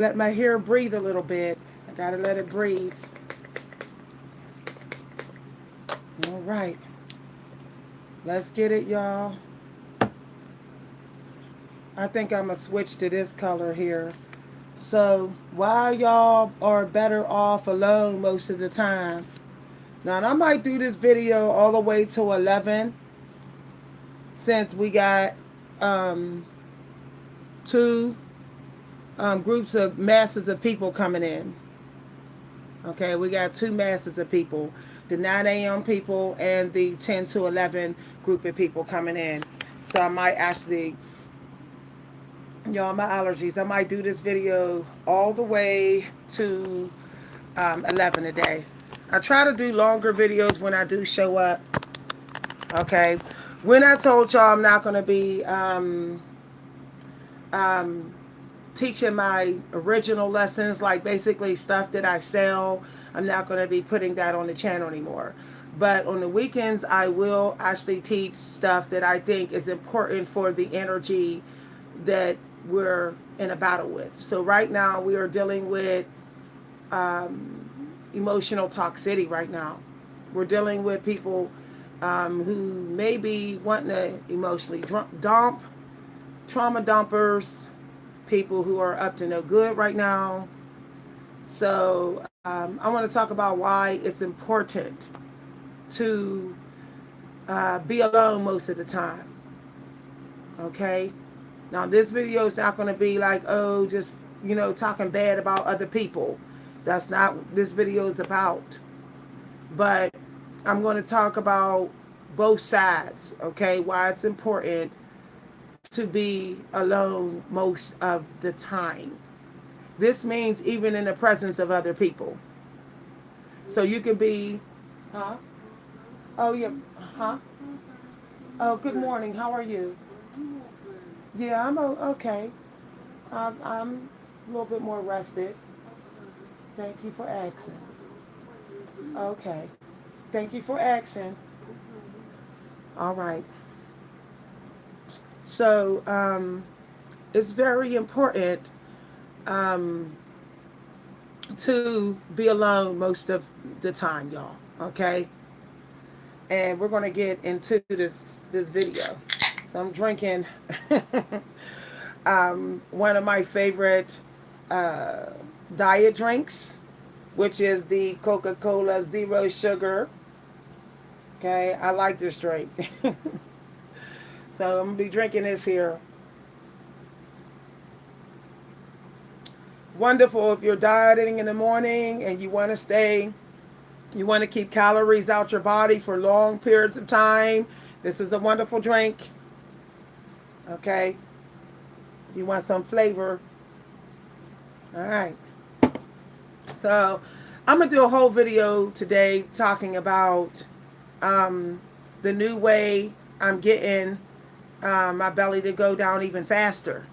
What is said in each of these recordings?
let my hair breathe a little bit. I gotta let it breathe. All right. Let's get it, y'all. I think I'm gonna switch to this color here. So while y'all are better off alone most of the time, now I might do this video all the way to 11 since we got um, two groups of masses of people coming in. Okay, we got two masses of people, the 9 a.m. people and the 10 to 11 group of people coming in. So I might actually, y'all, my allergies, I might do this video all the way to 11 a day. I try to do longer videos when I do show up. Okay, when I told y'all I'm not going to be um, teaching my original lessons, like basically stuff that I sell, I'm not going to be putting that on the channel anymore. But on the weekends, I will actually teach stuff that I think is important for the energy that we're in a battle with. So right now, we are dealing with emotional toxicity right now. We're dealing with people who may be wanting to emotionally dump, trauma dumpers, people who are up to no good right now. So I want to talk about why it's important to be alone most of the time. Okay? Now, this video is not going to be like, oh, just, talking bad about other people. That's not what this video is about. But I'm going to talk about both sides, okay? Why it's important to be alone most of the time. This means even in the presence of other people. So you can be, huh? Oh, yeah, huh? Oh, good morning. How are you? Yeah, I'm okay. I'm a little bit more rested. Thank you for asking. Okay. Thank you for asking. All right. So it's very important um, to be alone most of the time, y'all. Okay. And we're gonna get into this video. So I'm drinking one of my favorite uh, diet drinks, which is the Coca-Cola Zero Sugar. Okay, I like this drink. So I'm gonna be drinking this here. Wonderful if you're dieting in the morning and you want to keep calories out your body for long periods of time. This is a wonderful drink. Okay, if you want some flavor. All right. So I'm gonna do a whole video today talking about the new way I'm getting my belly to go down even faster.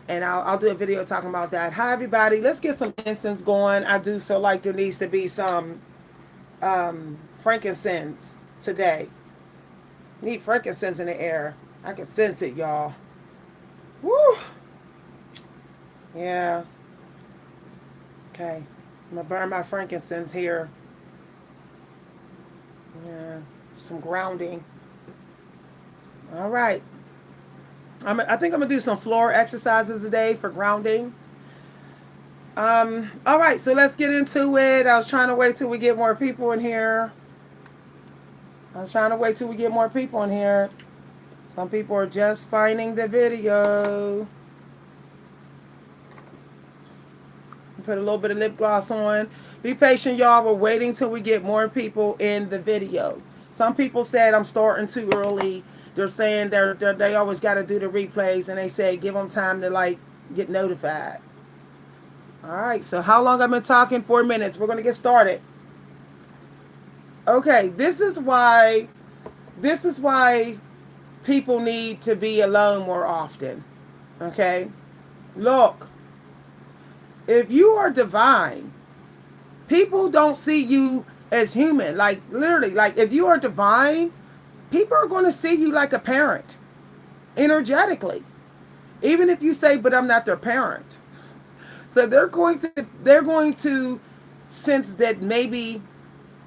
And I'll do a video talking about that. Hi, everybody. Let's get some incense going. I do feel like there needs to be some frankincense today. Need frankincense in the air. I can sense it, y'all. Woo! Yeah. Okay. I'm going to burn my frankincense here. Yeah. Some grounding. All right. I think I'm going to do some floor exercises today for grounding. All right, so let's get into it. I was trying to wait till we get more people in here. Some people are just finding the video. Put a little bit of lip gloss on. Be patient, y'all. We're waiting till we get more people in the video. Some people said I'm starting too early. They're saying they always got to do the replays, and they say give them time to get notified. All right, so how long I've been talking? 4 minutes. We're going to get started. Okay, this is why people need to be alone more often. Okay? Look, if you are divine, people don't see you as human. Like literally, like if you are divine, people are going to see you like a parent energetically. Even if you say, but I'm not their parent. So they're going to sense that maybe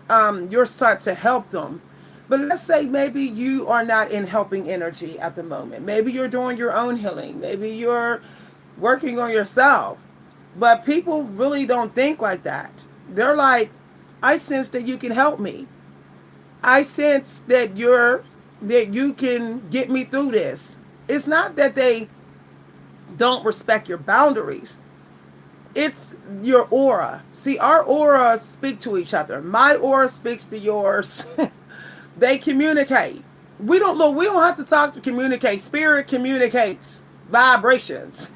you're sought to help them. But let's say maybe you are not in helping energy at the moment. Maybe you're doing your own healing. Maybe you're working on yourself. But people really don't think like that. They're like, I sense that you can help me. I sense that you can get me through this. It's not that they don't respect your boundaries. It's your aura. See, our auras speak to each other. My aura speaks to yours. They communicate. We don't have to talk to communicate. Spirit communicates vibrations.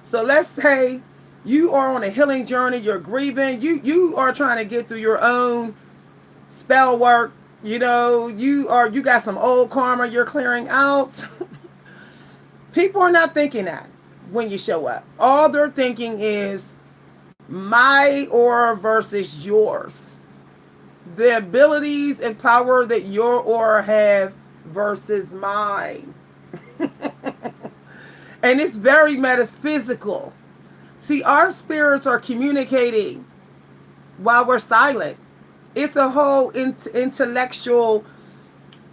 So let's say you are on a healing journey, you're grieving, you are trying to get through your own spell work, you got some old karma you're clearing out. People are not thinking that when you show up. All they're thinking is my aura versus yours. The abilities and power that your aura have versus mine. And it's very metaphysical. See, our spirits are communicating while we're silent. It's a whole intellectual,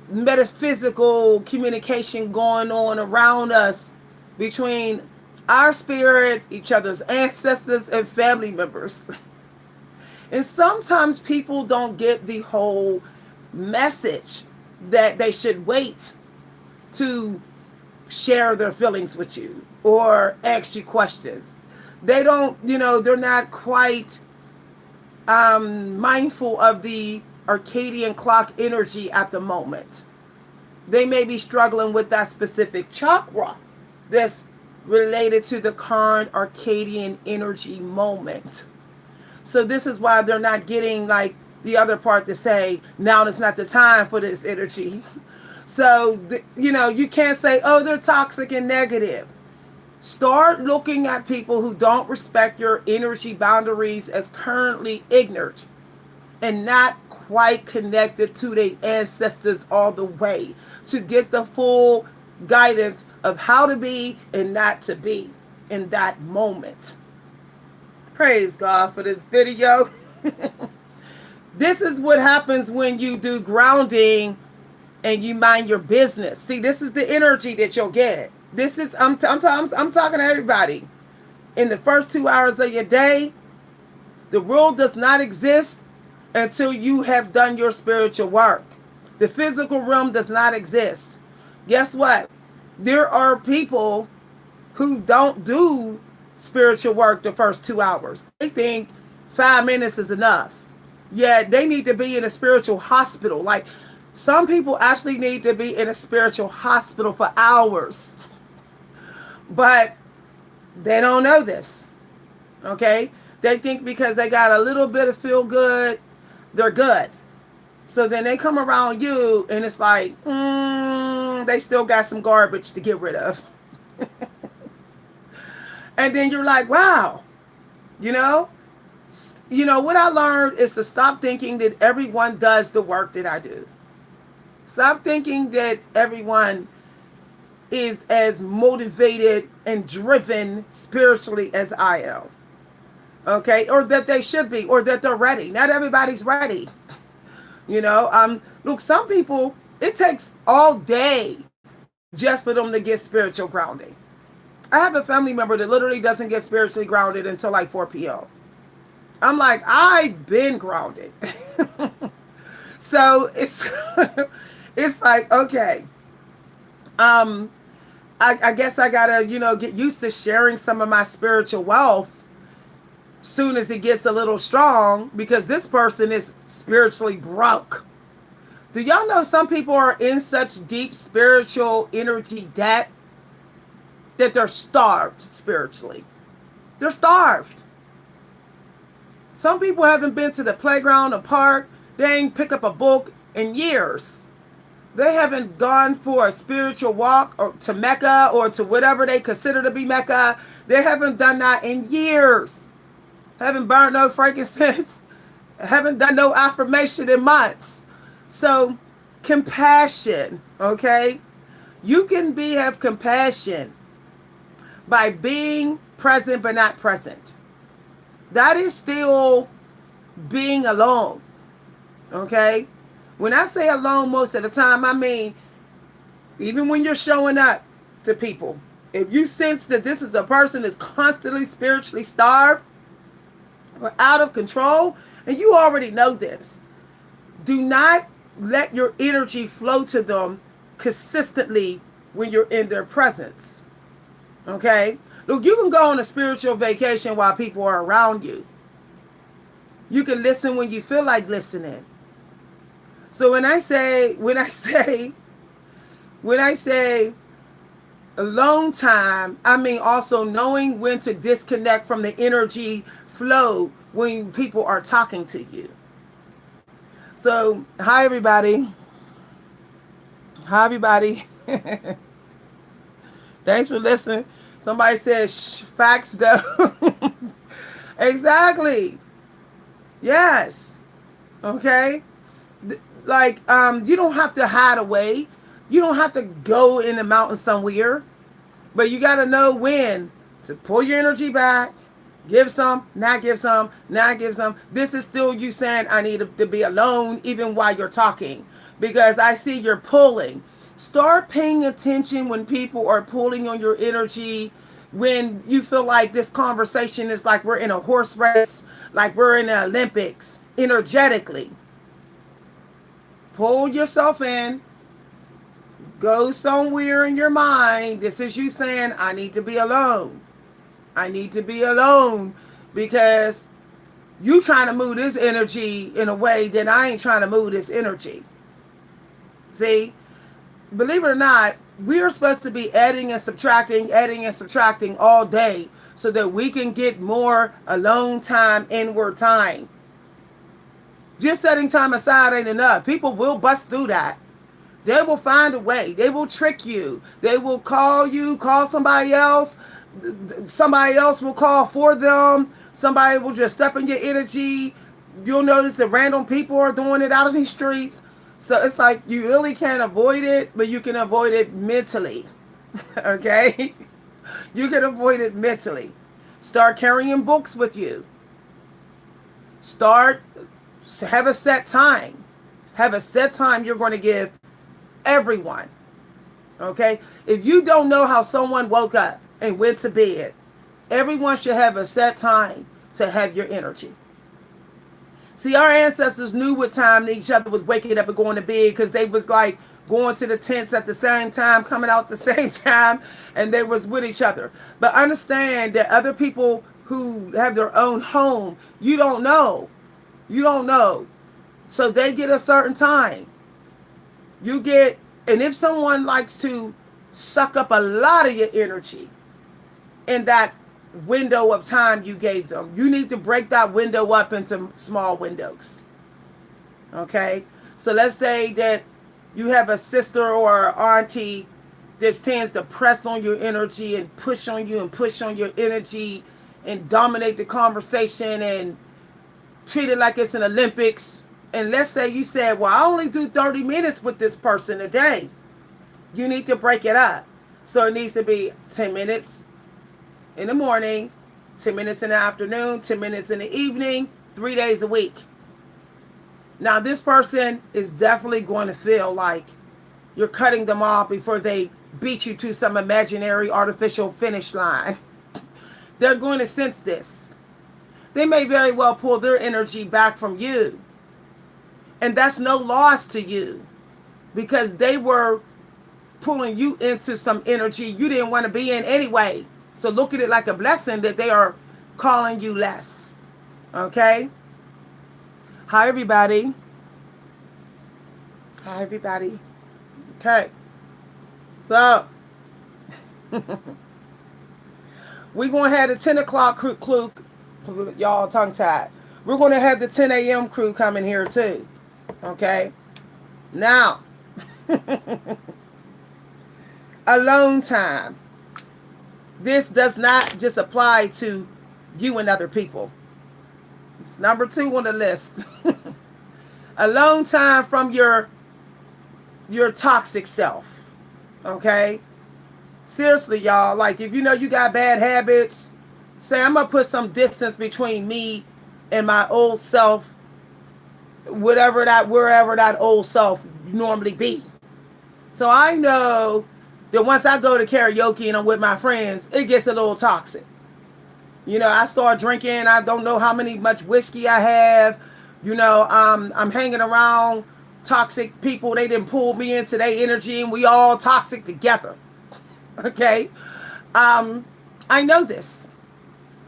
metaphysical communication going on around us between our spirit, each other's ancestors, and family members. And sometimes people don't get the whole message that they should wait to share their feelings with you or ask you questions. They don't, they're not quite mindful of the Arcadian clock energy at the moment. They may be struggling with that specific chakra that's related to the current Arcadian energy moment. So this is why they're not getting like the other part to say, now is not the time for this energy. So, you can't say, oh, they're toxic and negative. Start looking at people who don't respect your energy boundaries as currently ignorant and not quite connected to their ancestors all the way to get the full guidance of how to be and not to be in that moment. Praise God for this video. This is what happens when you do grounding and you mind your business. See, this is the energy that you'll get. This is I'm talking to everybody. In the first 2 hours of your day, the world does not exist until you have done your spiritual work. The physical realm does not exist. Guess what? There are people who don't do spiritual work the first 2 hours. They think 5 minutes is enough. Yeah, they need to be in a spiritual hospital. Like, some people actually need to be in a spiritual hospital for hours. But they don't know this. Okay? They think because they got a little bit of feel good, they're good. So then they come around you and it's like, they still got some garbage to get rid of. And then you're like, wow, what I learned is to stop thinking that everyone does the work that I do. Stop thinking that everyone is as motivated and driven spiritually as I am. Okay? Or that they should be, or that they're ready. Not everybody's ready. Look, some people, it takes all day just for them to get spiritual grounding. I have a family member that literally doesn't get spiritually grounded until like 4 p.m. I'm like, I've been grounded. So it's it's like, okay. I guess I gotta, get used to sharing some of my spiritual wealth soon as it gets a little strong, because this person is spiritually broke. Do y'all know some people are in such deep spiritual energy debt that they're starved spiritually? They're starved. Some people haven't been to the playground, the park. They ain't pick up a book in years. They haven't gone for a spiritual walk or to Mecca or to whatever they consider to be Mecca. They haven't done that in years. Haven't burned no frankincense. Haven't done no affirmation in months. So, compassion, okay? You can have compassion by being present but not present. That is still being alone. Okay? When I say alone most of the time, I mean, even when you're showing up to people, if you sense that this is a person that's constantly spiritually starved or out of control, and you already know this, do not let your energy flow to them consistently when you're in their presence. Okay? Look, you can go on a spiritual vacation while people are around you. You can listen when you feel like listening. So when I say alone time, I mean also knowing when to disconnect from the energy flow when people are talking to you. So, hi everybody. Hi everybody. Thanks for listening. Somebody says facts though. Exactly. Yes. Okay. Like you don't have to hide away. You don't have to go in the mountain somewhere. But you got to know when to pull your energy back, give some, not give some, not give some. This is still you saying I need to be alone even while you're talking, because I see you're pulling. Start paying attention when people are pulling on your energy, when you feel like this conversation is like we're in a horse race, like we're in the Olympics, energetically. Pull yourself in. Go somewhere in your mind. This is you saying, I need to be alone. I need to be alone, because you trying to move this energy in a way that I ain't trying to move this energy. See, believe it or not, we are supposed to be adding and subtracting all day so that we can get more alone time, inward time. Just setting time aside ain't enough. People will bust through that. They will find a way. They will trick you. They will call you, call somebody else. Somebody else will call for them. Somebody will just step in your energy. You'll notice that random people are doing it out of these streets. So it's like you really can't avoid it, but you can avoid it mentally. Okay? You can avoid it mentally. Start carrying books with you. Have a set time. Have a set time you're going to give everyone. Okay? If you don't know how someone woke up and went to bed, everyone should have a set time to have your energy. See, our ancestors knew what time each other was waking up and going to bed, because they was like going to the tents at the same time, coming out the same time, and they was with each other. But understand that other people who have their own home, you don't know. You don't know. So they get a certain time. And if someone likes to suck up a lot of your energy in that window of time you gave them, you need to break that window up into small windows. Okay? So let's say that you have a sister or an auntie that tends to press on your energy and push on you and push on your energy and dominate the conversation and treat it like it's an Olympics. And let's say you said, well, I only do 30 minutes with this person a day. You need to break it up. So it needs to be 10 minutes in the morning, 10 minutes in the afternoon, 10 minutes in the evening, 3 days a week. Now, this person is definitely going to feel like you're cutting them off before they beat you to some imaginary artificial finish line. They're going to sense this. They may very well pull their energy back from you. And that's no loss to you, because they were pulling you into some energy you didn't want to be in anyway. So look at it like a blessing that they are calling you less. Okay? Hi, everybody. Hi, everybody. Okay. So, we're going to have the 10 o'clock crew. Y'all tongue-tied. We're going to have the 10 a.m. crew coming here too. Okay? Now, alone time. This does not just apply to you and other people. It's number 2 on the list. Alone time from your toxic self. Okay? Seriously, y'all. Like, if you know you got bad habits, say, I'm going to put some distance between me and my old self, wherever that old self normally be. So I know that once I go to karaoke and I'm with my friends, it gets a little toxic. I start drinking. I don't know how much whiskey I have. I'm hanging around toxic people. They didn't pull me into their energy, and we all toxic together. Okay. Um, I know this.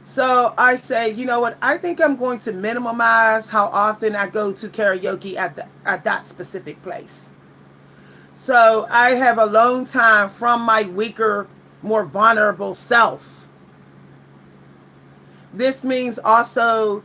So I say, you know what? I think I'm going to minimize how often I go to karaoke at that specific place. So I have alone time from my weaker, more vulnerable self. This means also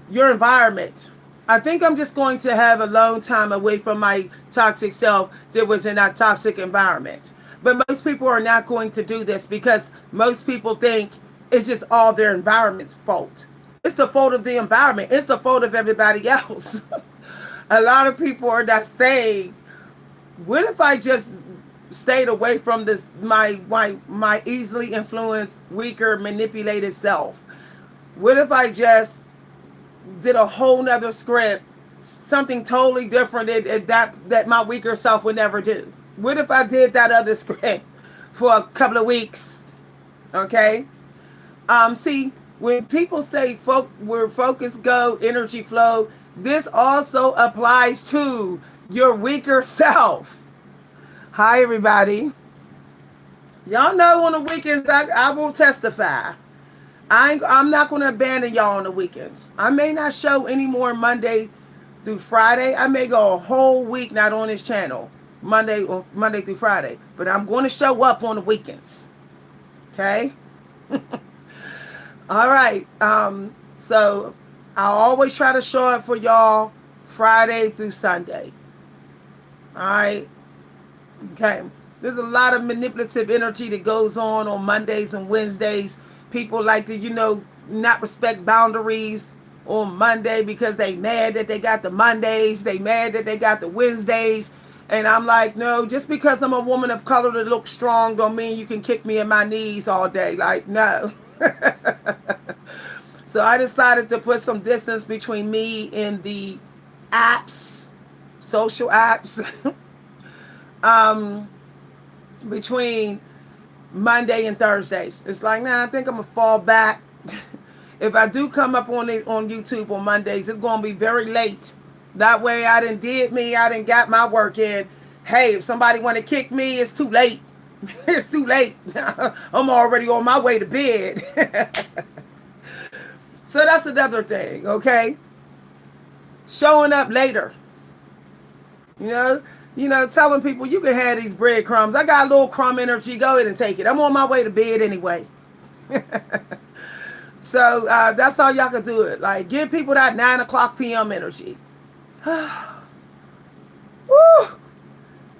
your environment. I think I'm just going to have alone time away from my toxic self that was in that toxic environment. But most people are not going to do this because most people think it's just all their environment's fault. It's the fault of the environment. It's the fault of everybody else. A lot of people are not saying, what if I just stayed away from this my easily influenced, weaker, manipulated self? What if I just did a whole nother script, something totally different that my weaker self would never do? What if I did that other script for a couple of weeks? Okay. See, when people say where focus go, energy flow, this also applies to your weaker self. Hi, everybody. Y'all know on the weekends I will testify. I'm not going to abandon y'all on the weekends. I may not show any more Monday through Friday. I may go a whole week not on this channel, Monday through Friday. But I'm going to show up on the weekends. Okay? All right. So I'll always try to show up for y'all Friday through Sunday. All right. Okay. There's a lot of manipulative energy that goes on Mondays and Wednesdays. People like to, not respect boundaries on Monday because they mad that they got the Mondays. They mad that they got the Wednesdays. And I'm like, no, just because I'm a woman of color that looks strong don't mean you can kick me in my knees all day. Like, no. So I decided to put some distance between me and the apps, social apps, between Monday and Thursdays. It's like, I think I'm gonna fall back. If I do come up on YouTube on Mondays, it's gonna be very late. That way I didn't got my work in. Hey, if somebody want to kick me, it's too late. It's too late. I'm already on my way to bed. So that's another thing, okay? Showing up later. Telling people you can have these breadcrumbs. I got a little crumb energy. Go ahead and take it. I'm on my way to bed anyway. So that's how y'all can do it. Like, give people that 9 p.m. energy. Woo!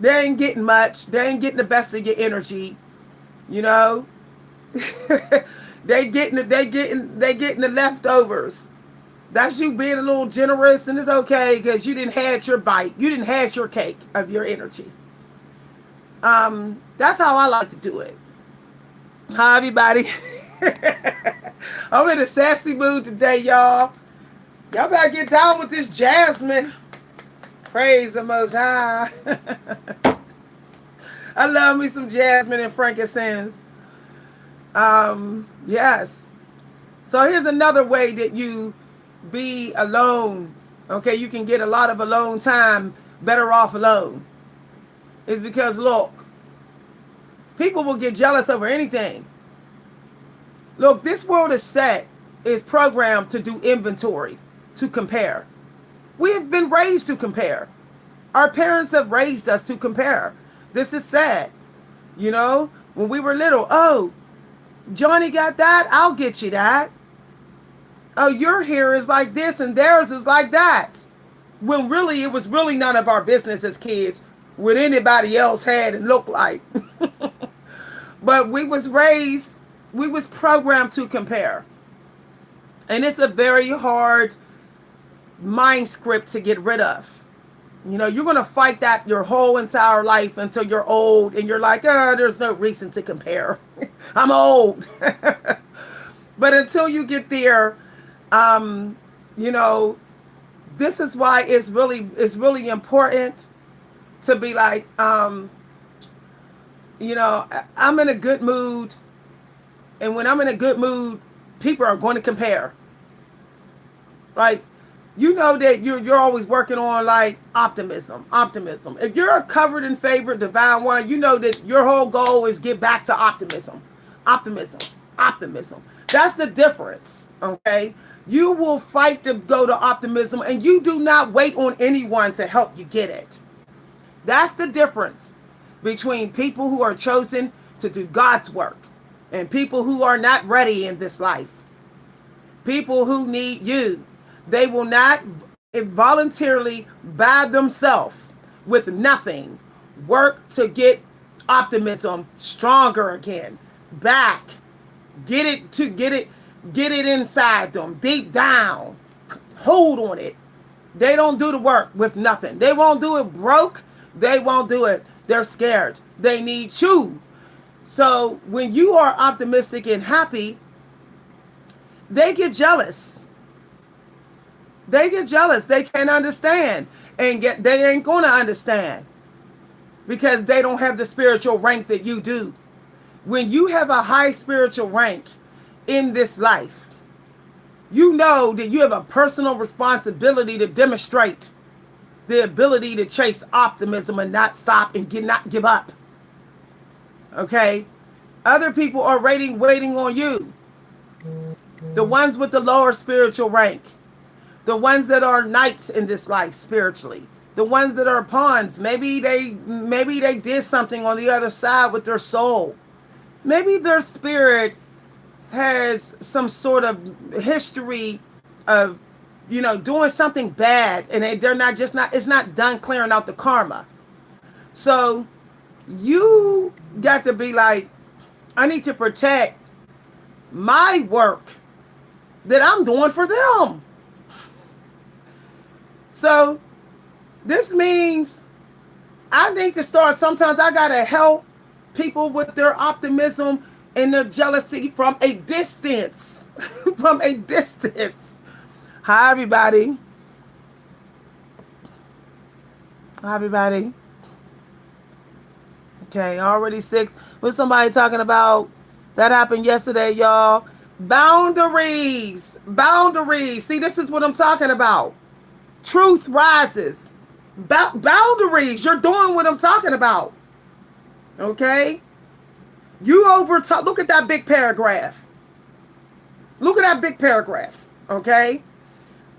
They ain't getting much. They ain't getting the best of your energy. They getting the leftovers. That's you being a little generous, and it's okay because you didn't had your bite. You didn't had your cake of your energy. That's how I like to do it. Hi, everybody. I'm in a sassy mood today, y'all. Y'all better get down with this jasmine. Praise the Most High. I love me some jasmine and frankincense. Yes. So here's another way that you be alone. Okay, you can get a lot of alone time better off alone. It's because, look, people will get jealous over anything. Look, this world is programmed to do inventory, to compare. We have been raised to compare. Our parents have raised us to compare. This is sad. When we were little, oh, Johnny got that, I'll get you that. Oh, your hair is like this and theirs is like that. When really, it was really none of our business as kids what anybody else had and looked like. But we was programmed to compare. And it's a very hard mind script to get rid of. You know, you're going to fight that your whole entire life until you're old and you're like, there's no reason to compare. I'm old. But until you get there, you know, this is why it's really important to be like, you know, I'm in a good mood. And when I'm in a good mood, people are going to compare. Like, you know that you're always working on like optimism. If you're a covered and favored divine one, you know that your whole goal is get back to optimism. Optimism. Optimism. That's the difference. Okay? You will fight to go to optimism, and you do not wait on anyone to help you get it. That's the difference between people who are chosen to do God's work and people who are not ready in this life. People who need you. They will not voluntarily by themselves with nothing work to get optimism stronger again. Back. Get it inside them, deep down. Hold on it. They don't do the work with nothing. They won't do it broke. They won't do it. They're scared. They need you. So when you are optimistic and happy, they get jealous. They get jealous. They can't understand. And they ain't going to understand because they don't have the spiritual rank that you do. When you have a high spiritual rank in this life, you know that you have a personal responsibility to demonstrate the ability to chase optimism and not stop and not give up. Okay? Other people are waiting on you. The ones with the lower spiritual rank. The ones that are knights in this life spiritually. The ones that are pawns. Maybe they did something on the other side with their soul. Maybe their spirit has some sort of history of, you know, doing something bad, and it's not done clearing out the karma. So you got to be like, I need to protect my work that I'm doing for them. So this means I need to start, sometimes I got to help people with their optimism and their jealousy from a distance. From a distance. Hi, everybody. Hi, everybody. Okay, already 6. Was somebody talking about that happened yesterday, y'all? Boundaries. Boundaries. See, this is what I'm talking about. Truth rises. Boundaries. You're doing what I'm talking about. Okay? You look at that big paragraph. Look at that big paragraph. Okay?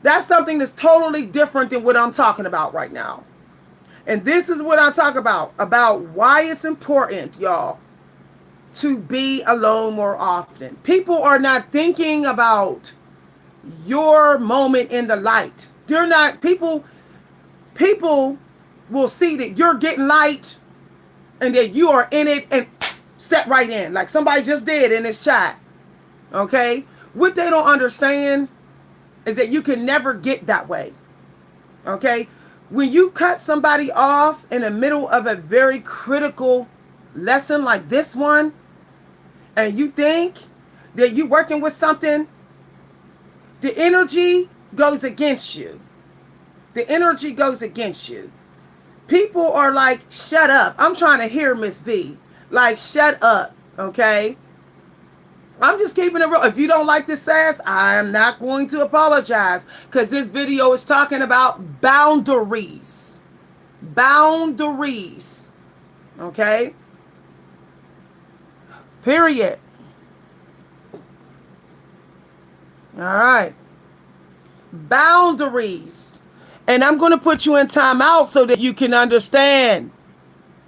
That's something that's totally different than what I'm talking about right now. And this is what I talk about why it's important, y'all, to be alone more often. People are not thinking about your moment in the light. They're not, people will see that you're getting light and that you are in it and step right in, like somebody just did in this chat. Okay? What they don't understand is that you can never get that way. Okay? When you cut somebody off in the middle of a very critical lesson like this one, and you think that you're working with something, the energy goes against you. The energy goes against you. People are like, shut up. I'm trying to hear Miss V. Like, shut up. Okay? I'm just keeping it real. If you don't like this sass, I am not going to apologize, because this video is talking about boundaries. Boundaries. Okay? Period. All right. Boundaries. And I'm going to put you in timeout so that you can understand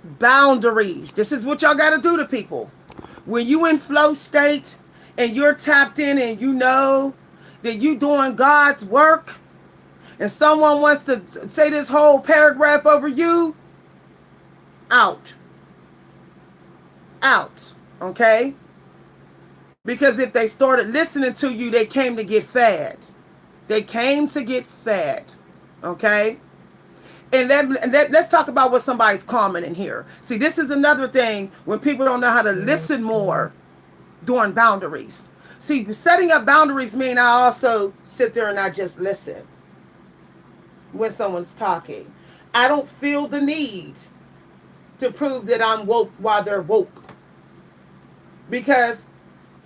boundaries. This is what y'all got to do to people. When you in flow state and you're tapped in and you know that you doing God's work, and someone wants to say this whole paragraph over you, out. Out. Okay? Because if they started listening to you, they came to get fed. They came to get fed. Okay? Let's talk about what somebody's commenting here. See, this is another thing when people don't know how to listen more during boundaries. See, setting up boundaries mean I also sit there and I just listen when someone's talking. I don't feel the need to prove that I'm woke while they're woke. Because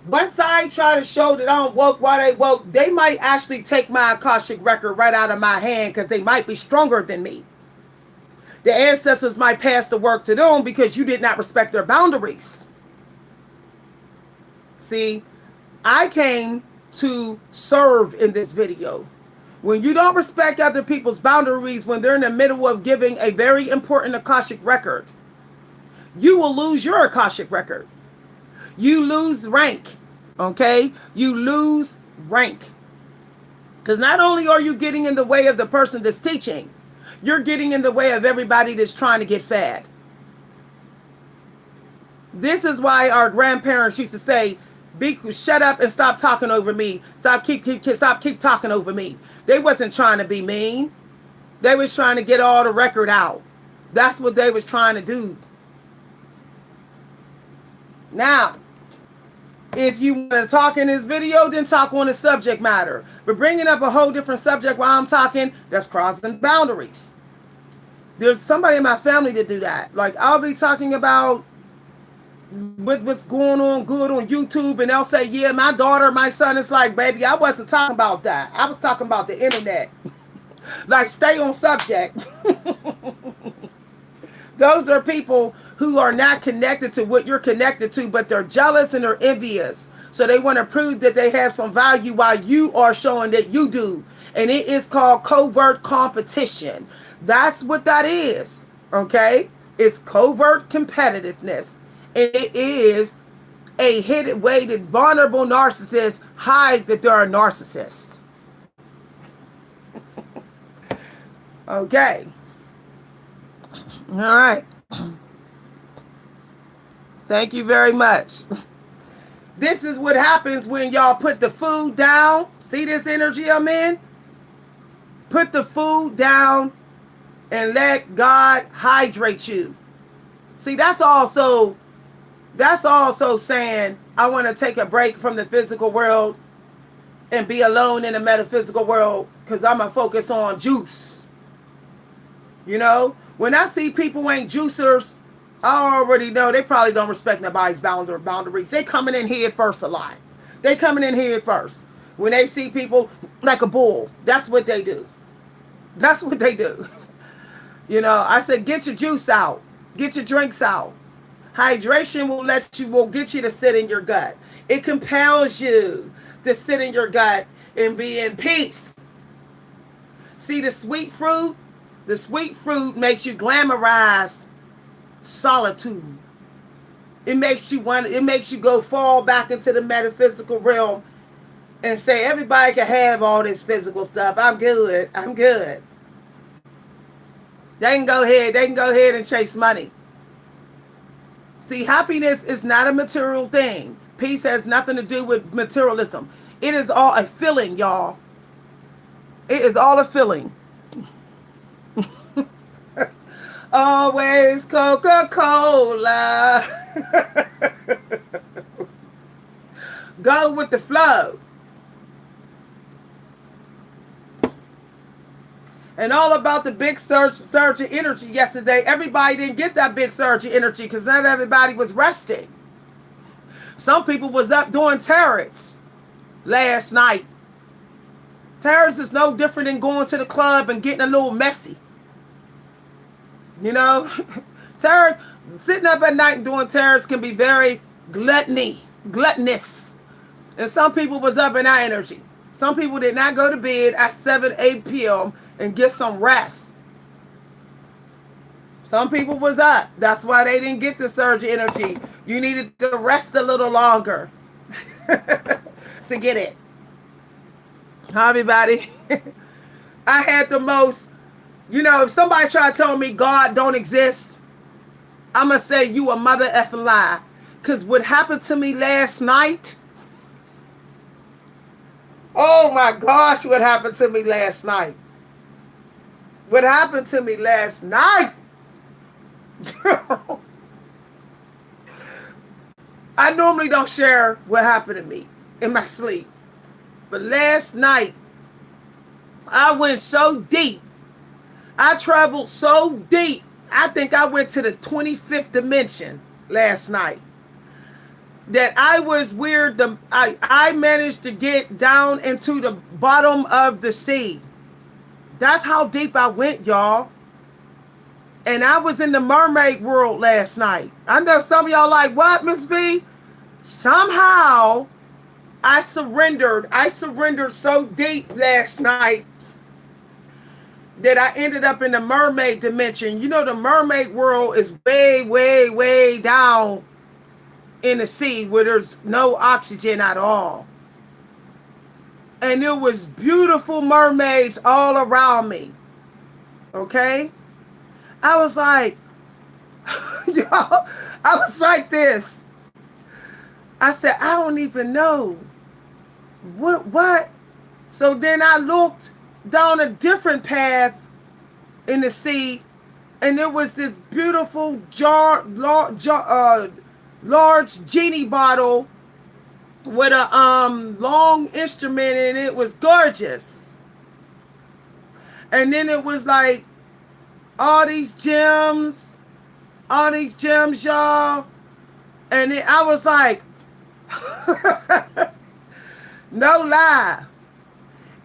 once I try to show that I'm woke while they woke, they might actually take my Akashic record right out of my hand because they might be stronger than me. The ancestors might pass the work to them because you did not respect their boundaries. See, I came to serve in this video. When you don't respect other people's boundaries when they're in the middle of giving a very important Akashic record, you will lose your Akashic record. You lose rank, okay? You lose rank. Because not only are you getting in the way of the person that's teaching, you're getting in the way of everybody that's trying to get fed. This is why our grandparents used to say, shut up and stop talking over me. Stop keep talking over me. They wasn't trying to be mean. They was trying to get all the record out. That's what they was trying to do. Now, if you want to talk in this video, then talk on the subject matter. But bringing up a whole different subject while I'm talking, that's crossing boundaries. There's somebody in my family that do that. Like, I'll be talking about what's going on good on YouTube, and they'll say, yeah, my daughter, my son. Is like, baby, I wasn't talking about that. I was talking about the internet. Like, stay on subject. Those are people who are not connected to what you're connected to, but they're jealous and they're envious. So they want to prove that they have some value while you are showing that you do. And it is called covert competition. That's what that is. Okay? It's covert competitiveness. And it is a hidden way that vulnerable narcissists hide that they're a narcissist. Okay. All right. Thank you very much. This is what happens when y'all put the food down. See this energy I'm in? Put the food down and let God hydrate you. See, that's also saying I want to take a break from the physical world and be alone in the metaphysical world because I'm going to focus on juice. You know? When I see people ain't juicers, I already know they probably don't respect nobody's boundaries. They coming in here first a lot. They coming in here first. When they see people like a bull, that's what they do. That's what they do. You know, I said, get your juice out. Get your drinks out. Hydration will get you to sit in your gut. It compels you to sit in your gut and be in peace. See the sweet fruit? The sweet fruit makes you glamorize solitude. It makes you go fall back into the metaphysical realm and say everybody can have all this physical stuff. I'm good. I'm good. They can go ahead and chase money. See, happiness is not a material thing. Peace has nothing to do with materialism. It is all a feeling, y'all. It is all a feeling. Always Coca-Cola. Go with the flow. And all about the big surge of energy yesterday. Everybody didn't get that big surge of energy because not everybody was resting. Some people was up doing tarots last night. Tarots is no different than going to the club and getting a little messy. You know, tarot, sitting up at night and doing tarots can be very gluttonous. And some people was up in that energy. Some people did not go to bed at 7, 8 p.m. and get some rest. Some people was up. That's why they didn't get the surge of energy. You needed to rest a little longer to get it. Hi, everybody. I had the most, you know, if somebody try to tell me God don't exist, I'm going to say you a mother effing lie. Because what happened to me last night, oh my gosh, what happened to me last night. What happened to me last night? I normally don't share what happened to me in my sleep. But last night, I went so deep. I traveled so deep. I think I went to the 25th dimension last night. That I was weird. I managed to get down into the bottom of the sea. That's how deep I went, y'all. And I was in the mermaid world last night. I know some of y'all like, what, Miss V? Somehow I surrendered. I surrendered so deep last night that I ended up in the mermaid dimension. You know, the mermaid world is way, way, way down in the sea where there's no oxygen at all. And there was beautiful mermaids all around me. Okay? I was like, y'all, I was like this. I said, I don't even know. What? So then I looked down a different path in the sea, and there was this beautiful large genie bottle with a long instrument, and it was gorgeous. And then it was like all these gems, y'all. And I was like, no lie.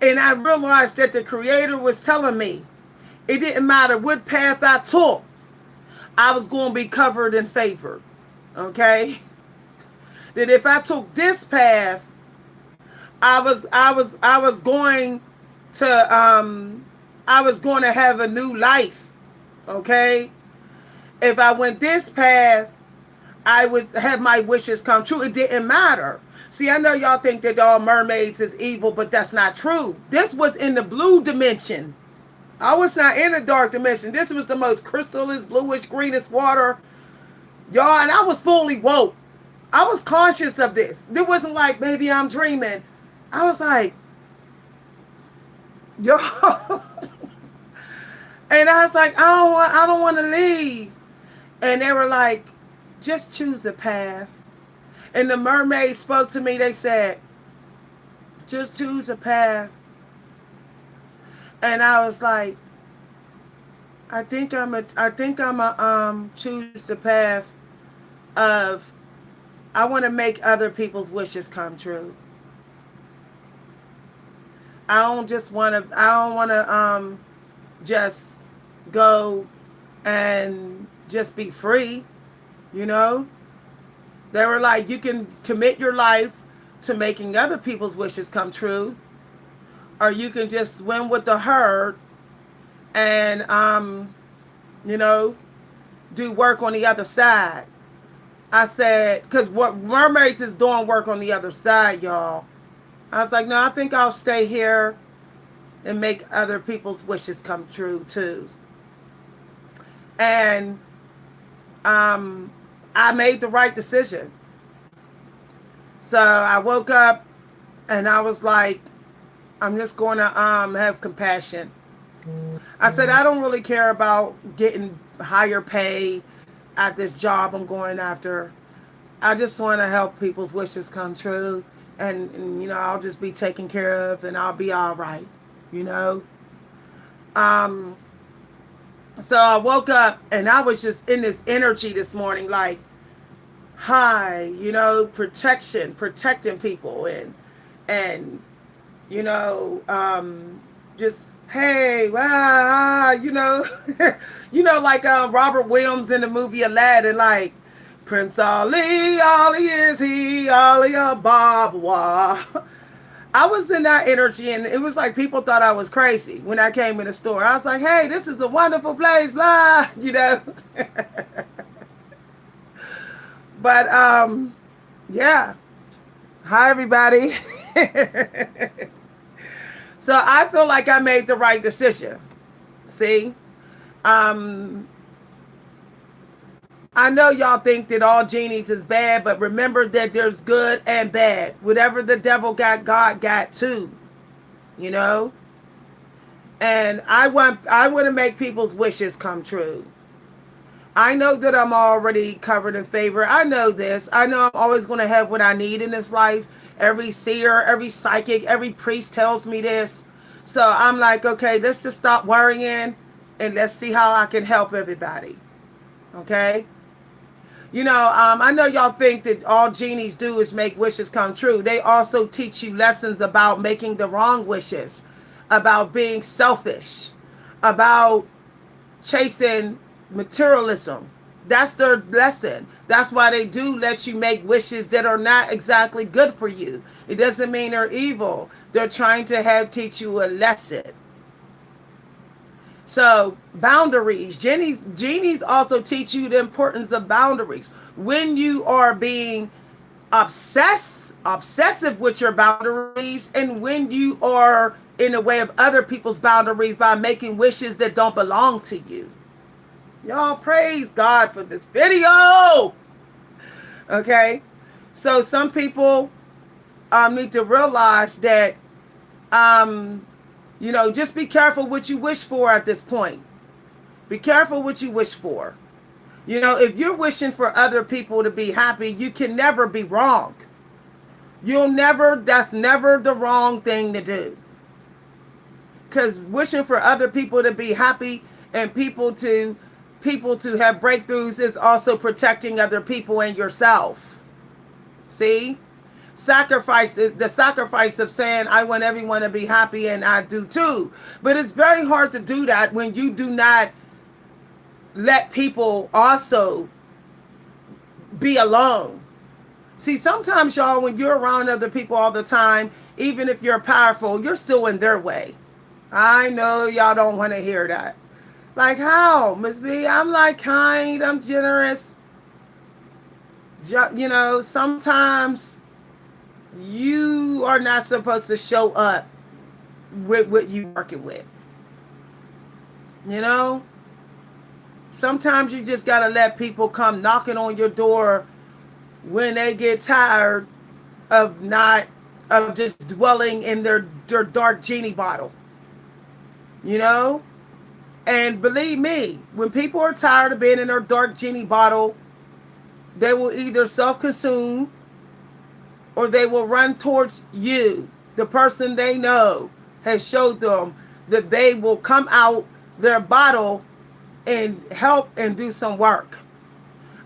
And I realized that the Creator was telling me it didn't matter what path I took, I was going to be covered and favored. Okay? That if I took this path, I was going to have a new life. Okay? If I went this path, I would have my wishes come true. It didn't matter. See, I know y'all think that all mermaids is evil, but that's not true. This was in the blue dimension. I was not in the dark dimension. This was the most crystalline, bluish, greenish water. Y'all, and I was fully woke. I was conscious of this. It wasn't like, maybe I'm dreaming. I was like, yo. And I was like, I don't want to leave. And they were like, just choose a path. And the mermaids spoke to me. They said, just choose a path. And I was like, I think I'm a choose the path of I want to make other people's wishes come true. I don't want to just go and just be free, you know? They were like, you can commit your life to making other people's wishes come true, or you can just swim with the herd and, you know, do work on the other side. I said, because what mermaids is doing work on the other side, y'all. I was like, no, I think I'll stay here and make other people's wishes come true too. And I made the right decision. So I woke up and I was like, I'm just going to have compassion. I said, I don't really care about getting higher pay at this job I'm going after. I just want to help people's wishes come true. And, you know, I'll just be taken care of and I'll be all right, you know. So I woke up and I was just in this energy this morning, like, hi, you know, protecting people and you know, just, hey, wow, you know, you know, like Robert Williams in the movie Aladdin, like, Prince Ali, Ali is he, Ali Ababa. I was in that energy, and it was like people thought I was crazy when I came in the store. I was like, hey, this is a wonderful place, blah, you know. But, yeah. Hi, everybody. So I feel like I made the right decision. See? I know y'all think that all genies is bad, but remember that there's good and bad. Whatever the devil got, God got too. You know? And I want to make people's wishes come true. I know that I'm already covered in favor. I know this. I know I'm always going to have what I need in this life. Every seer, every psychic, every priest tells me this. So I'm like, okay, let's just stop worrying and let's see how I can help everybody. Okay? I know y'all think that all genies do is make wishes come true. They also teach you lessons about making the wrong wishes, about being selfish, about chasing materialism. That's their lesson. That's why they do let you make wishes that are not exactly good for you. It doesn't mean they're evil. They're trying to teach you a lesson. So boundaries. Genies also teach you the importance of boundaries. When you are being obsessive with your boundaries, and when you are in the way of other people's boundaries by making wishes that don't belong to you. Y'all praise God for this video. Okay. So some people need to realize that just be careful what you wish for at this point. Be careful what you wish for. If you're wishing for other people to be happy, you can never be wrong. That's never the wrong thing to do. Because wishing for other people to be happy and people to have breakthroughs is also protecting other people and yourself. See? The sacrifice of saying, I want everyone to be happy and I do too. But it's very hard to do that when you do not let people also be alone. See, sometimes y'all, when you're around other people all the time, even if you're powerful, you're still in their way. I know y'all don't want to hear that. Like, how, Miss B? I'm like kind, I'm generous. Sometimes you are not supposed to show up with what you're working with. Sometimes you just got to let people come knocking on your door when they get tired of just dwelling in their dark genie bottle. And believe me, when people are tired of being in their dark genie bottle, they will either self-consume or they will run towards you. The person they know has showed them that they will come out their bottle and help and do some work.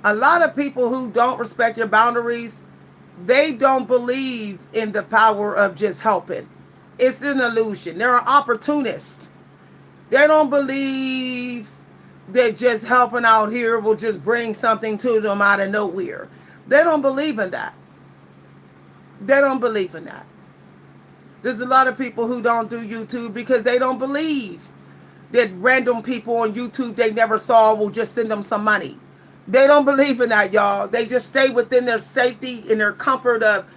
A lot of people who don't respect your boundaries, they don't believe in the power of just helping. It's an illusion. They're an opportunist. They don't believe that just helping out here will just bring something to them out of nowhere. They don't believe in that. They don't believe in that. There's a lot of people who don't do YouTube because they don't believe that random people on YouTube they never saw will just send them some money. They don't believe in that, y'all. They just stay within their safety and their comfort of,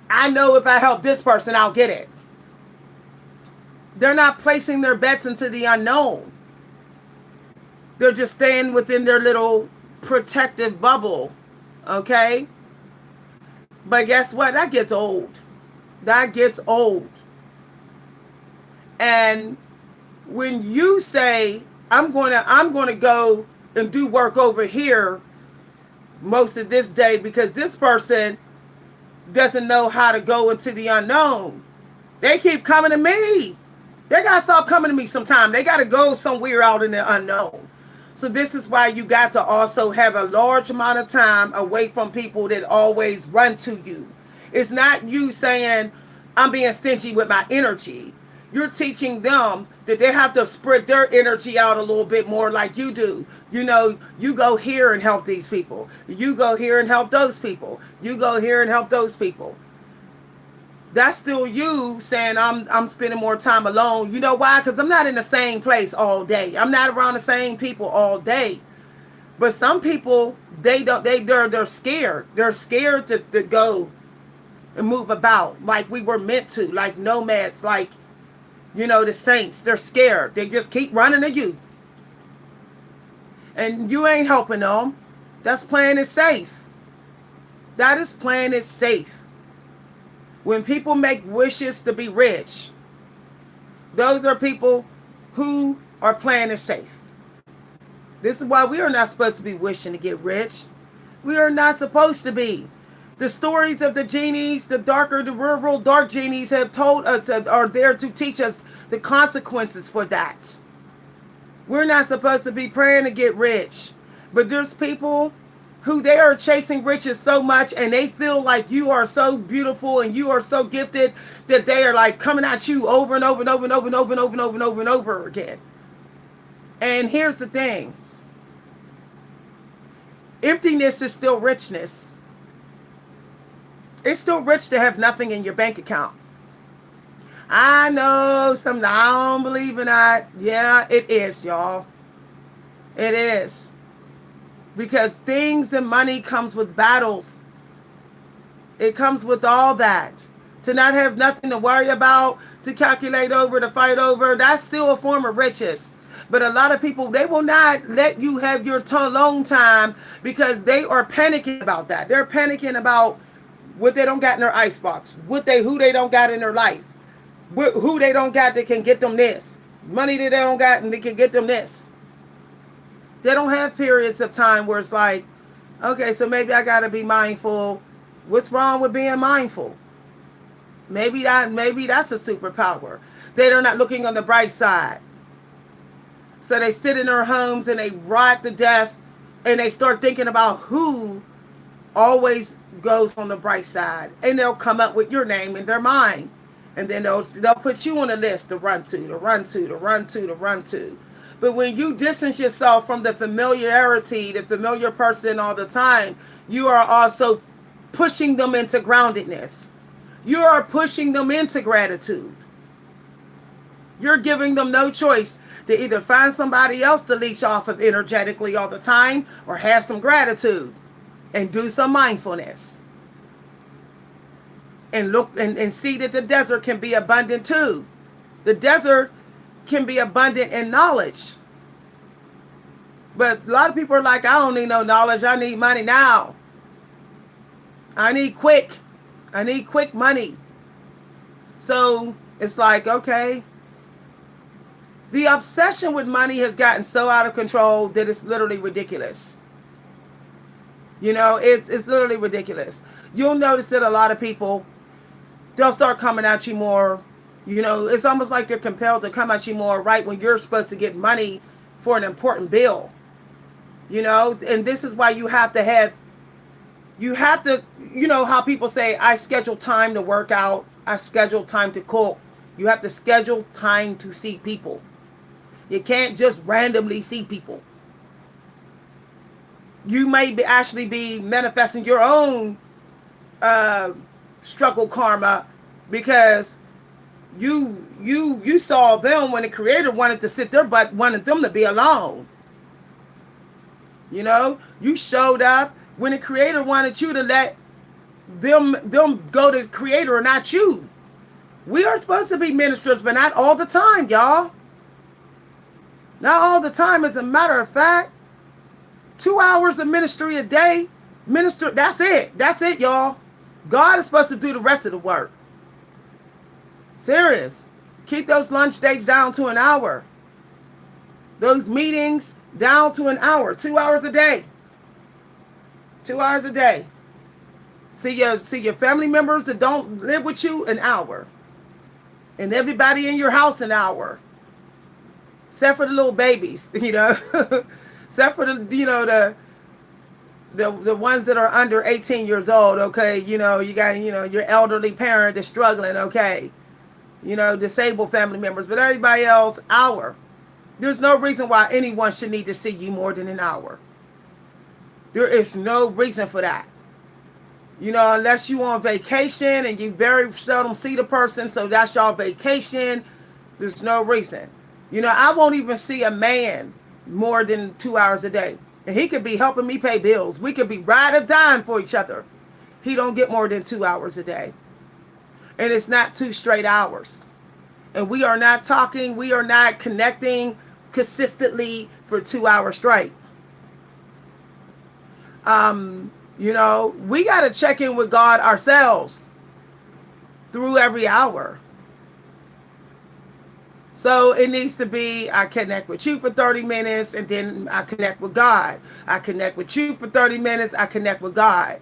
I know if I help this person, I'll get it. They're not placing their bets into the unknown. They're just staying within their little protective bubble. Okay? But guess what? That gets old. That gets old. And when you say, I'm going to go and do work over here most of this day because this person doesn't know how to go into the unknown. They keep coming to me. They got to stop coming to me sometime. They got to go somewhere out in the unknown. So this is why you got to also have a large amount of time away from people that always run to you. It's not you saying, I'm being stingy with my energy. You're teaching them that they have to spread their energy out a little bit more like you do. You go here and help these people. You go here and help those people. You go here and help those people. That's still you saying I'm spending more time alone. You know why? Because I'm not in the same place all day. I'm not around the same people all day. But some people, they're scared. They're scared to go and move about like we were meant to, like nomads, like the saints. They're scared. They just keep running to you. And you ain't helping them. That's playing it safe. That is playing it safe. When people make wishes to be rich, those are people who are playing it safe. This is why we are not supposed to be wishing to get rich. We are not supposed to be. The stories of the genies, the real dark genies have told us, are there to teach us the consequences for that. We're not supposed to be praying to get rich. But there's people who they are chasing riches so much and they feel like you are so beautiful and you are so gifted that they are like coming at you over and over and over and over and over and over and over and over and over again. And here's the thing. Emptiness is still richness. It's still rich to have nothing in your bank account. I know some, I don't believe in that. Yeah, it is, y'all. It is. Because things and money comes with battles. It comes with all that. To not have nothing to worry about, to calculate over, to fight over, that's still a form of riches. But a lot of people, they will not let you have your alone time because they are panicking about that. They're panicking about what they don't got in their icebox, who they don't got in their life, who they don't got that can get them this, money that they don't got and they can get them this. They don't have periods of time where it's like, okay, so maybe I got to be mindful. What's wrong with being mindful? Maybe that's a superpower. They're not looking on the bright side. So they sit in their homes and they rot to death and they start thinking about who always goes on the bright side. And they'll come up with your name in their mind. And then they'll put you on a list to run to. But when you distance yourself from the familiarity, the familiar person all the time, you are also pushing them into groundedness. You are pushing them into gratitude. You're giving them no choice to either find somebody else to leech off of energetically all the time or have some gratitude and do some mindfulness. And look and see that the desert can be abundant too. The desert can be abundant in knowledge. But a lot of people are like, I don't need no knowledge. I need money now. I need quick money. So it's like, okay. The obsession with money has gotten so out of control that it's literally ridiculous. You know, it's literally ridiculous. You'll notice that a lot of people, they'll start coming at you more. You know, it's almost like they're compelled to come at you more right when you're supposed to get money for an important bill. You know, and this is why you have to, you know how people say, I schedule time to work out. I schedule time to cook. You have to schedule time to see people. You can't just randomly see people. You may actually be manifesting your own struggle karma because you saw them when the creator wanted to sit there but wanted them to be alone. You know, you showed up when the creator wanted you to let them go to the creator and not you. We are supposed to be ministers, but not all the time, y'all. Not all the time. As a matter of fact, 2 hours of ministry a day, minister, that's it. That's it, y'all. God is supposed to do the rest of the work. Serious. Keep those lunch dates down to an hour. Those meetings down to an hour. 2 hours a day. 2 hours a day. See your family members that don't live with you, an hour. And everybody in your house, an hour. Except for the little babies, you know. Except for the ones that are under 18 years old, okay? You know, you got, your elderly parent that's struggling, okay? You know, disabled family members. But everybody else, hour. There's no reason why anyone should need to see you more than an hour. There is no reason for that. You know, unless you on vacation and you very seldom see the person, so that's your vacation, there's no reason. You know, I won't even see a man more than 2 hours a day. And he could be helping me pay bills. We could be ride or dying for each other. He don't get more than 2 hours a day. And it's not 2 straight hours. And we are not talking, we are not connecting consistently for 2 hours straight. You know, we got to check in with God ourselves through every hour. So it needs to be, I connect with you for 30 minutes and then I connect with God. I connect with you for 30 minutes, I connect with God.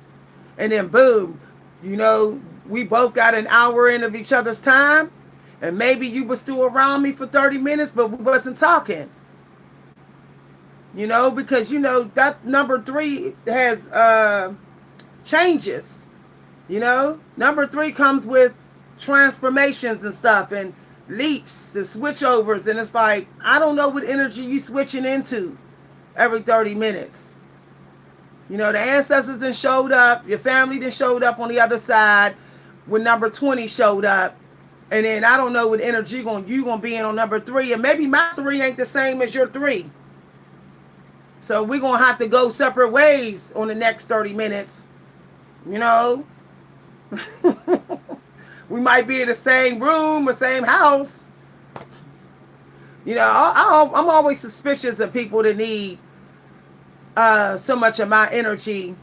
And then boom, you know, we both got an hour in of each other's time. And maybe you were still around me for 30 minutes, but we wasn't talking. You know, because you know that number three has changes. You know, number three comes with transformations and stuff and leaps and switchovers. And it's like, I don't know what energy you switching into every 30 minutes. You know, the ancestors then showed up, your family then showed up on the other side when number 20 showed up. And then I don't know what energy you gonna be in on number three. And maybe my three ain't the same as your three. So we're gonna have to go separate ways on the next 30 minutes. You know? We might be in the same room or same house. You know, I'm always suspicious of people that need so much of my energy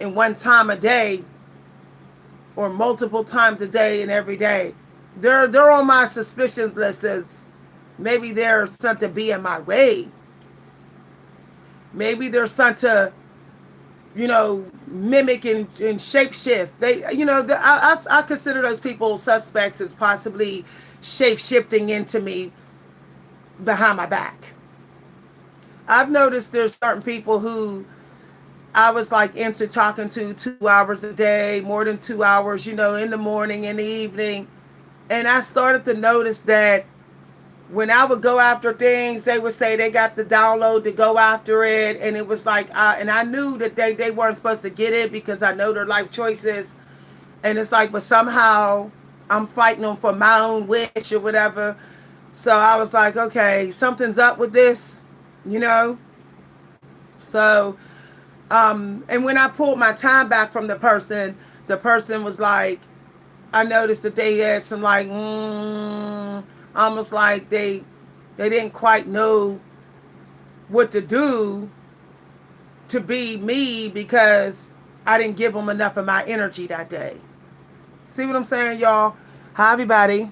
in one time a day or multiple times a day and every day. They're on my suspicion list as maybe there's something be in my way. Maybe there's something to, you know, mimic and shape shift. They, you know, I consider those people suspects as possibly shape shifting into me behind my back. I've noticed there's certain people who I was like into talking to 2 hours a day, more than 2 hours, you know, in the morning, in the evening. And I started to notice that when I would go after things, they would say they got the download to go after it. And it was like, and I knew that they weren't supposed to get it because I know their life choices. And it's like, but somehow I'm fighting them for my own wish or whatever. So I was like, okay, something's up with this, you know? So, and when I pulled my time back from the person was like, I noticed that they had some like, almost like they didn't quite know what to do to be me because I didn't give them enough of my energy that day. See what I'm saying, y'all? Hi, everybody.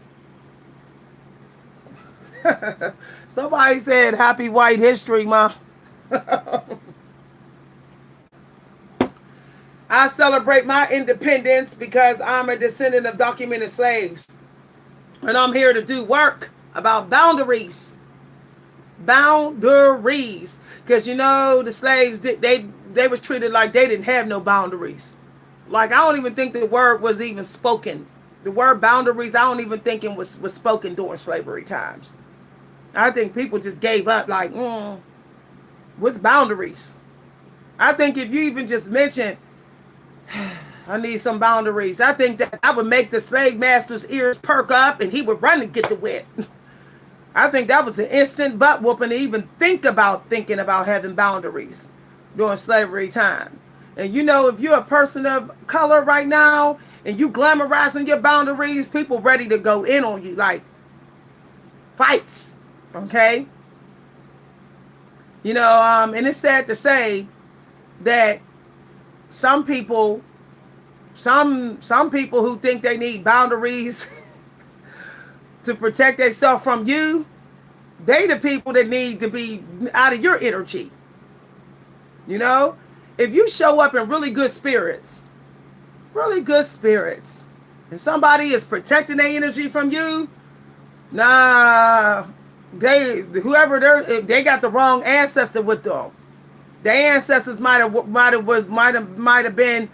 Somebody said Happy White History Month. I celebrate my independence because I'm a descendant of documented slaves. And I'm here to do work about boundaries. Boundaries. Because, you know, the slaves, they was treated like they didn't have no boundaries. Like, I don't even think the word was even spoken. The word boundaries, I don't even think it was spoken during slavery times. I think people just gave up like, what's boundaries? I think if you even just mention, I need some boundaries, I think that I would make the slave master's ears perk up and he would run and get the whip. I think that was an instant butt whooping to even thinking about having boundaries during slavery time. And you know, if you're a person of color right now and you glamorizing your boundaries, people ready to go in on you like fights. Okay? You know, and it's sad to say that some people who think they need boundaries to protect themselves from you, they the people that need to be out of your energy. You know, if you show up in really good spirits, and somebody is protecting their energy from you, nah, they got the wrong ancestor with them. Their ancestors might have been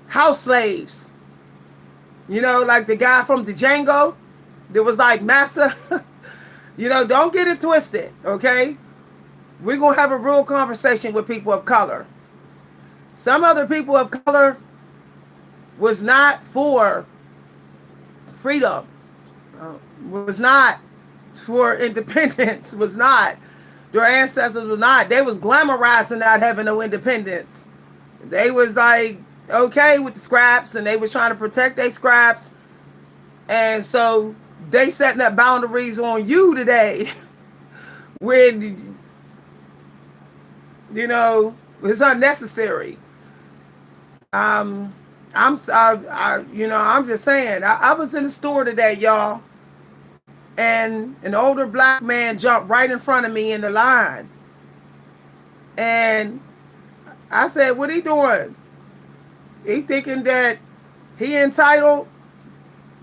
house slaves. You know, like the guy from the Django, that was like Massa. You know, don't get it twisted, okay? We're gonna have a real conversation with people of color. Some other people of color was not for freedom, was not for independence, was not. Their ancestors was not. They was glamorizing not having no independence. They was like okay with the scraps, and they was trying to protect their scraps, and so they setting up boundaries on you today. When you know it's unnecessary. I'm just saying. I was in the store today, y'all. and an older black man jumped right in front of me in the line. And I said, what he doing? He thinking that he entitled.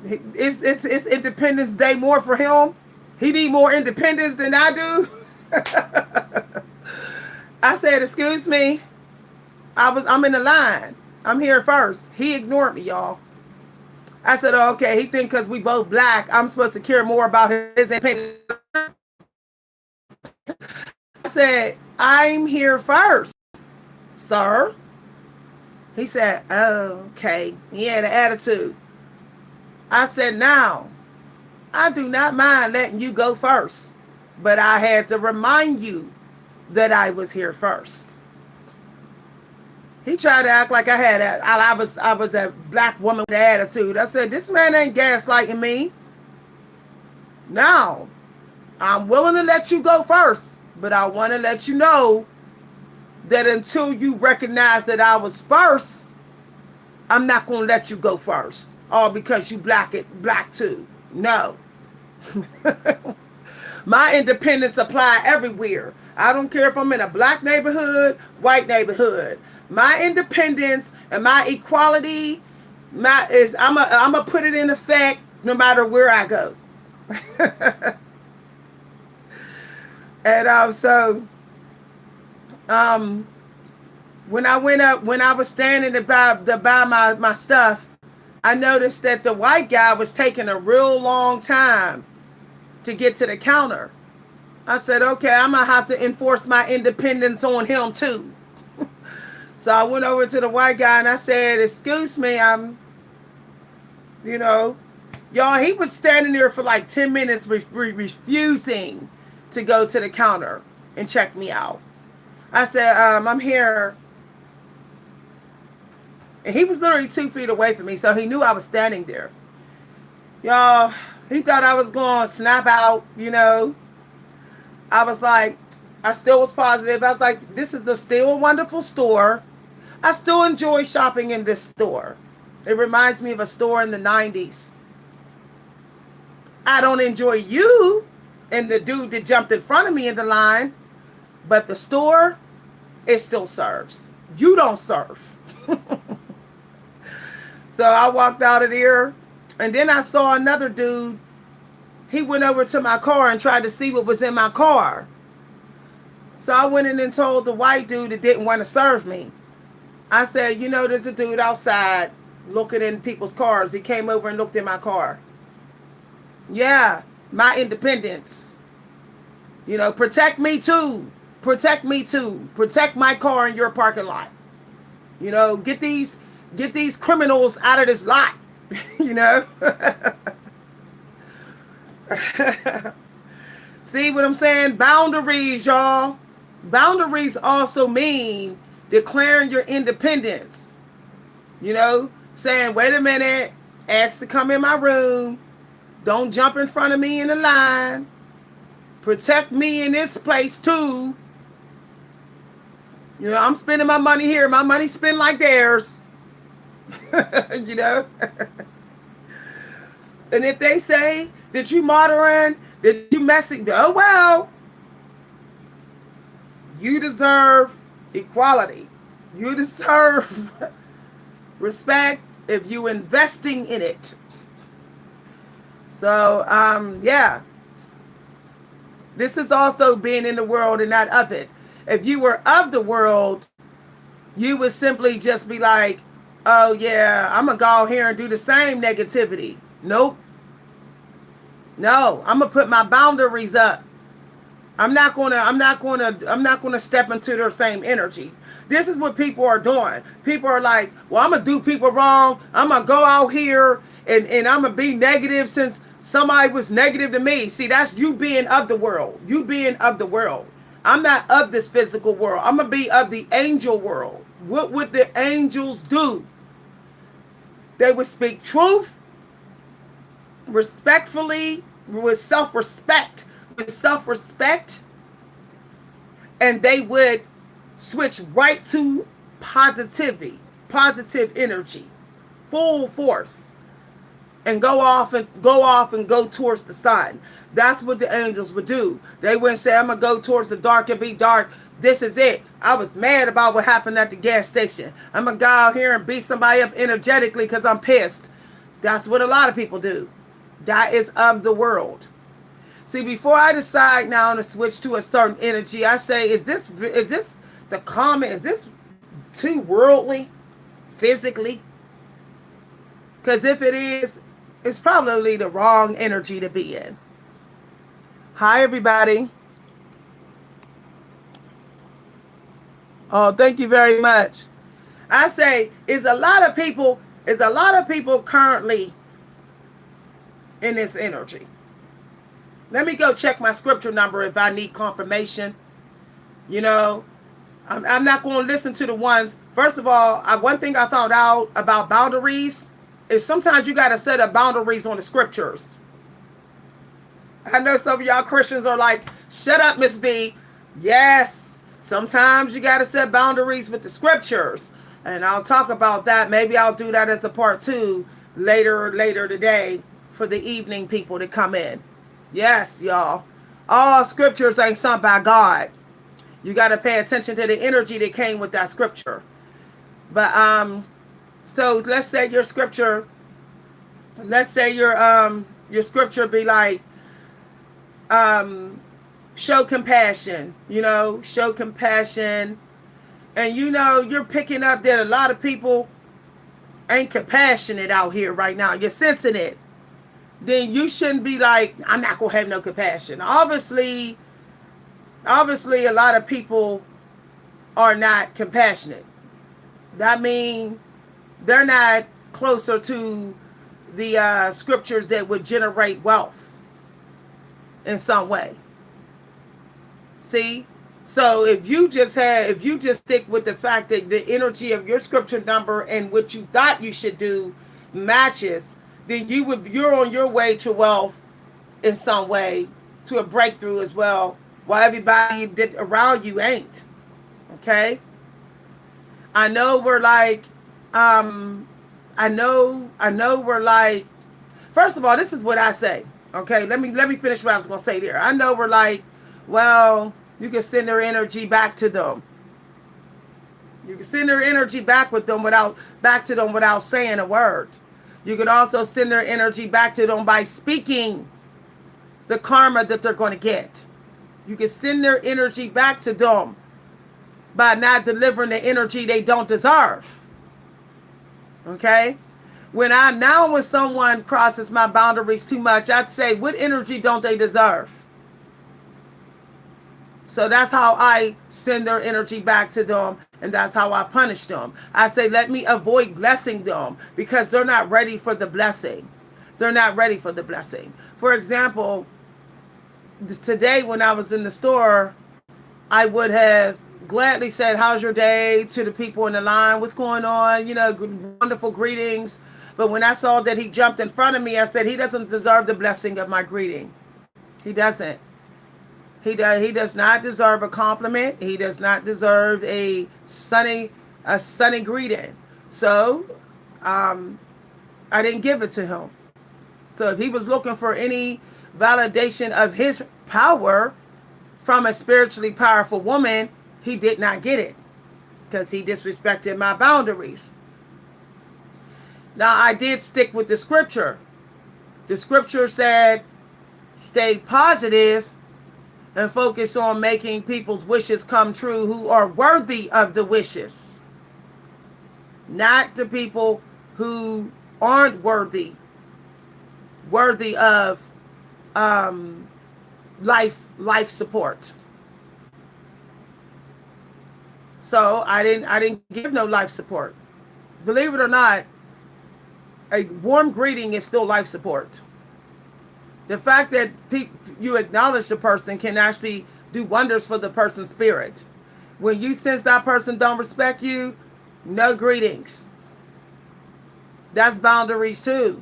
It's Independence Day more for him. He need more independence than I do. I said, excuse me. I'm in the line. I'm here first. He ignored me, y'all. I said, oh, okay. He think because we both black, I'm supposed to care more about his independence. I said, I'm here first, sir. He said, oh, okay. He had an attitude. I said, now, I do not mind letting you go first, but I had to remind you that I was here first. He tried to act like I was a black woman with an attitude. I said, this man ain't gaslighting me. Now, I'm willing to let you go first, but I want to let you know that until you recognize that I was first, I'm not going to let you go first. All because you black too. No. My independence apply everywhere. I don't care if I'm in a black neighborhood, white neighborhood. My independence and my equality I'm gonna put it in effect no matter where I go. And when I was standing to buy my stuff, I noticed that the white guy was taking a real long time to get to the counter. I said, okay, I'm going to have to enforce my independence on him too. So I went over to the white guy and I said, excuse me, y'all, he was standing there for like 10 minutes refusing to go to the counter and check me out. I said, I'm here. And he was literally 2 feet away from me, so he knew I was standing there. Y'all, he thought I was going to snap out, I was like, I still was positive. I was like, this is still a wonderful store. I still enjoy shopping in this store. It reminds me of a store in the 90s. I don't enjoy you and the dude that jumped in front of me in the line, but the store, it still serves. You don't serve. So I walked out of there, and then I saw another dude. He went over to my car and tried to see what was in my car. So I went in and told the white dude that didn't want to serve me. I said, there's a dude outside looking in people's cars. He came over and looked in my car. Yeah, my independence. Protect me too. Protect me too. Protect my car in your parking lot. Get these criminals out of this lot. See what I'm saying? Boundaries, y'all. Boundaries also mean declaring your independence. Saying, wait a minute, ask to come in my room. Don't jump in front of me in the line. Protect me in this place too. I'm spending my money here. My money spent like theirs. And if they say that you modern, that you messing, oh well. You deserve equality. You deserve respect if you investing in it. So, yeah. This is also being in the world and not of it. If you were of the world, you would simply just be like, oh yeah, I'm going to go out here and do the same negativity. Nope. No, I'm going to put my boundaries up. I'm not going to step into their same energy. This is what people are doing. People are like, well, I'm going to do people wrong. I'm going to go out here and I'm going to be negative since somebody was negative to me. See, that's you being of the world. You being of the world. I'm not of this physical world. I'm going to be of the angel world. What would the angels do? They would speak truth, respectfully, with self-respect, and they would switch right to positivity, positive energy, full force. and go towards the sun. That's what the angels would do. They wouldn't say, I'm gonna go towards the dark and be dark. This is it. I was mad about what happened at the gas station. I'm gonna go out here and beat somebody up energetically because I'm pissed. That's what a lot of people do. That is of the world. See, before I decide now to switch to a certain energy, I say, is this the common? Is this too worldly, physically? Because if it is, it's probably the wrong energy to be in. Hi, everybody. Oh, thank you very much. I say, is a lot of people currently in this energy. Let me go check my scripture number if I need confirmation. You know, I'm not going to listen to the ones. First of all, one thing I found out about boundaries is sometimes you got to set up boundaries on the scriptures. I know some of y'all Christians are like, shut up, Miss B. Yes, sometimes you got to set boundaries with the scriptures. And I'll talk about that. Maybe I'll do that as a part 2 later today for the evening people to come in. Yes, y'all. All scriptures ain't sent by God. You got to pay attention to the energy that came with that scripture. But so let's say your scripture be like, show compassion, show compassion. And you're picking up that a lot of people ain't compassionate out here right now. You're sensing it. Then you shouldn't be like, I'm not going to have no compassion. Obviously, a lot of people are not compassionate. That means they're not closer to the scriptures that would generate wealth in some way. See? So if you just stick with the fact that the energy of your scripture number and what you thought you should do matches, then you're on your way to wealth in some way, to a breakthrough as well, while everybody that around you ain't. Okay? I know we're like, we're like, first of all, this is what I say. Okay, let me finish what I was gonna say there. I know we're like, well, you can send their energy back to them. You can send their energy back to them without saying a word. You can also send their energy back to them by speaking the karma that they're going to get. You can send their energy back to them by not delivering the energy they don't deserve. Okay? When someone crosses my boundaries too much, I'd say, what energy don't they deserve? So that's how I send their energy back to them, and that's how I punish them. I say, let me avoid blessing them because they're not ready for the blessing. They're not ready for the blessing. For example, today when I was in the store, I would have gladly said, how's your day, to the people in the line, what's going on, wonderful greetings. But when I saw that he jumped in front of me, I said, he doesn't deserve the blessing of my greeting. He doesn't. He does not deserve a compliment. He does not deserve a sunny greeting. So I didn't give it to him. So if he was looking for any validation of his power from a spiritually powerful woman, he did not get it because he disrespected my boundaries. Now, I did stick with the scripture. The scripture said, stay positive and focus on making people's wishes come true who are worthy of the wishes. Not the people who aren't worthy of life support. So I didn't give no life support. Believe it or not, a warm greeting is still life support. The fact that you acknowledge the person can actually do wonders for the person's spirit. When you sense that person don't respect you, no greetings. That's boundaries too.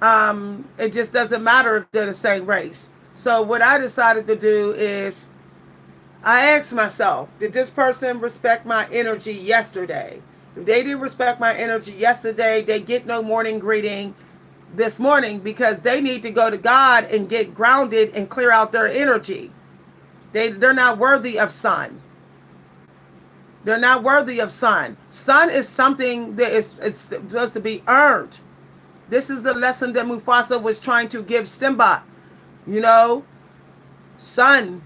It just doesn't matter if they're the same race. So what I decided to do is I asked myself, did this person respect my energy yesterday? If they didn't respect my energy yesterday, they get no morning greeting this morning because they need to go to God and get grounded and clear out their energy. They're not worthy of sun. They're not worthy of sun. Sun is something that is it's supposed to be earned. This is the lesson that Mufasa was trying to give Simba. You know, son,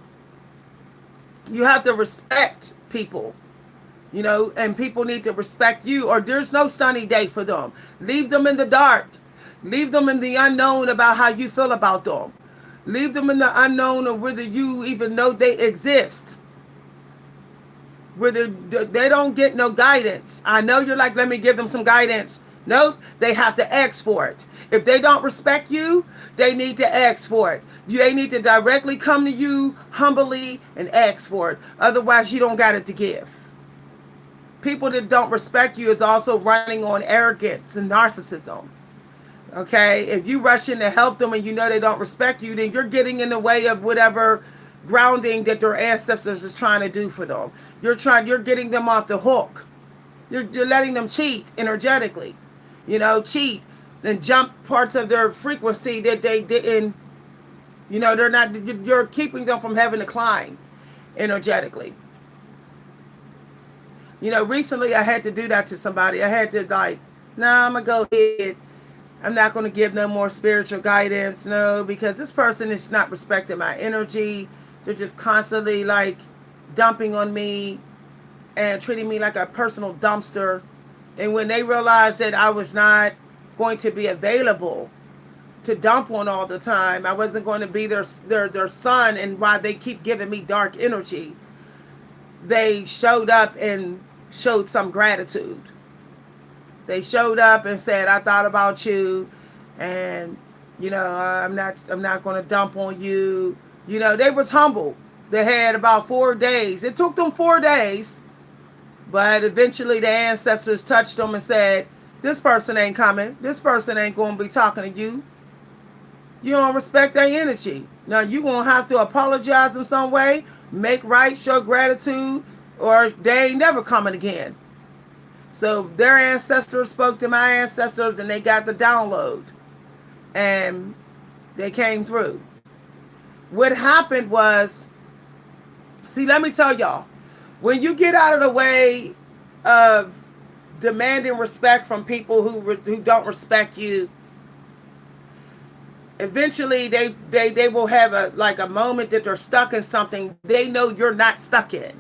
you have to respect people, you know, and people need to respect you, or there's no sunny day for them. Leave them in the dark. Leave them in the unknown about how you feel about them. Leave them in the unknown of whether you even know they exist. Whether they don't get no guidance. I know you're like, let me give them some guidance. Nope, they have to ask for it. If they don't respect you, they need to ask for it. They need to directly come to you humbly and ask for it. Otherwise, you don't got it to give. People that don't respect you is also running on arrogance and narcissism. Okay, if you rush in to help them and you know they don't respect you, then you're getting in the way of whatever grounding that their ancestors are trying to do for them. You're getting them off the hook. You're letting them cheat energetically. You know, cheat and jump parts of their frequency that they didn't, you know, they're not, you're keeping them from having to climb energetically. You know, recently I had to do that to somebody. I had to like, nah, I'm going to go ahead. I'm not going to give them more spiritual guidance. No, because this person is not respecting my energy. They're just constantly like dumping on me and treating me like a personal dumpster. And when they realized that I was not going to be available to dump on all the time, I wasn't going to be their son, and why they keep giving me dark energy, they showed up and showed some gratitude. They showed up and said, I thought about you, and you know, I'm not going to dump on you. You know, they was humble. They had about 4 days. It took them 4 days. But eventually the ancestors touched them and said, this person ain't coming. This person ain't going to be talking to you. You don't respect their energy. Now, you're going to have to apologize in some way, make right, show gratitude, or they ain't never coming again. So their ancestors spoke to my ancestors and they got the download. And they came through. What happened was, see, let me tell y'all, when you get out of the way of demanding respect from people who don't respect you, eventually they will have a moment that they're stuck in something they know you're not stuck in.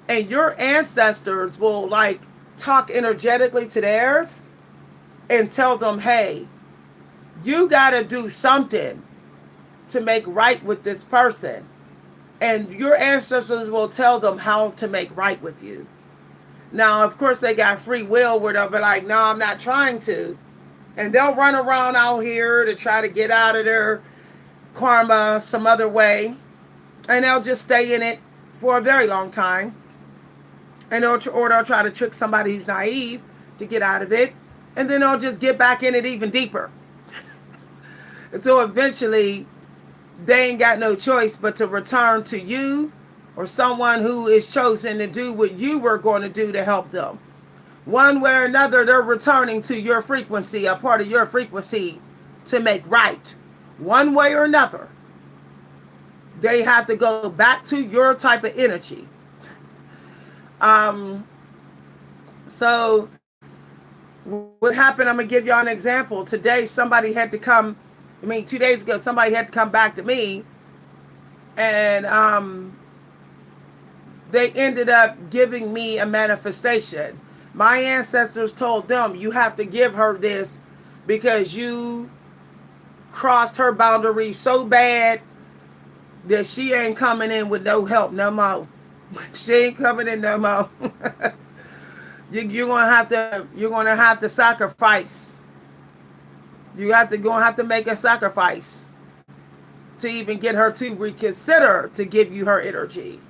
And your ancestors will like talk energetically to theirs and tell them, hey, you got to do something to make right with this person. And your ancestors will tell them how to make right with you. Now, of course, they got free will where they'll be like, no, I'm not trying to. And they'll run around out here to try to get out of their karma some other way. And they'll just stay in it for a very long time. And they'll try to trick somebody who's naive to get out of it. And then they'll just get back in it even deeper. Until eventually they ain't got no choice but to return to you or someone who is chosen to do what you were going to do to help them. One way or another, they're returning to your frequency, a part of your frequency, to make right. One way or another, they have to go back to your type of energy. So what happened, I'm going to give y'all an example. Today, somebody had to come, 2 days ago, somebody had to come back to me, and they ended up giving me a manifestation. My ancestors told them, you have to give her this because you crossed her boundary so bad that she ain't coming in with no help no more. She ain't coming in no more. You're gonna have to sacrifice. Gonna have to make a sacrifice to even get her to reconsider to give you her energy.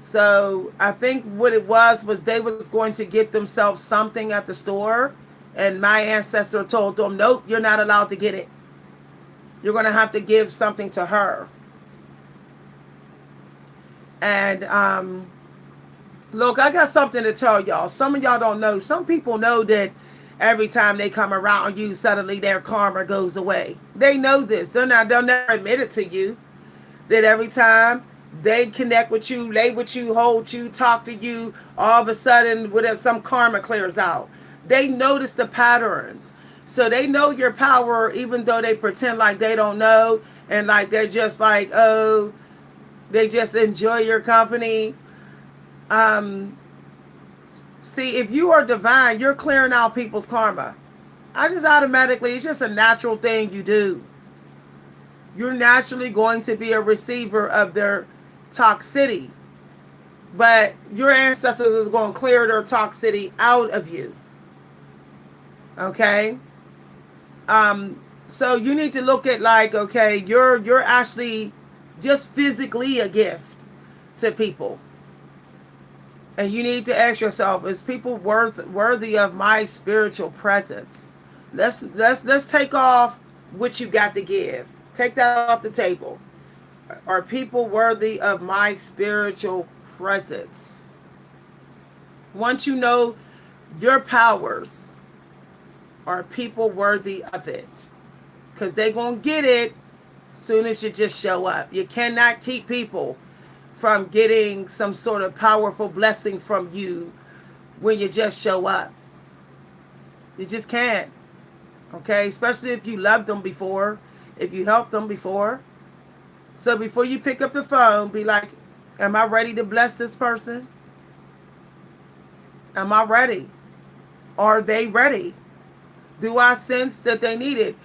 So I think what it was they was going to get themselves something at the store, and my ancestor told them, nope, you're not allowed to get it. You're going to have to give something to her. And Look, I got something to tell y'all. Some of y'all don't know. Some people know that every time they come around you, suddenly their karma goes away. They know this. They'll never admit it to you. That every time they connect with you, lay with you, hold you, talk to you, all of a sudden, whatever, some karma clears out. They notice the patterns. So they know your power, even though they pretend like they don't know and like they're just like, oh, they just enjoy your company. Um, See, if you are divine, you're clearing out people's karma. I just automatically, it's just a natural thing you do. You're naturally going to be a receiver of their toxicity. But your ancestors is going to clear their toxicity out of you. Okay? So you need to look at like, okay, you're actually just physically a gift to people. And you need to ask yourself, is people worthy of my spiritual presence? Let's take off what you got to give. Take that off the table. Are people worthy of my spiritual presence? Once you know your powers, are people worthy of it? Because they're going to get it soon as you just show up. You cannot keep people from getting some sort of powerful blessing from you when you just show up. You just can't. Okay? Especially if you loved them before, if you helped them before. So before you pick up the phone, be like, am I ready to bless this person? Am I ready? Are they ready? Do I sense that they need it?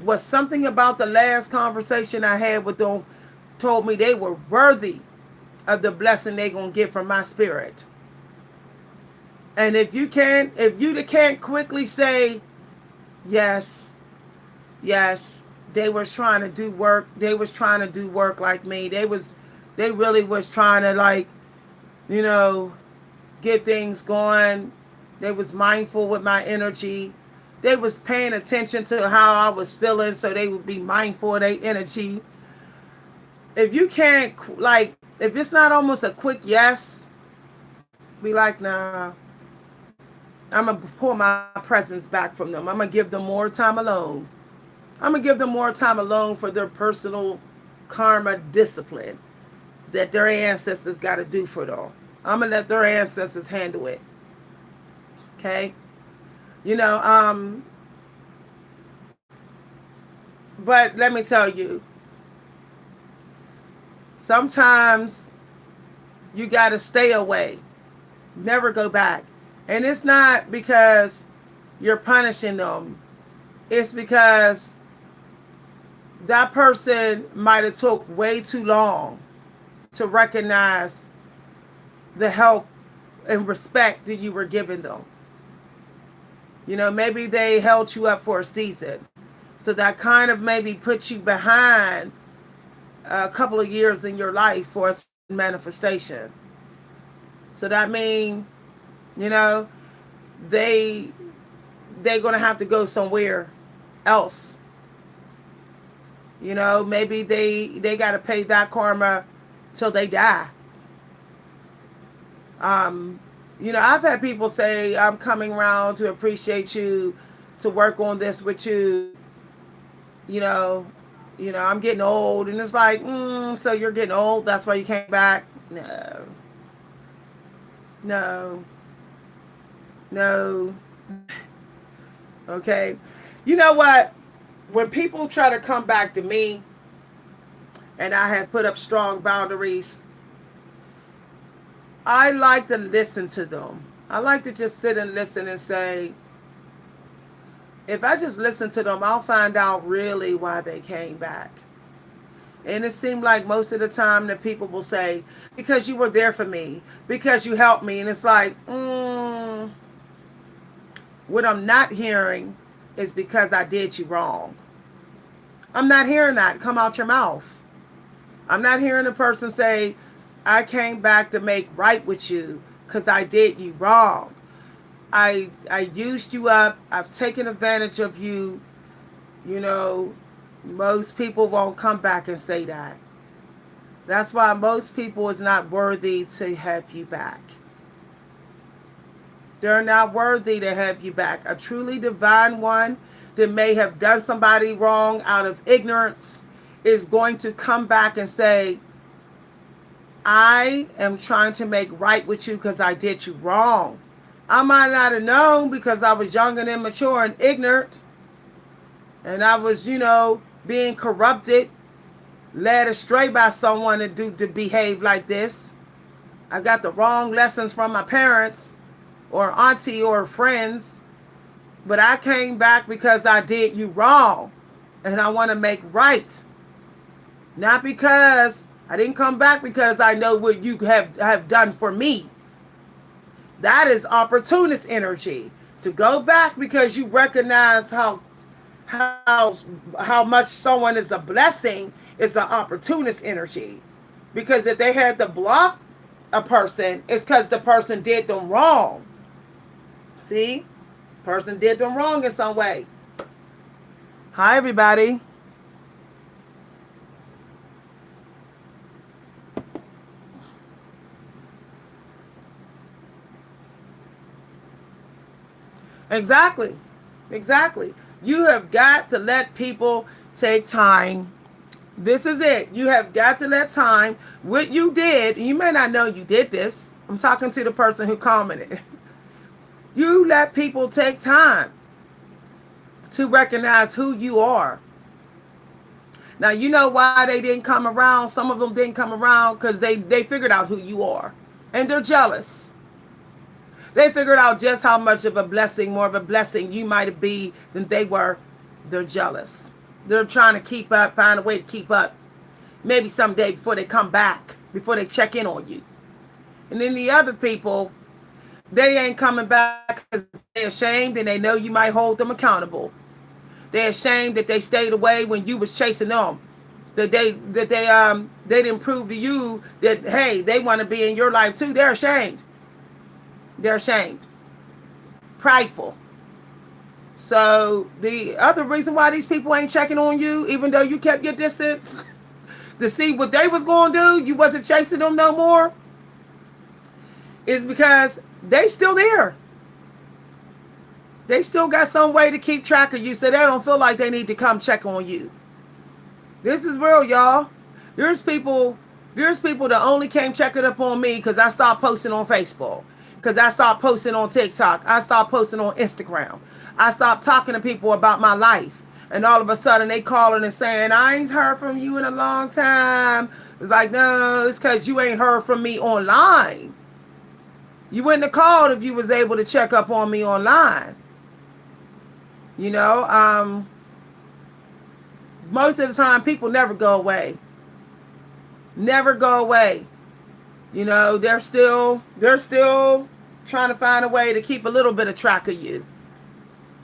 Was something about the last conversation I had with them told me they were worthy of the blessing they're going to get from my spirit. And if you can't quickly say, yes, they was trying to do work. They was trying to do work like me. They really was trying to like, you know, get things going. They was mindful with my energy. They was paying attention to how I was feeling, so they would be mindful of their energy. If you can't, like, if it's not almost a quick yes, be like, nah, I'm going to pull my presence back from them. I'm going to give them more time alone. I'm going to give them more time alone for their personal karma discipline that their ancestors got to do for them. I'm going to let their ancestors handle it. Okay? You know, but let me tell you, sometimes you got to stay away. Never go back. And it's not because you're punishing them. It's because that person might have took way too long to recognize the help and respect that you were giving them. You know, maybe they held you up for a season. So that kind of maybe put you behind a couple of years in your life for a manifestation. So that means, you know, they're going to have to go somewhere else. You know, maybe they got to pay that karma till they die. You know, I've had people say, I'm coming around to appreciate you, to work on this with you. You know, I'm getting old. And it's like, so you're getting old? That's why you came back? No. No. No. Okay. You know what? When people try to come back to me, and I have put up strong boundaries, I like to listen to them. I like to just sit and listen and say, if I just listen to them, I'll find out really why they came back. And it seemed like most of the time that people will say, because you were there for me, because you helped me. And it's like, what I'm not hearing is because I did you wrong. I'm not hearing that come out your mouth. I'm not hearing a person say, I came back to make right with you because I did you wrong. I used you up. I've taken advantage of you. You know, most people won't come back and say that. That's why most people is not worthy to have you back. They're not worthy to have you back. A truly divine one that may have done somebody wrong out of ignorance is going to come back and say, I am trying to make right with you because I did you wrong. I might not have known because I was young and immature and ignorant, and I was, being corrupted, led astray by someone to behave like this. I got the wrong lessons from my parents or auntie or friends, but I came back because I did you wrong and I want to make right. Not because I didn't come back because I know what you have done for me. That is opportunist energy. To go back because you recognize how how much someone is a blessing is an opportunist energy. Because if they had to block a person, it's because the person did them wrong. See? Person did them wrong in some way. Hi, everybody. Exactly. Exactly. You have got to let people take time. This is it. You have got to let time. What you did, you may not know you did this. I'm talking to the person who commented. You let people take time to recognize who you are. Now, you know why they didn't come around? Some of them didn't come around because they figured out who you are. And they're jealous. They figured out just how much of a blessing, more of a blessing you might be than they were. They're jealous. They're trying to keep up, find a way to keep up. Maybe someday before they come back, before they check in on you. And then the other people, they ain't coming back because they're ashamed and they know you might hold them accountable. They're ashamed that they stayed away when you was chasing them. That they didn't prove to you that, hey, they want to be in your life too. They're ashamed. They're ashamed. Prideful. So the other reason why these people ain't checking on you, even though you kept your distance, to see what they was going to do, you wasn't chasing them no more, is because they still there. They still got some way to keep track of you, so they don't feel like they need to come check on you. This is real, y'all. There's people that only came checking up on me because I stopped posting on Facebook. Because I stopped posting on TikTok. I stopped posting on Instagram. I stopped talking to people about my life. And all of a sudden they calling and saying, I ain't heard from you in a long time. It's like, no, it's because you ain't heard from me online. You wouldn't have called if you was able to check up on me online. Most of the time people never go away. Never go away. They're still trying to find a way to keep a little bit of track of you.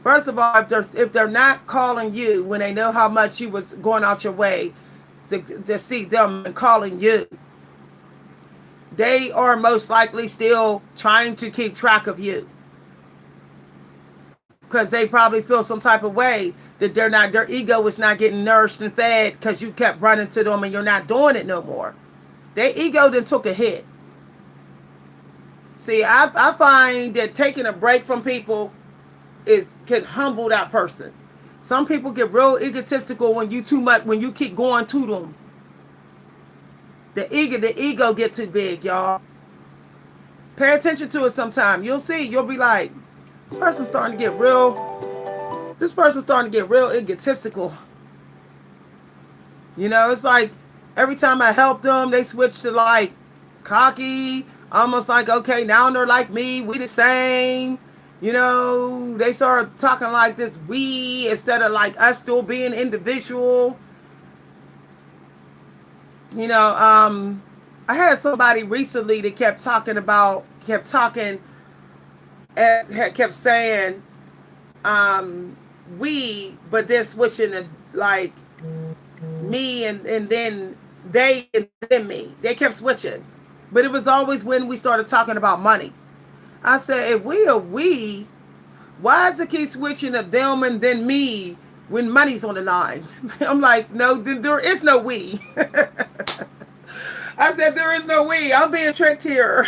First of all, if they're not calling you when they know how much you was going out your way to see them and calling you, they are most likely still trying to keep track of you. Because they probably feel some type of way that their ego is not getting nourished and fed because you kept running to them and you're not doing it no more. Their ego then took a hit. See, I find that taking a break from people can humble that person. Some people get real egotistical when you keep going to them. The ego get too big, y'all. Pay attention to it sometime. You'll see. You'll be like, this person's starting to get real egotistical. It's like every time I help them, they switch to like cocky, almost like, okay, now they're like me, we the same. They start talking like this we instead of like us still being individual. I had somebody recently that kept saying we, but then switching to like me and then they and then me. They kept switching. But it was always when we started talking about money. I said, if we are we, why does it keep switching to them and then me when money's on the line? I'm like, no, there is no we. I said, there is no we. I'm being tricked here.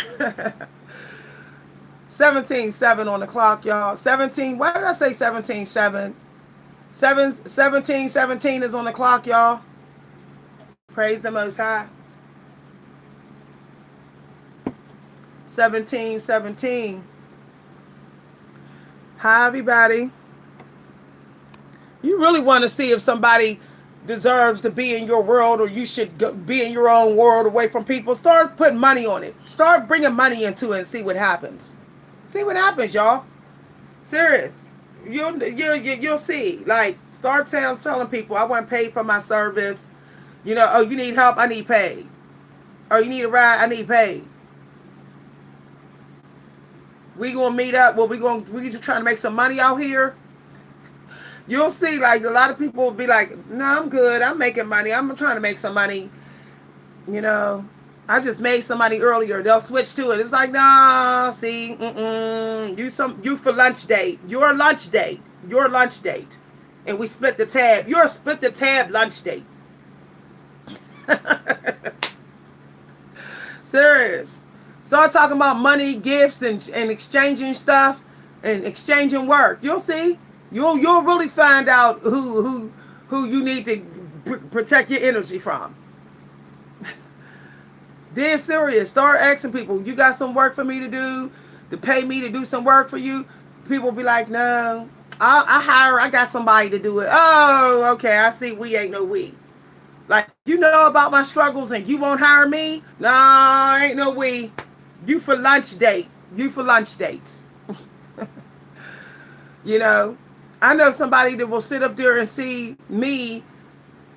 17:07 on the clock, y'all. 17. Why did I say 17:07? 17:17 is on the clock, y'all. Praise the Most High. 17:17. Hi, everybody. You really want to see if somebody deserves to be in your world, or you should be in your own world away from people. Start putting money on it. Start bringing money into it and see what happens. See what happens, y'all. Serious. You'll see. Like, start telling people, I want paid for my service. You know, oh, you need help, I need paid. Oh, you need a ride, I need paid. We gonna meet up. Well, we just trying to make some money out here. You'll see, like, a lot of people will be like, no, I'm good. I'm making money. I'm trying to make some money. You know, I just made some money earlier. They'll switch to it. It's like, nah, see, you for lunch date. Your lunch date. Your lunch date. And we split the tab. You're a split the tab lunch date. Serious. Start talking about money, gifts, and exchanging stuff and exchanging work. You'll see. You'll really find out who you need to protect your energy from. Dead serious. Start asking people, you got some work for me to do, to pay me to do some work for you? People be like, no, I got somebody to do it. Oh, okay, I see. We ain't no we. Like, you know about my struggles and you won't hire me? No, ain't no we. You for lunch date. You for lunch dates. You know, I know somebody that will sit up there and see me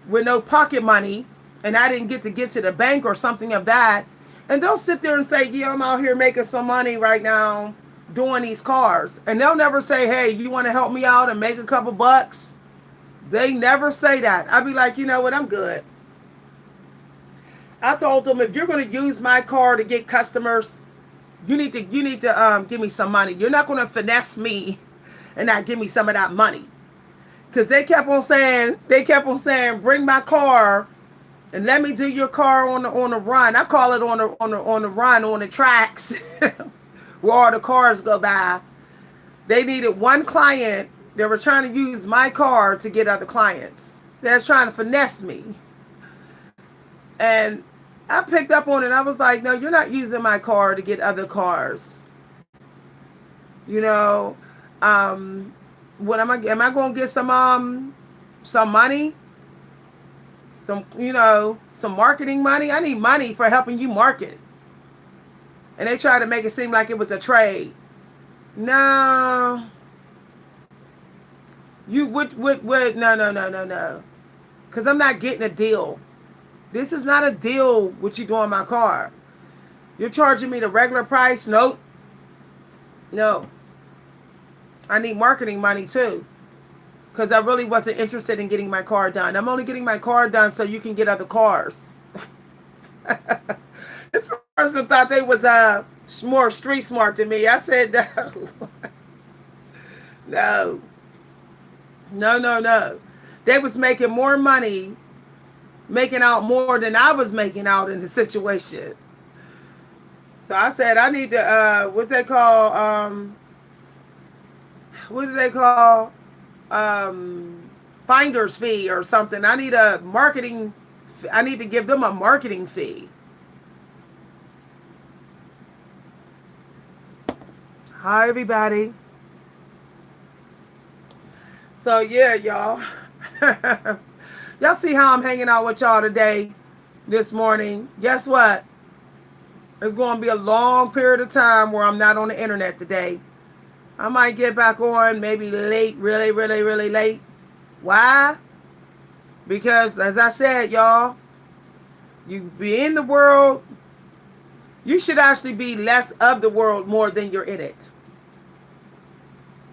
with no pocket money, and I didn't get to the bank or something of that, and they'll sit there and say, yeah, I'm out here making some money right now doing these cars. And they'll never say, hey, you want to help me out and make a couple bucks? They never say that. I'd be like, you know what, I'm good. I told them, if you're going to use my car to get customers, you need to give me some money. You're not going to finesse me and not give me some of that money. Because they kept on saying, bring my car and let me do your car on the run. I call it on the run, on the tracks where all the cars go by. They needed one client. They were trying to use my car to get other clients. They're trying to finesse me. And I picked up on it. I was like, no, you're not using my car to get other cars. You know, what am I going to get some money? Some marketing money? I need money for helping you market. And they tried to make it seem like it was a trade. No. You would no. Because I'm not getting a deal. This is not a deal what you doing my car. You're charging me the regular price? Nope. No. I need marketing money too. Because I really wasn't interested in getting my car done. I'm only getting my car done so you can get other cars. This person thought they was more street smart than me. I said no. No. They was making more money, making out more than I was making out in the situation. So I said, I need to, what's that called? What do they call? Finder's fee or something. I need to give them a marketing fee. Hi, everybody. So yeah, y'all. Y'all see how I'm hanging out with y'all today, this morning. Guess what? There's going to be a long period of time where I'm not on the internet today. I might get back on maybe late, really, really, really late. Why? Because, as I said, y'all, you be in the world. You should actually be less of the world more than you're in it.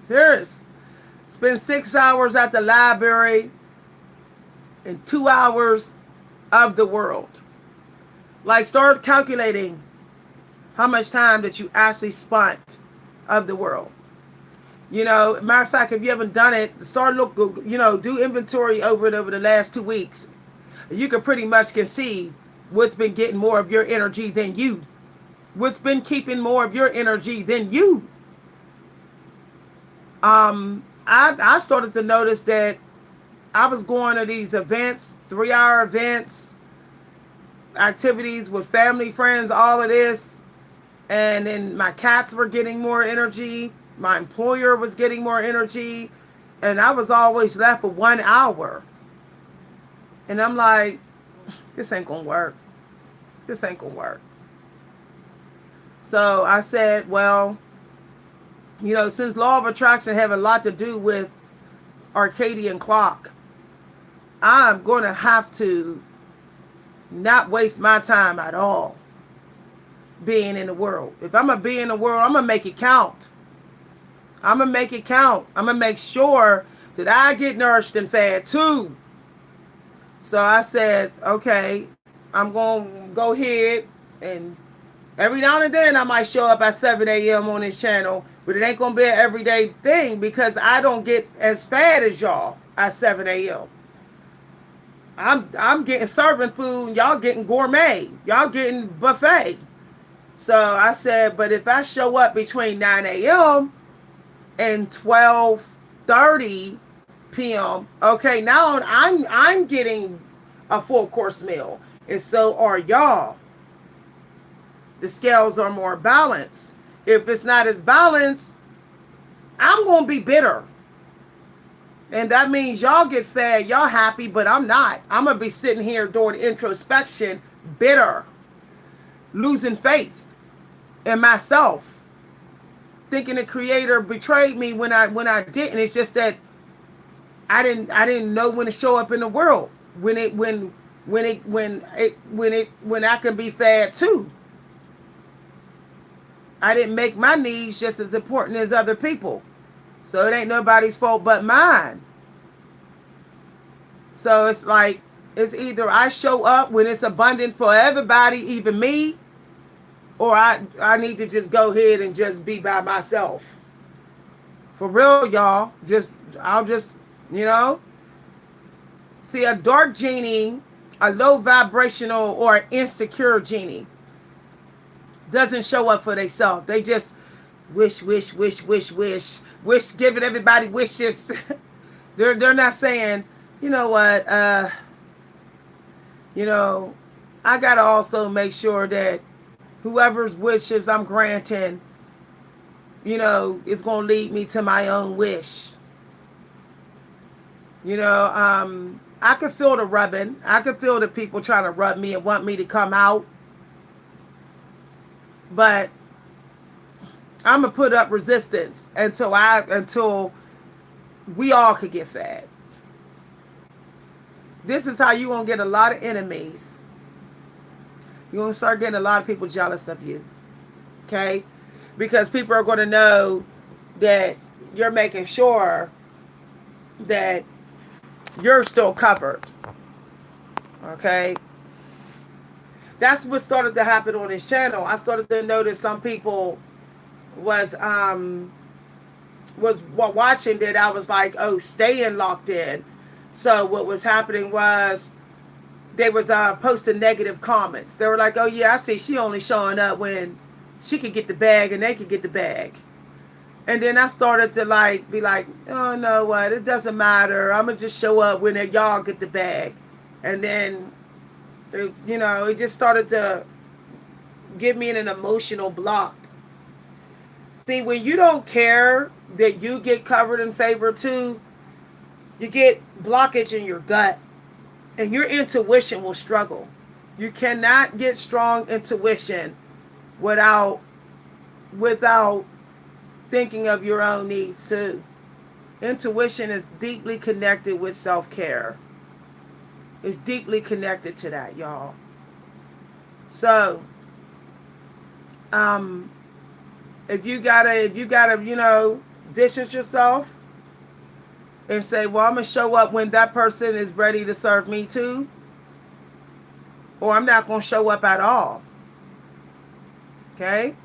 Serious. Spend 6 hours at the library and 2 hours of the world. Like, start calculating how much time that you actually spent of the world. You know, matter of fact, if you haven't done it, do inventory over the last 2 weeks. You can pretty much can see what's been getting more of your energy than you. What's been keeping more of your energy than you? I started to notice that I was going to these events, 3 hour events, activities with family, friends, all of this. And then my cats were getting more energy. My employer was getting more energy. And I was always left with 1 hour. And I'm like, this ain't going to work. This ain't going to work. So I said, well, since law of attraction have a lot to do with circadian clock, I'm going to have to not waste my time at all being in the world. If I'm going to be in the world, I'm going to make it count. I'm going to make it count. I'm going to make sure that I get nourished and fed too. So I said, okay, I'm going to go ahead, and every now and then I might show up at 7 a.m. on this channel, but it ain't going to be an everyday thing because I don't get as fed as y'all at 7 a.m. I'm getting serving food, and y'all getting gourmet. Y'all getting buffet. So I said, but if I show up between 9 a.m. and 12:30 p.m., okay, now I'm getting a full course meal, and so are y'all. The scales are more balanced. If it's not as balanced, I'm going to be bitter. And that means y'all get fed, y'all happy, but I'm not. I'm going to be sitting here doing introspection, bitter, losing faith in myself, thinking the Creator betrayed me when I didn't. It's just that I didn't know when to show up in the world, when I can be fed too. I didn't make my needs just as important as other people. So it ain't nobody's fault but mine. So it's like, it's either I show up when it's abundant for everybody, even me, or I need to just go ahead and just be by myself. For real, y'all. I'll just, see, a dark genie, a low vibrational or insecure genie doesn't show up for themselves. They just wish, giving everybody wishes. They're not saying, you know what, I gotta also make sure that whoever's wishes I'm granting, is gonna lead me to my own wish. I could feel the rubbing. I could feel the people trying to rub me and want me to come out. But I'm gonna put up resistance until we all could get fed. This is how you're gonna get a lot of enemies. You're gonna start getting a lot of people jealous of you. Okay? Because people are gonna know that you're making sure that you're still covered. Okay? That's what started to happen on this channel. I started to notice some people was watching that I was like, oh, staying locked in. So what was happening was they was posting negative comments. They were like, oh yeah, I see she only showing up when she could get the bag and they could get the bag. And then I started to be like, oh no, what? It doesn't matter. I'm gonna just show up when y'all get the bag. And then it just started to give me an emotional block. See, when you don't care that you get covered in favor too, you get blockage in your gut and your intuition will struggle. You cannot get strong intuition without thinking of your own needs too. Intuition is deeply connected with self-care. It's deeply connected to that, y'all. So, if you gotta, distance yourself and say, well, I'm gonna show up when that person is ready to serve me too, or I'm not gonna show up at all. Okay?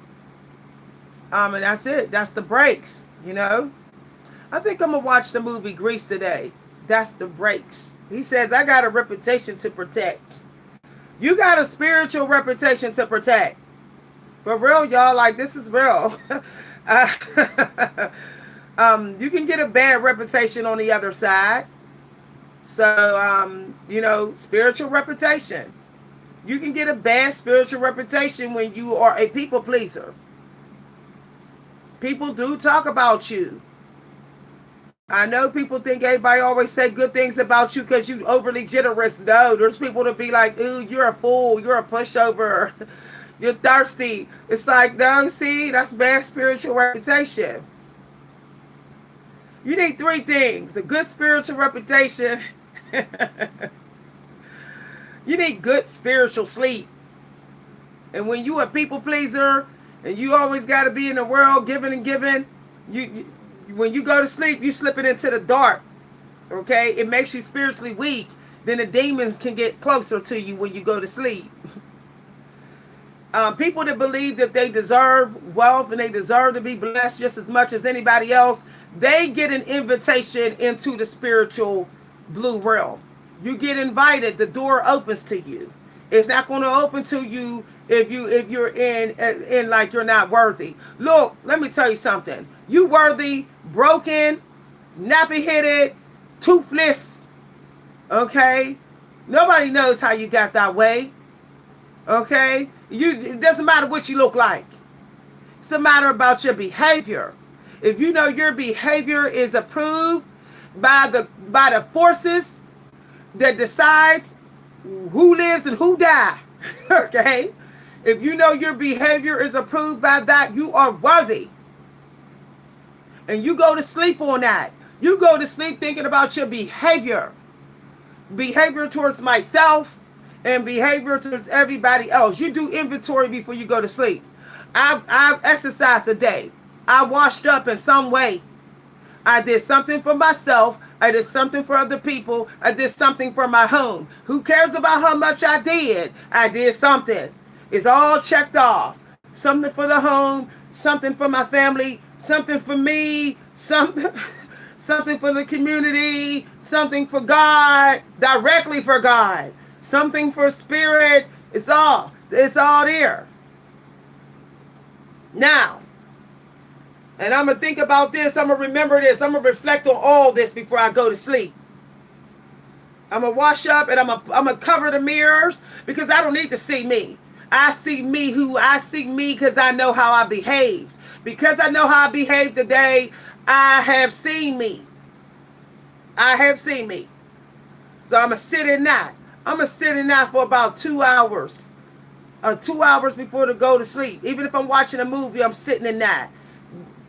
And that's it. That's the breaks, I think I'm gonna watch the movie Grease today. That's the breaks. He says, I got a reputation to protect. You got a spiritual reputation to protect. For real, y'all. Like, this is real. uh, you can get a bad reputation on the other side. So, spiritual reputation. You can get a bad spiritual reputation when you are a people pleaser. People do talk about you. I know people think everybody always say good things about you because you overly generous. No, there's people to be like, ooh, you're a fool, you're a pushover, you're thirsty. It's like, no, see, that's bad spiritual reputation. You need three things: a good spiritual reputation. You need good spiritual sleep. And when you a people pleaser and you always got to be in the world giving and giving, you when you go to sleep, you slipping into the dark. Okay, it makes you spiritually weak. Then the demons can get closer to you when you go to sleep. People that believe that they deserve wealth and they deserve to be blessed just as much as anybody else, they get an invitation into the spiritual blue realm. You get invited. The door opens to you. It's not going to open to you if you're in like you're not worthy. Look, let me tell you something. You worthy, broken, nappy headed, toothless. Okay, nobody knows how you got that way. Okay, it doesn't matter what you look like. It's a matter about your behavior. If you know your behavior is approved by the forces that decides who lives and who die. Okay, if you know your behavior is approved by that, you are worthy. And you go to sleep on that. You go to sleep thinking about your behavior towards myself and behavior towards everybody else. You do inventory before you go to sleep. I've exercised today. I washed up in some way. I did something for myself. I did something for other people. I did something for my home. Who cares about how much I did? I did something. It's all checked off. Something for the home, something for my family, something for me, something for the community, something for God, directly for God, something for spirit. It's all there. Now, and I'm going to think about this. I'm going to remember this. I'm going to reflect on all this before I go to sleep. I'm going to wash up and I'm going to cover the mirrors because I don't need to see me. I see me because I know how I behaved. Because I know how I behaved today, I have seen me. I have seen me. So I'm going to sit in that. I'm going to sit in that for about 2 hours. 2 hours before to go to sleep. Even if I'm watching a movie, I'm sitting in that.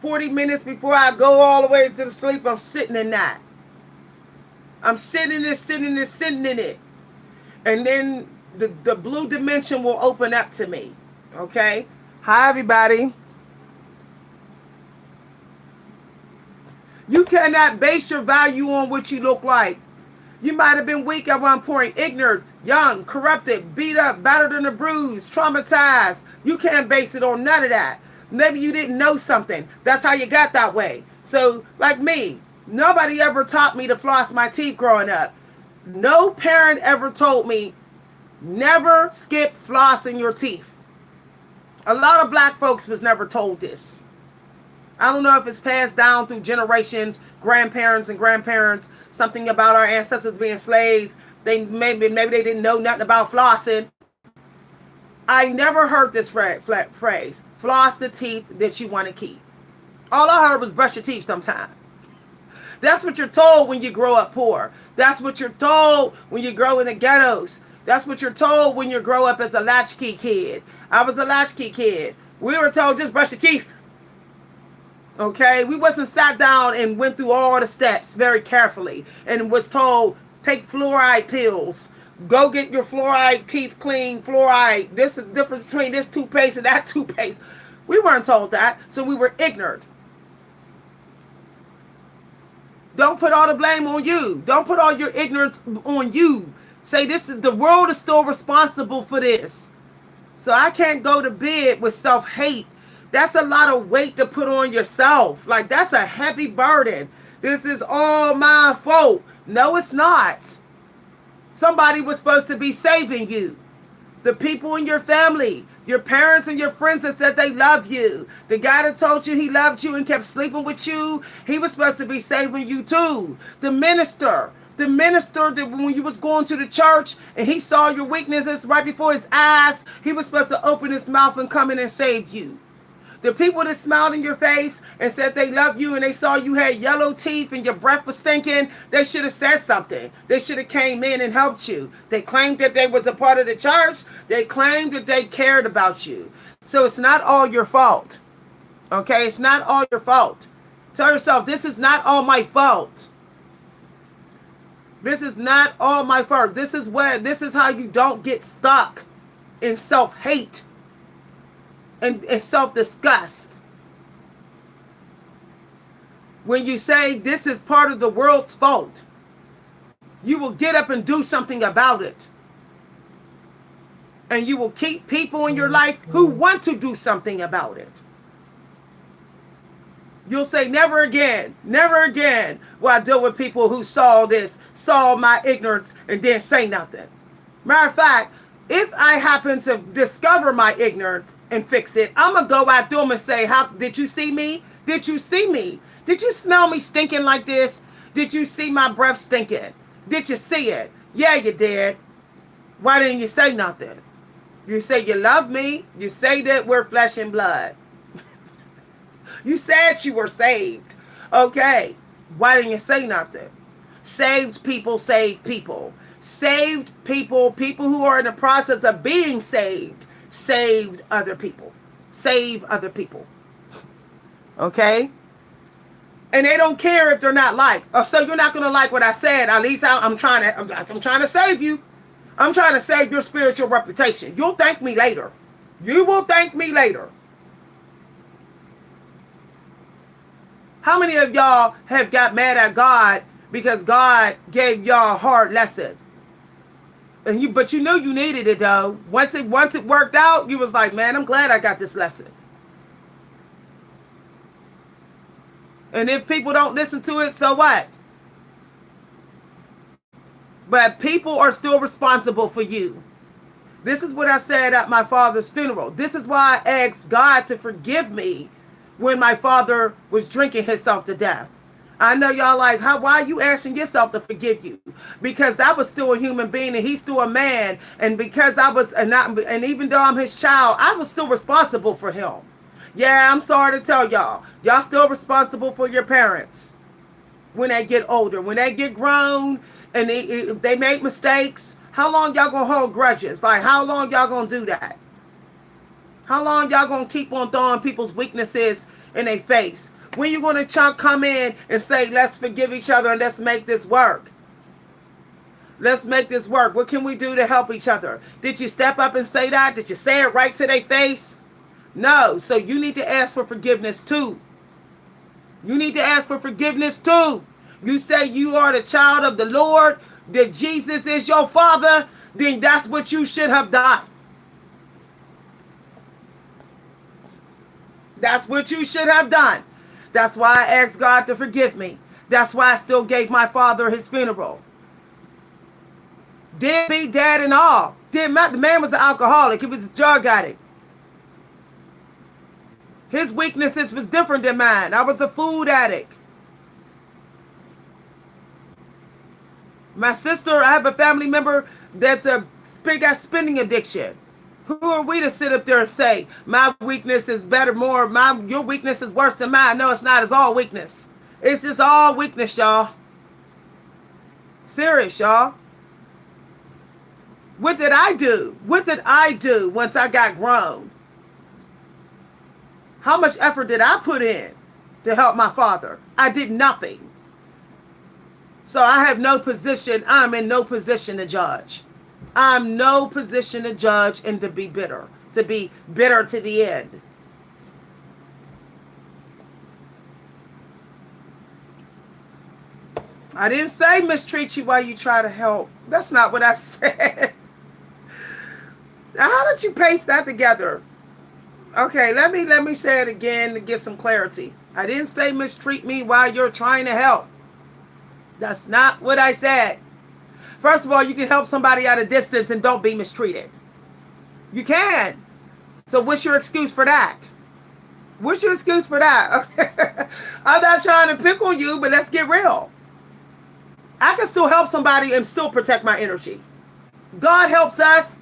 40 minutes before I go all the way to the sleep, I'm sitting in that. I'm sitting in it. And then the blue dimension will open up to me. Okay? Hi, everybody. You cannot base your value on what you look like. You might have been weak at one point, ignorant, young, corrupted, beat up, battered and bruised, traumatized. You can't base it on none of that. Maybe you didn't know something. That's how you got that way. So, like me, nobody ever taught me to floss my teeth growing up. No parent ever told me, never skip flossing your teeth. A lot of black folks was never told this. I don't know if it's passed down through generations, grandparents and grandparents, something about our ancestors being slaves. They maybe they didn't know nothing about flossing. I never heard this phrase, floss the teeth that you want to keep. All I heard was brush your teeth sometime. That's what you're told when you grow up poor. That's what you're told when you grow in the ghettos. That's what you're told when you grow up as a latchkey kid. I was a latchkey kid. We were told just brush your teeth. Okay? We wasn't sat down and went through all the steps very carefully and was told, take fluoride pills. Go get your fluoride teeth clean. Fluoride. This is the difference between this toothpaste and that toothpaste. We weren't told that, so we were ignorant. Don't put all the blame on you. Don't put all your ignorance on you. Say the world is still responsible for this. So I can't go to bed with self-hate. That's a lot of weight to put on yourself. Like, that's a heavy burden. This is all my fault. No, it's not. Somebody was supposed to be saving you. The people in your family, your parents and your friends that said they love you. The guy that told you he loved you and kept sleeping with you, he was supposed to be saving you too. The minister that when you was going to the church and he saw your weaknesses right before his eyes, he was supposed to open his mouth and come in and save you. The people that smiled in your face and said they love you and they saw you had yellow teeth and your breath was stinking, they should have said something. They should have came in and helped you. They claimed that they was a part of the church. They claimed that they cared about you. So it's not all your fault. Okay? It's not all your fault. Tell yourself, this is not all my fault. This is not all my fault. This is how you don't get stuck in self-hate. And self-disgust. When you say this is part of the world's fault, you will get up and do something about it. And you will keep people in your life who want to do something about it. You'll say, never again will I deal with people who saw my ignorance and didn't say nothing. Matter of fact, if I happen to discover my ignorance and fix it, I'm going to go out to them and say, "How did you see me? Did you see me? Did you smell me stinking like this? Did you see my breath stinking? Did you see it? Yeah, you did. Why didn't you say nothing? You say you love me. You say that we're flesh and blood. You said you were saved. Okay. Why didn't you say nothing? Saved people save people. Saved people, people who are in the process of being saved, saved other people. Save other people. Okay? And they don't care if they're not liked. Oh, so you're not going to like what I said. At least I'm trying to save you. I'm trying to save your spiritual reputation. You'll thank me later. You will thank me later. How many of y'all have got mad at God because God gave y'all a hard lesson? But you knew you needed it though. Once it worked out, you was like, man, I'm glad I got this lesson. And if people don't listen to it, so what? But people are still responsible for you. This is what I said at my father's funeral. This is why I asked God to forgive me when my father was drinking himself to death. I know y'all like, why are you asking yourself to forgive you? Because I was still a human being and he's still a man. And because and even though I'm his child, I was still responsible for him. Yeah, I'm sorry to tell y'all. Y'all still responsible for your parents when they get older. When they get grown and they make mistakes, how long y'all gonna hold grudges? Like, how long y'all gonna do that? How long y'all gonna keep on throwing people's weaknesses in their face? When you going to come in and say, let's forgive each other and let's make this work? Let's make this work. What can we do to help each other? Did you step up and say that? Did you say it right to their face? No. So you need to ask for forgiveness too. You need to ask for forgiveness too. You say you are the child of the Lord, that Jesus is your father, then that's what you should have done. That's what you should have done. That's why I asked God to forgive me. That's why I still gave my father his funeral. Deadbeat dad and all. Didn't matter. The man was an alcoholic. He was a drug addict. His weaknesses was different than mine. I was a food addict. My sister, I have a family member that's got spending addiction. Who are we to sit up there and say, my weakness is better, your weakness is worse than mine? No, it's not. It's all weakness. It's just all weakness, y'all. Serious, y'all. What did I do? What did I do once I got grown? How much effort did I put in to help my father? I did nothing. So I have no position. I'm in no position to judge. I'm no position to judge and to be bitter to the end. I didn't say mistreat you while you try to help. That's not what I said. How did you paste that together? Okay, let me say it again to get some clarity. I didn't say mistreat me while you're trying to help. That's not what I said. First of all, you can help somebody at a distance and don't be mistreated. You can. So what's your excuse for that? What's your excuse for that? I'm not trying to pick on you, but let's get real. I can still help somebody and still protect my energy. God helps us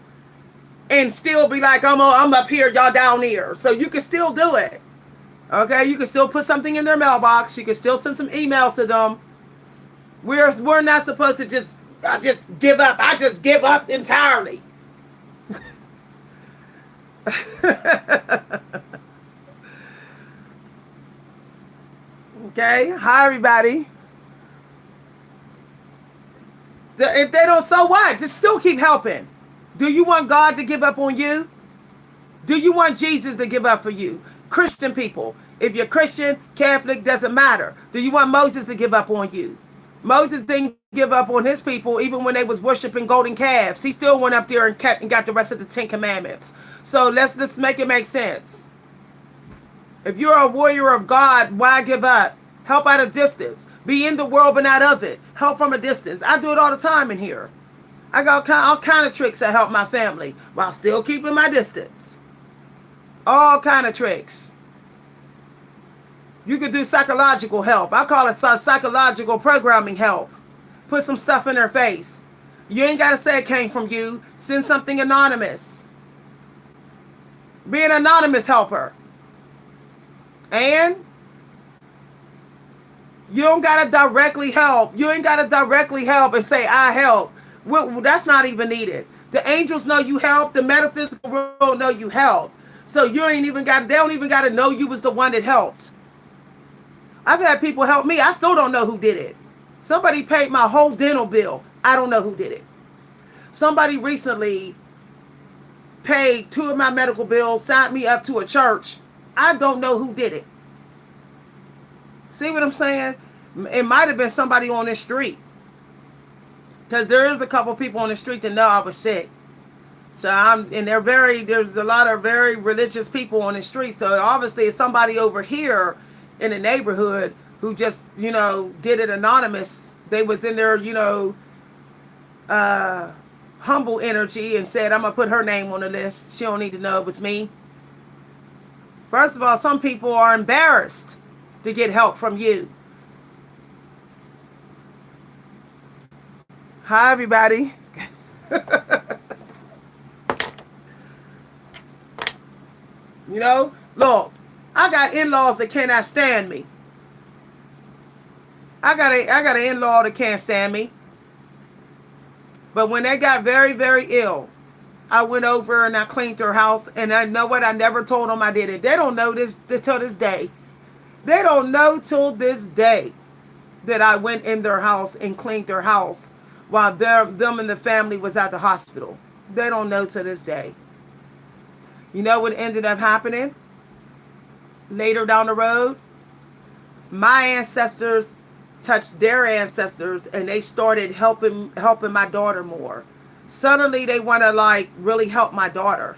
and still be like, I'm up here, y'all down here. So you can still do it. Okay, you can still put something in their mailbox. You can still send some emails to them. We're not supposed to just give up. I just give up entirely. Okay, hi everybody. If they don't, so what? Just still keep helping. Do you want God to give up on you? Do you want Jesus to give up for you? Christian people, if you're Christian, Catholic, doesn't matter. Do you want Moses to give up on you? Moses didn't give up on his people even when they was worshiping golden calves. He still went up there and kept and got the rest of the 10 commandments. So let's make it make sense. If you're a warrior of God, why give up? Help at a distance. Be in the world but not of it. Help from a distance. I do it all the time in here. I got all kind of tricks that help my family while still keeping my distance. All kind of tricks. You could do psychological help. I call it psychological programming help. Put some stuff in their face. You ain't got to say it came from you. Send something anonymous. Be an anonymous helper. And you don't got to directly help. You ain't got to directly help and say, I help. Well, that's not even needed. The angels know you help. The metaphysical world know you help. So you ain't even got, they don't even got to know you was the one that helped. I've had people help me. I still don't know who did it. Somebody paid my whole dental bill. I don't know who did it. Somebody recently paid 2 of my medical bills, signed me up to a church. I don't know who did it. See what I'm saying? It might have been somebody on the street. Because there is a couple people on the street that know I was sick. So there's a lot of very religious people on the street. So obviously it's somebody over here in the neighborhood who just, did it anonymous. They was in their, humble energy and said, I'm going to put her name on the list. She don't need to know it was me. First of all, some people are embarrassed to get help from you. Hi, everybody. Look, I got in-laws that cannot stand me. I got an in-law that can't stand me. But when they got very, very ill, I went over and I cleaned their house. And I know what? I never told them I did it. They don't know this till this day. They don't know till this day that I went in their house and cleaned their house while them and the family was at the hospital. They don't know to this day. You know what ended up happening? Later down the road, my ancestors touched their ancestors and they started helping my daughter more. Suddenly they want to really help my daughter.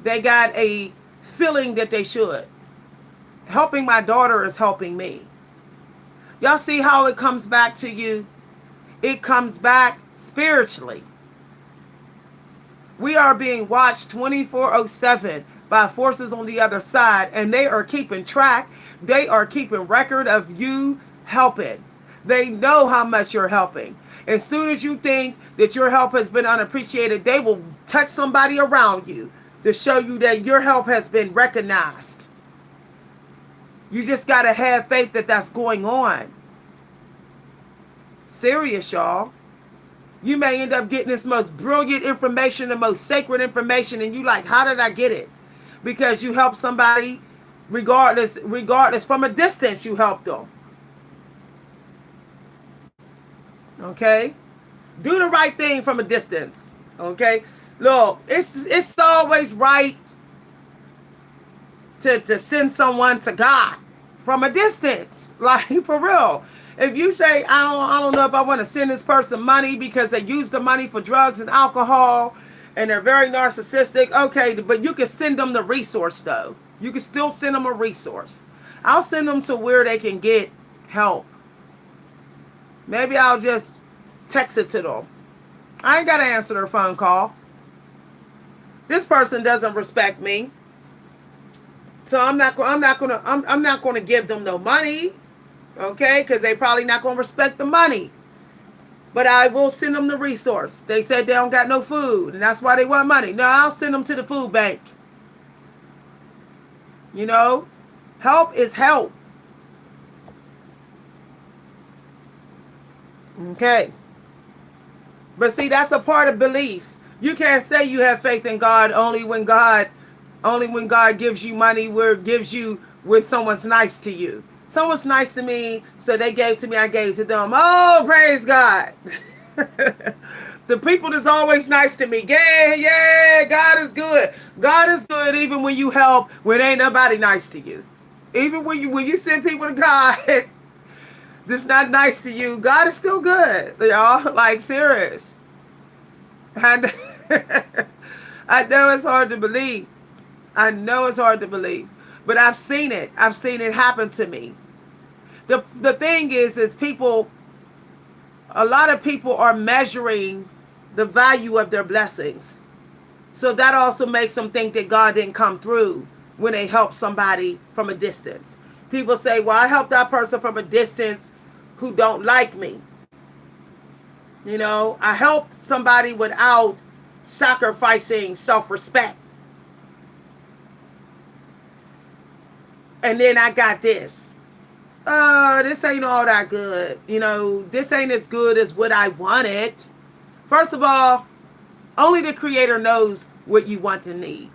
They got a feeling that they should. Helping my daughter is helping me. Y'all see how it comes back to you? It comes back spiritually. We are being watched 24/7 by forces on the other side, and they are keeping track. They are keeping record of you helping. They know how much you're helping. As soon as you think that your help has been unappreciated, they will touch somebody around you to show you that your help has been recognized. You just got to have faith that that's going on. Serious, y'all. You may end up getting this most brilliant information, the most sacred information, and you like, how did I get it? Because you helped somebody regardless from a distance, you helped them. Okay? Do the right thing from a distance. Okay? Look, it's always right to send someone to God from a distance. Like, for real. If you say, I don't know if I want to send this person money because they use the money for drugs and alcohol and they're very narcissistic, okay, but you can send them the resource, though. You can still send them a resource. I'll send them to where they can get help. Maybe I'll just text it to them. I ain't got to answer their phone call. This person doesn't respect me, so I'm not gonna give them no money, okay? Because they probably not gonna respect the money. But I will send them the resource. They said they don't got no food, and that's why they want money. No, I'll send them to the food bank. You know, help is help. Okay. But see, that's a part of belief. You can't say you have faith in God only when God gives you money, where gives you when someone's nice to you. Someone's nice to me, so they gave to me, I gave to them. Oh, praise God. The people that's always nice to me. Yeah, yeah, God is good. God is good even when you help when ain't nobody nice to you. Even when you send people to God that's not nice to you, God is still good. Y'all, like serious. And I know it's hard to believe. I know it's hard to believe. But I've seen it. I've seen it happen to me. The thing is people, a lot of people are measuring the value of their blessings. So that also makes them think that God didn't come through when they help somebody from a distance. People say, well, I helped that person from a distance who don't like me. You know, I helped somebody without sacrificing self-respect. And then I got this. This ain't all that good. You know, this ain't as good as what I wanted. First of all, only the Creator knows what you want and need.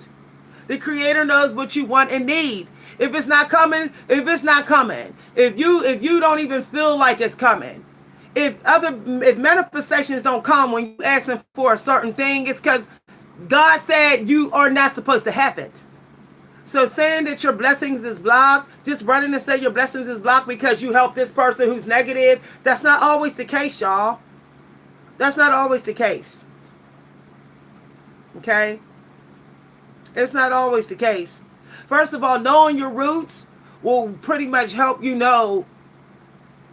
The Creator knows what you want and need. If it's not coming, it's not coming. If you don't even feel like it's coming. If manifestations don't come when you asking for a certain thing, it's because God said you are not supposed to have it. So saying that your blessings is blocked, just running and say your blessings is blocked because you help this person who's negative, that's not always the case, y'all. That's not always the case. Okay? It's not always the case. First of all, knowing your roots will pretty much help you know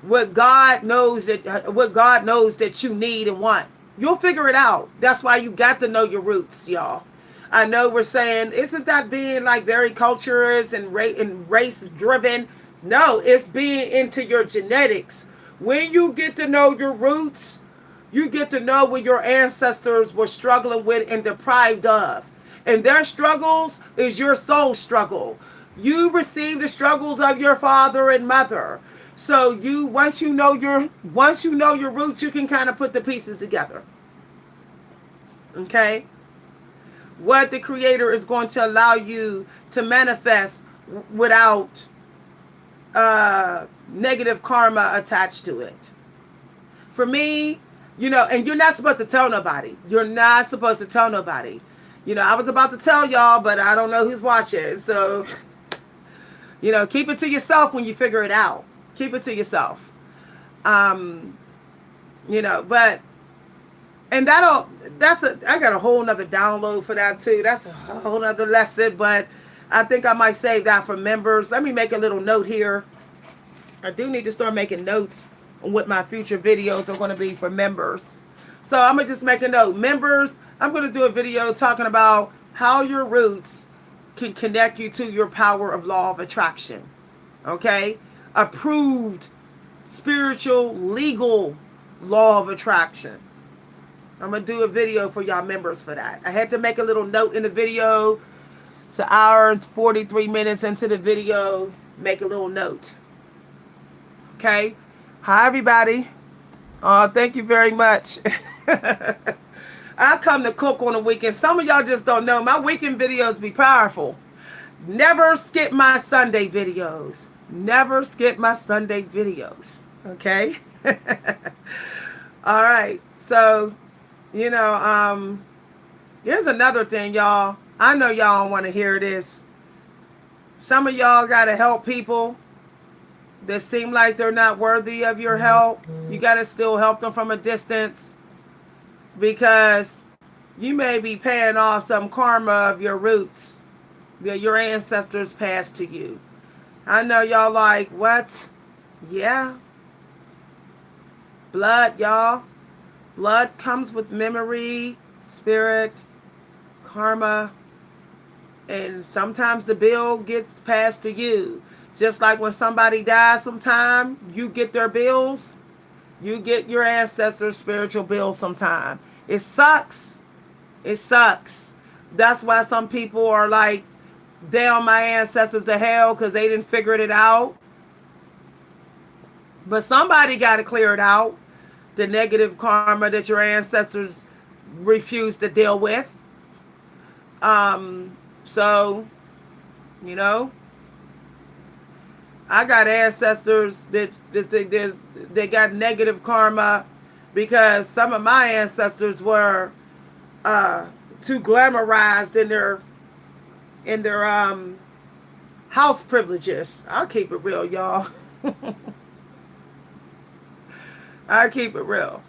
what God knows that you need and want. You'll figure it out. That's why you got to know your roots, y'all. I know we're saying, isn't that being like very culturist and race driven? No, it's being into your genetics. When you get to know your roots, you get to know what your ancestors were struggling with and deprived of. And their struggles is your soul struggle. You receive the struggles of your father and mother. So once you know your roots, you can kind of put the pieces together. Okay? What the Creator is going to allow you to manifest without negative karma attached to it. For me, you know, and you're not supposed to tell nobody. You're not supposed to tell nobody. You know, I was about to tell y'all, but I don't know who's watching. So, you know, keep it to yourself when you figure it out. Keep it to yourself. You know, but, and I got a whole nother download for that too. That's a whole nother lesson, but I think I might save that for members. Let me make a little note here. I do need to start making notes on what my future videos are going to be for members. So I'm going to just make a note. Members, I'm going to do a video talking about how your roots can connect you to your power of law of attraction. Okay? Approved, spiritual, legal law of attraction. I'm going to do a video for y'all members for that. I had to make a little note in the video. It's an hour and 43 minutes into the video. Make a little note. Okay? Hi, everybody. Thank you very much. I come to cook on the weekend. Some of y'all just don't know. My weekend videos be powerful. Never skip my Sunday videos. Never skip my Sunday videos. Okay? All right. So, you know, here's another thing, y'all. I know y'all don't want to hear this. Some of y'all got to help people that seem like they're not worthy of your help. You got to still help them from a distance because you may be paying off some karma of your roots that your ancestors passed to you. I know y'all like, what? Yeah. Blood, y'all. Blood comes with memory, spirit, karma, and sometimes the bill gets passed to you. Just like when somebody dies sometime, you get their bills, you get your ancestors' spiritual bills sometime. It sucks. It sucks. That's why some people are like, damn my ancestors to hell because they didn't figure it out. But somebody got to clear it out. The negative karma that your ancestors refused to deal with. So, you know, I got ancestors that got negative karma because some of my ancestors were too glamorized in their house privileges. I'll keep it real, y'all. I keep it real.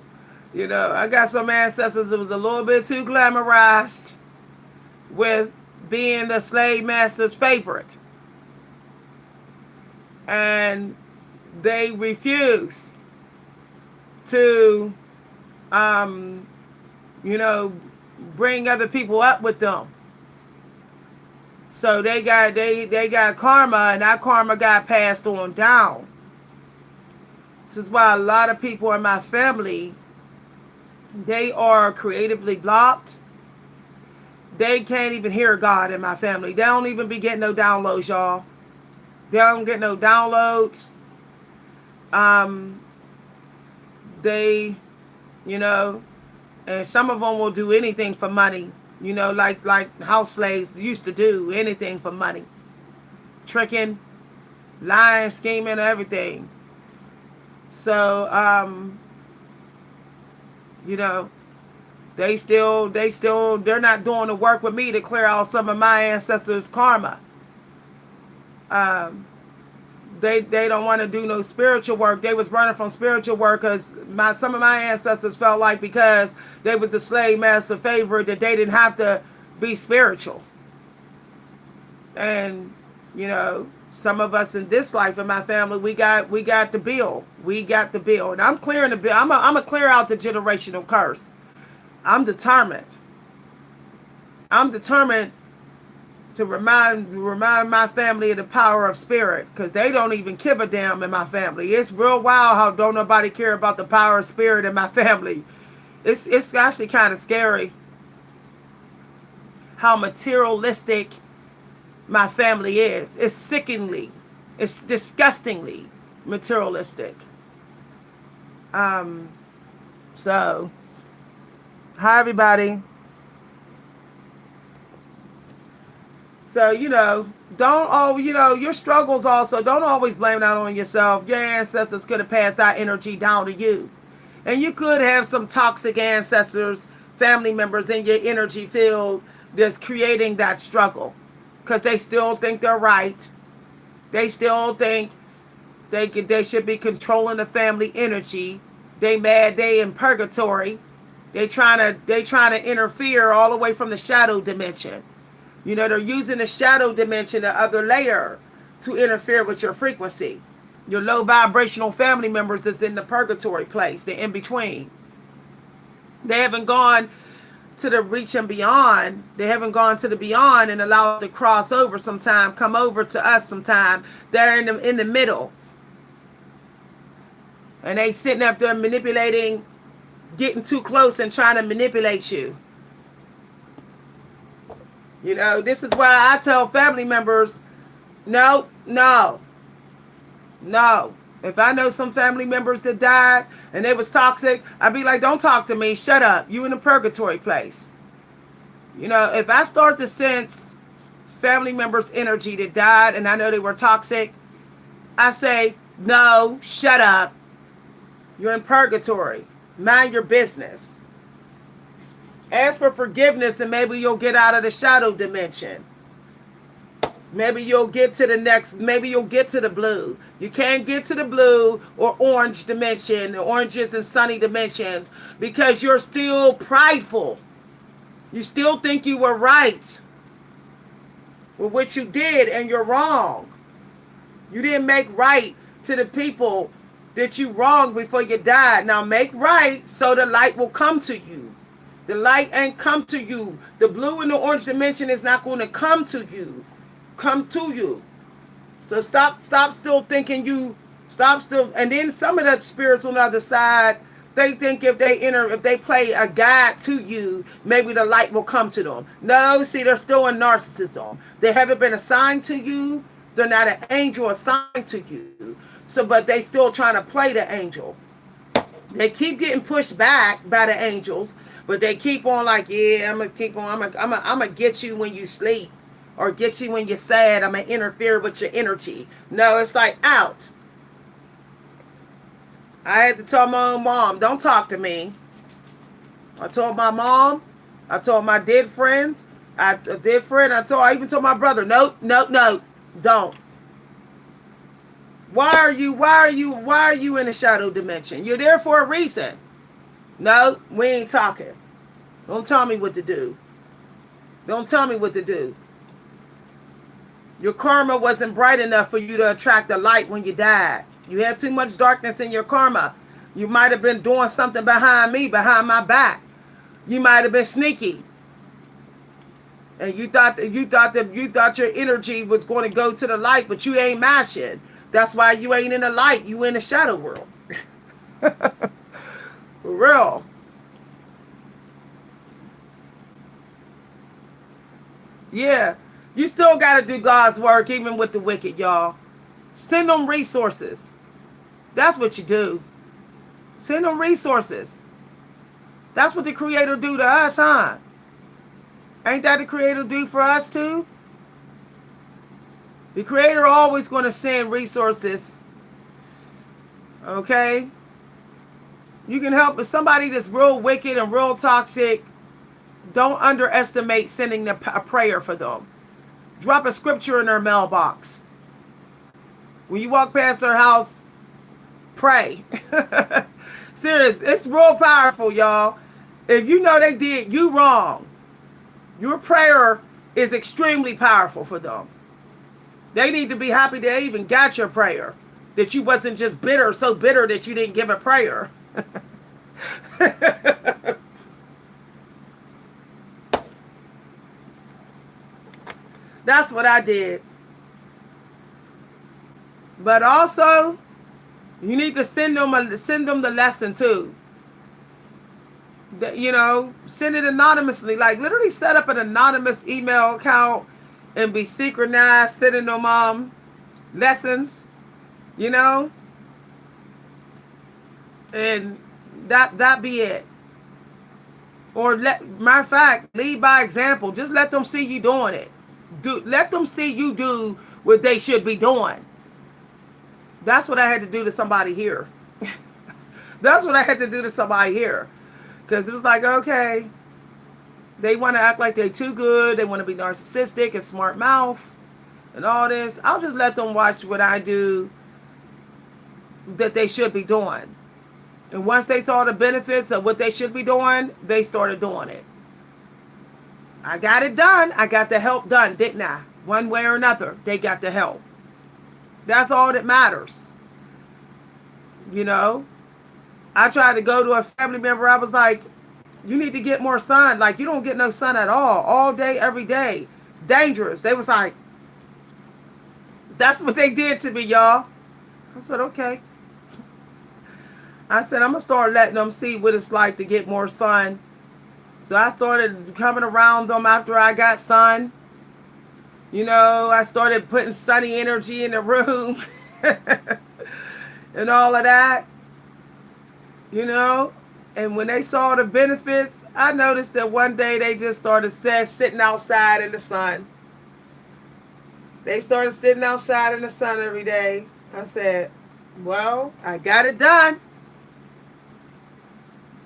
You know, I got some ancestors that was a little bit too glamorized with being the slave master's favorite. And they refuse to, you know, bring other people up with them. So they got karma, and that karma got passed on down. This is why a lot of people in my family, they are creatively blocked. They can't even hear God in my family. They don't even be getting no downloads, y'all. They don't get no downloads. They, you know, and some of them will do anything for money. You know, like house slaves used to do, anything for money. Tricking, lying, scheming, everything. So, you know, they're not doing the work with me to clear out some of my ancestors' karma. They don't want to do no spiritual work. They was running from spiritual work because some of my ancestors felt like because they was the slave master favorite that they didn't have to be spiritual. And, you know, some of us in this life in my family, we got the bill. We got the bill. And I'm clearing the bill. I'm a clear out the generational curse. I'm determined. I'm determined to remind my family of the power of spirit, because they don't even give a damn in my family. It's real wild how don't nobody care about the power of spirit in my family. It's actually kind of scary how materialistic my family is. It's sickeningly, it's disgustingly materialistic. So, hi everybody. So, you know, your struggles also, don't always blame that on yourself. Your ancestors could have passed that energy down to you. And you could have some toxic ancestors, family members in your energy field that's creating that struggle. Because they still think they're right. They still think they should be controlling the family energy. They mad they in purgatory. They trying to interfere all the way from the shadow dimension. You know, they're using the shadow dimension, the other layer, to interfere with your frequency. Your low vibrational family members is in the purgatory place, the in between. They haven't gone to the reach and beyond. They haven't gone to the beyond and allowed to cross over sometime, come over to us sometime. They're in the middle. And they sitting up there manipulating, getting too close and trying to manipulate you. You know, this is why I tell family members, no. If I know some family members that died and they was toxic, I'd be like, don't talk to me. Shut up. You in a purgatory place. You know, if I start to sense family members' energy that died and I know they were toxic, I say, no, shut up. You're in purgatory. Mind your business. Ask for forgiveness and maybe you'll get out of the shadow dimension. Maybe you'll get to the next, maybe you'll get to the blue. You can't get to the blue or orange dimension, the oranges and sunny dimensions, because you're still prideful. You still think you were right with what you did and you're wrong. You didn't make right to the people that you wronged before you died. Now make right so the light will come to you. The light ain't come to you. The blue and the orange dimension is not going to come to you. Come to you. So stop still thinking you, stop still. And then some of the spirits on the other side, they think if they play a guide to you, maybe the light will come to them. No, see, they're still in narcissism. They haven't been assigned to you. They're not an angel assigned to you. So, but they still trying to play the angel. They keep getting pushed back by the angels, but they keep on like, yeah, I'm gonna keep on. I'm gonna get you when you sleep, or get you when you're sad. I'm gonna interfere with your energy. No, it's like out. I had to tell my own mom, don't talk to me. I told my mom. I told my dead friends. I even told my brother, no, don't. Why are you in the shadow dimension? You're there for a reason. No, we ain't talking. Don't tell me what to do. Don't tell me what to do. Your karma wasn't bright enough for you to attract the light when you died. You had too much darkness in your karma. You might have been doing something behind my back. You might have been sneaky. And you thought your energy was going to go to the light, but you ain't matching. That's why you ain't in the light. You in the shadow world. For real. Yeah. You still got to do God's work, even with the wicked, y'all. Send them resources. That's what you do. Send them resources. That's what the Creator do to us, huh? Ain't that the Creator do for us too? The Creator always going to send resources. Okay? You can help with somebody that's real wicked and real toxic. Don't underestimate sending a prayer for them. Drop a scripture in their mailbox. When you walk past their house, pray. Serious. It's real powerful, y'all. If you know they did you wrong, your prayer is extremely powerful for them. They need to be happy they even got your prayer. That you wasn't just bitter, so bitter that you didn't give a prayer. That's what I did. But also, you need to send them the lesson too. Send it anonymously. Like literally set up an anonymous email account and be synchronized, sending them lessons, and that be it. Or matter of fact, lead by example. Just let them see you doing it. Let them see you do what they should be doing. That's what I had to do to somebody here. That's what I had to do to somebody here. Because it was like, okay, they want to act like they're too good. They want to be narcissistic and smart mouth and all this. I'll just let them watch what I do that they should be doing. And once they saw the benefits of what they should be doing, they started doing it. I got it done. I got the help done, didn't I? One way or another, they got the help. That's all that matters. I tried to go to a family member. I was like, you need to get more sun. Like, you don't get no sun at all day, every day. It's dangerous. They was like, that's what they did to me, y'all. I said, okay. I said, I'm going to start letting them see what it's like to get more sun. So I started coming around them after I got sun. I started putting sunny energy in the room and all of that. And when they saw the benefits, I noticed that one day they just started sitting outside in the sun. They started sitting outside in the sun every day. I said, well, I got it done.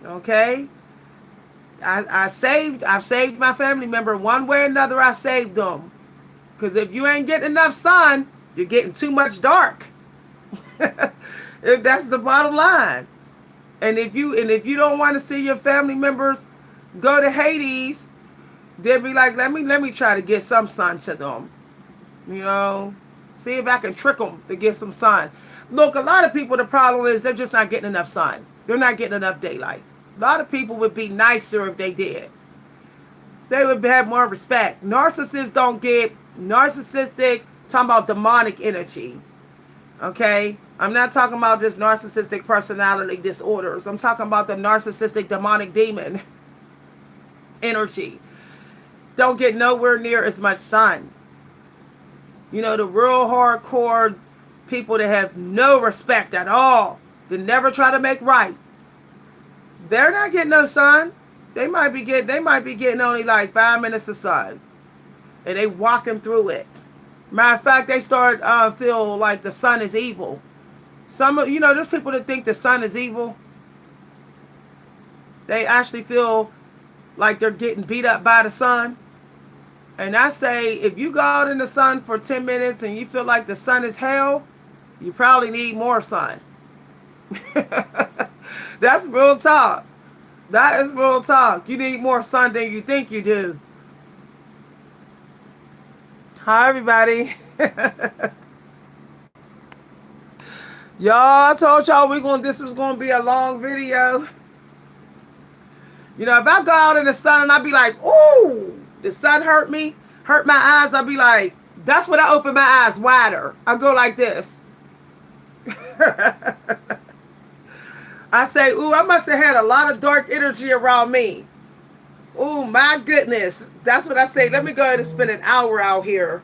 Okay. I've saved my family member one way or another. I saved them. Because if you ain't getting enough sun, you're getting too much dark. If that's the bottom line. And if you don't want to see your family members go to Hades, they'll be like, let me try to get some sun to them. See if I can trick them to get some sun. Look, a lot of people, the problem is they're just not getting enough sun. They're not getting enough daylight. A lot of people would be nicer if they did. They would have more respect. Narcissists don't get narcissistic, talking about demonic energy. Okay? I'm not talking about just narcissistic personality disorders. I'm talking about the narcissistic demonic demon energy. Don't get nowhere near as much sun. You know, the real hardcore people that have no respect at all, that never try to make right, they're not getting no sun. They might be getting only like 5 minutes of sun, and they walking through it. Matter of fact, they start feel like the sun is evil. There's people that think the sun is evil. They actually feel like they're getting beat up by the sun. And I say, if you go out in the sun for 10 minutes and you feel like the sun is hell, you probably need more sun. That's real talk. That is real talk. You need more sun than you think you do. Hi, everybody. Y'all, I told y'all this was going to be a long video. You know, if I go out in the sun and I be like, ooh, the sun hurt me, hurt my eyes, I'll be like, that's when I open my eyes wider. I go like this. I say, ooh, I must have had a lot of dark energy around me. Ooh, my goodness. That's what I say. Let me go ahead and spend an hour out here.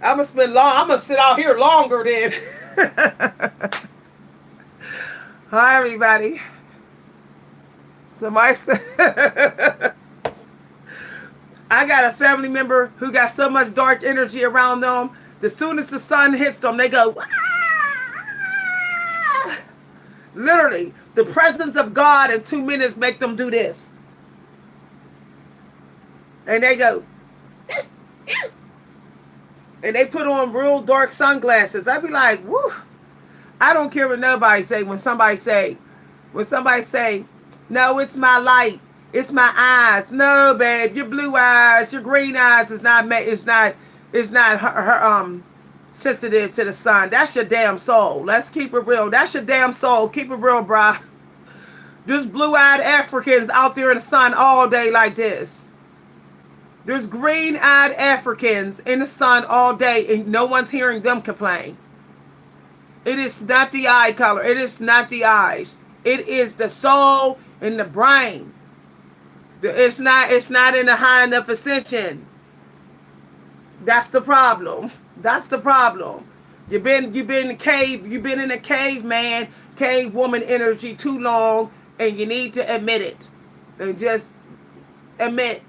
I'm going to sit out here longer then. Hi, everybody. Somebody said, I got a family member who got so much dark energy around them. As soon as the sun hits them, they go, ah! Literally, the presence of God in 2 minutes make them do this. And they go, and they put on real dark sunglasses. I'd be like, woo. I don't care what nobody say. When somebody say, no, it's my light. It's my eyes. No, babe, your blue eyes, your green eyes is not sensitive to the sun. That's your damn soul. Let's keep it real. That's your damn soul. Keep it real, brah. There's blue-eyed Africans out there in the sun all day like this. There's green-eyed Africans in the sun all day, and no one's hearing them complain. It is not the eye color. It is not the eyes. It is the soul and the brain. It's not in a high enough ascension. That's the problem. That's the problem. You've been in a cave. You've been in a caveman, cave woman energy too long, and you need to admit it. And just admit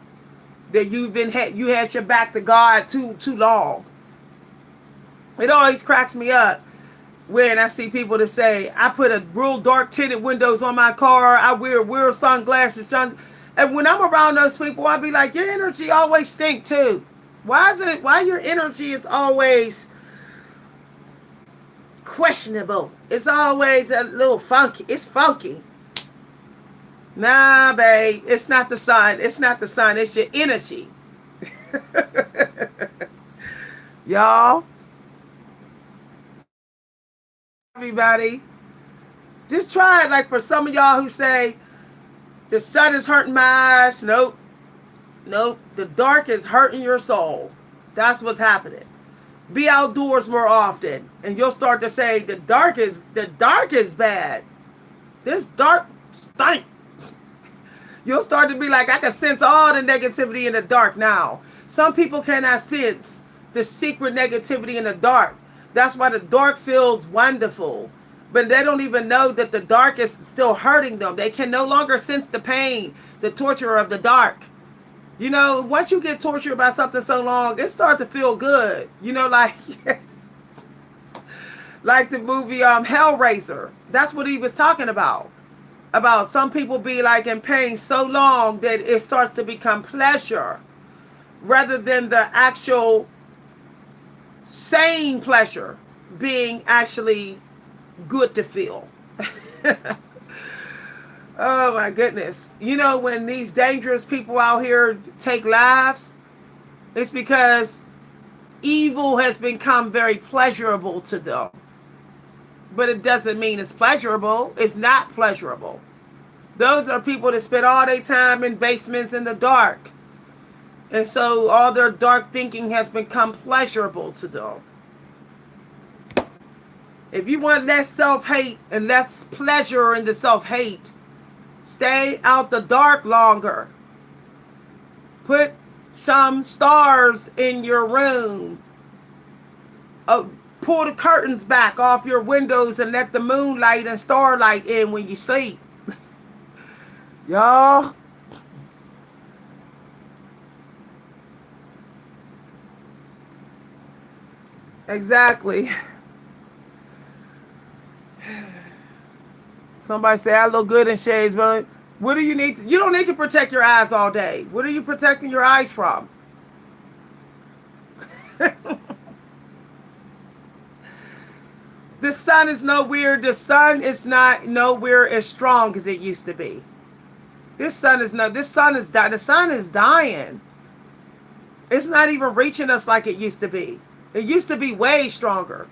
that you had your back to God too long. It always cracks me up when I see people that say, I put a real dark tinted windows on my car, I wear sunglasses, and when I'm around those people, I'll be like, your energy always stink too. Why your energy is always questionable? It's always a little funky. It's funky. Nah, babe, it's not the sun. It's not the sun. It's your energy. Y'all. Everybody. Just try it. Like for some of y'all who say, the sun is hurting my eyes. Nope. The dark is hurting your soul. That's what's happening. Be outdoors more often. And you'll start to say, the dark is bad. This dark stink. You'll start to be like, I can sense all the negativity in the dark now. Some people cannot sense the secret negativity in the dark. That's why the dark feels wonderful. But they don't even know that the dark is still hurting them. They can no longer sense the pain, the torture of the dark. You know, once you get tortured by something so long, it starts to feel good. You know, like the movie Hellraiser. That's what he was talking about. About some people be like in pain so long that it starts to become pleasure rather than the actual sane pleasure being actually good to feel. Oh my goodness. You know, when these dangerous people out here take lives, it's because evil has become very pleasurable to them. But it doesn't mean it's pleasurable. It's not pleasurable. Those are people that spend all their time in basements in the dark. And so all their dark thinking has become pleasurable to them. If you want less self-hate and less pleasure in the self-hate, stay out the dark longer. Put some stars in your room. Pull the curtains back off your windows and let the moonlight and starlight in when you sleep. Y'all. Exactly. Somebody say I look good in shades, but what do you need? You don't need to protect your eyes all day. What are you protecting your eyes from? The sun is nowhere. The sun is not nowhere as strong as it used to be. This sun is no. This sun is dying. The sun is dying. It's not even reaching us like it used to be. It used to be way stronger.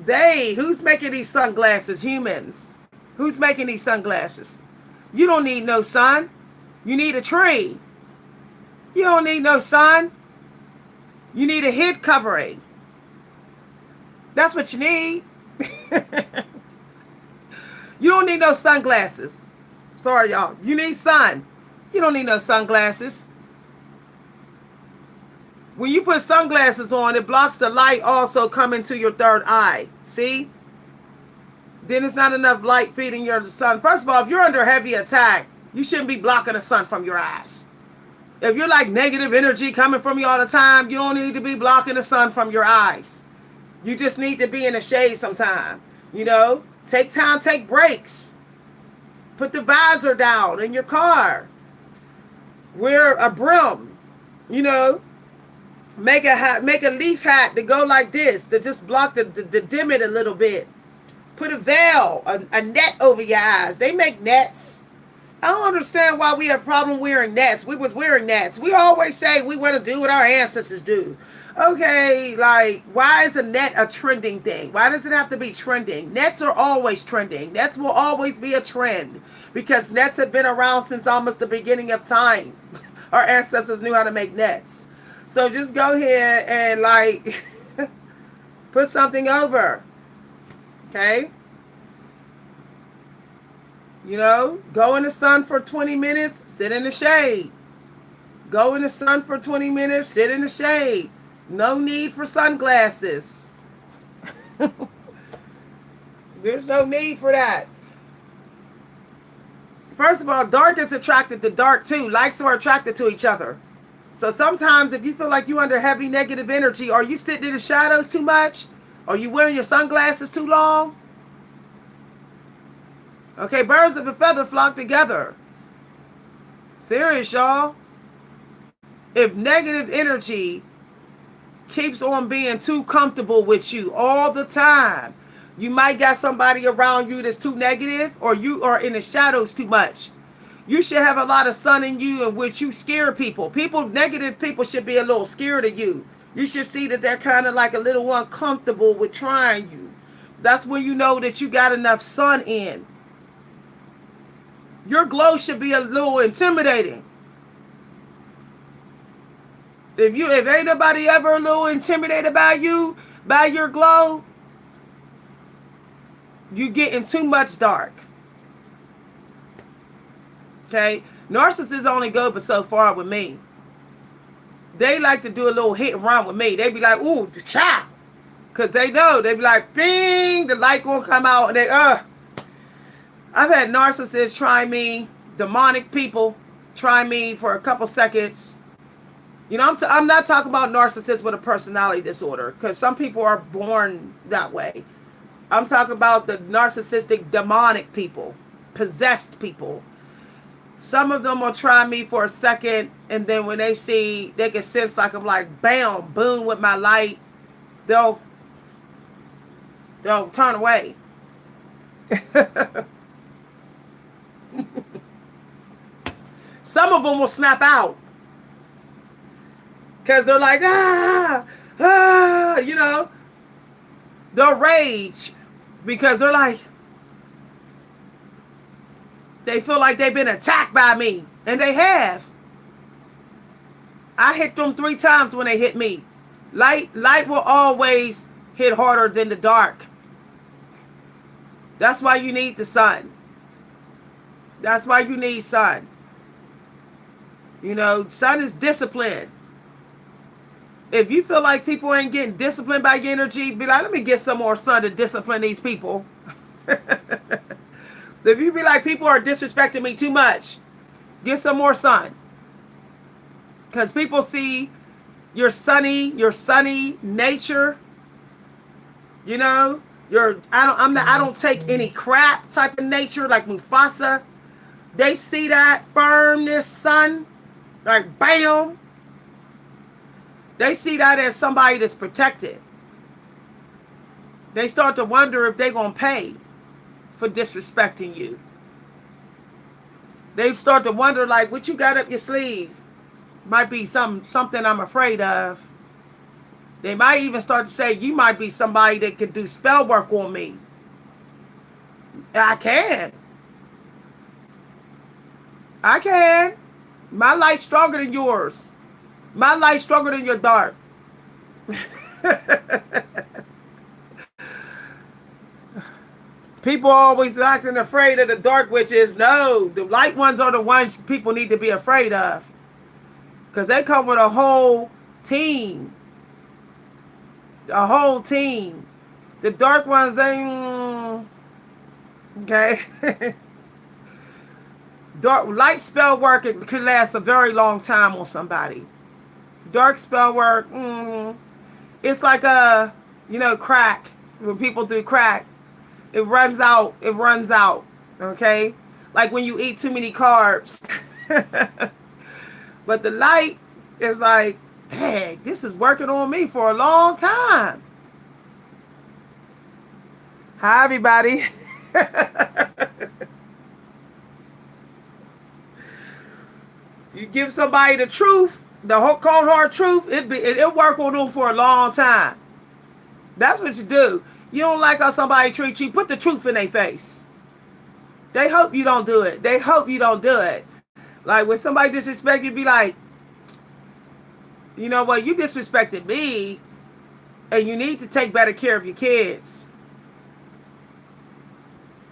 Who's making these sunglasses? Humans. Who's making these sunglasses? You don't need no sun. You need a tree. You don't need no sun. You need a head covering. That's what you need. You don't need no sunglasses. Sorry, y'all. You need sun. You don't need no sunglasses. When you put sunglasses on, it blocks the light also coming to your third eye. See? Then it's not enough light feeding your sun. First of all, if you're under heavy attack, you shouldn't be blocking the sun from your eyes. If you're like negative energy coming from you all the time, you don't need to be blocking the sun from your eyes. You just need to be in the shade sometime. You know, take time, take breaks. Put the visor down in your car. Wear a brim. You know, make a leaf hat to go like this, to just block the dim it a little bit. Put a veil, a net over your eyes. They make nets. I don't understand why we have problem wearing nets. We was wearing nets. We always say we want to do what our ancestors do. Okay, like, why is a net a trending thing? Why does it have to be trending? Nets are always trending. Nets will always be a trend because nets have been around since almost the beginning of time. Our ancestors knew how to make nets. So just go ahead and like put something over. Okay? You know, go in the sun for 20 minutes, sit in the shade. Go in the sun for 20 minutes, sit in the shade. No need for sunglasses. There's no need for that. First of all, dark is attracted to dark too. Lights are attracted to each other. So sometimes if you feel like you're under heavy negative energy, or you sitting in the shadows too much, or you wearing your sunglasses too long, okay, birds of a feather flock together. Serious, y'all. If negative energy keeps on being too comfortable with you all the time, you might got somebody around you that's too negative, or you are in the shadows too much. You should have a lot of sun in you in which you scare people. Negative people should be a little scared of you. You should see that they're kind of like a little uncomfortable with trying you. That's when you know that you got enough sun in. Your glow should be a little intimidating. If ain't nobody ever a little intimidated by you, by your glow, you getting too much dark. Okay? Narcissists only go but so far with me. They like to do a little hit and run with me. They be like, ooh, cha! Because they know. They be like, bing, the light gonna come out, and they, I've had narcissists try me, demonic people try me for a couple seconds. You know, I'm not talking about narcissists with a personality disorder, because some people are born that way. I'm talking about the narcissistic demonic people, possessed people. Some of them will try me for a second, and then when they see, they can sense like I'm like, bam, boom with my light, they'll turn away. Some of them will snap out because they're like, you know, they'll rage because they're like, They feel like they've been attacked by me. And they have. I hit them 3 times when they hit me. Light will always hit harder than the dark. That's why you need the sun. That's why you need sun. You know, sun is discipline. If you feel like people ain't getting disciplined by your energy, be like, let me get some more sun to discipline these people. If you be like, people are disrespecting me too much, get some more sun. Because people see your sunny nature. You know, I don't take any crap type of nature like Mufasa. They see that firmness, sun, like bam. They see that as somebody that's protected. They start to wonder if they're going to pay for disrespecting you. They start to wonder, like, what you got up your sleeve might be something I'm afraid of. They might even start to say, you might be somebody that could do spell work on me. I can. My light's stronger than yours. My light's stronger than your dark. People always acting afraid of the dark witches. No, the light ones are the ones people need to be afraid of. Because they come with a whole team. A whole team. The dark ones, okay. Light spell work, it could last a very long time on somebody. Dark spell work, it's like crack. When people do crack, it runs out. Okay, like when you eat too many carbs. But the light is like, dang, this is working on me for a long time. Hi, everybody. You give somebody the truth, the whole cold hard truth, it'll work on them for a long time. That's what you do. You don't like how somebody treats you, put the truth in their face. They hope you don't do it. Like when somebody disrespects you, be like, you know what, you disrespected me, and you need to take better care of your kids.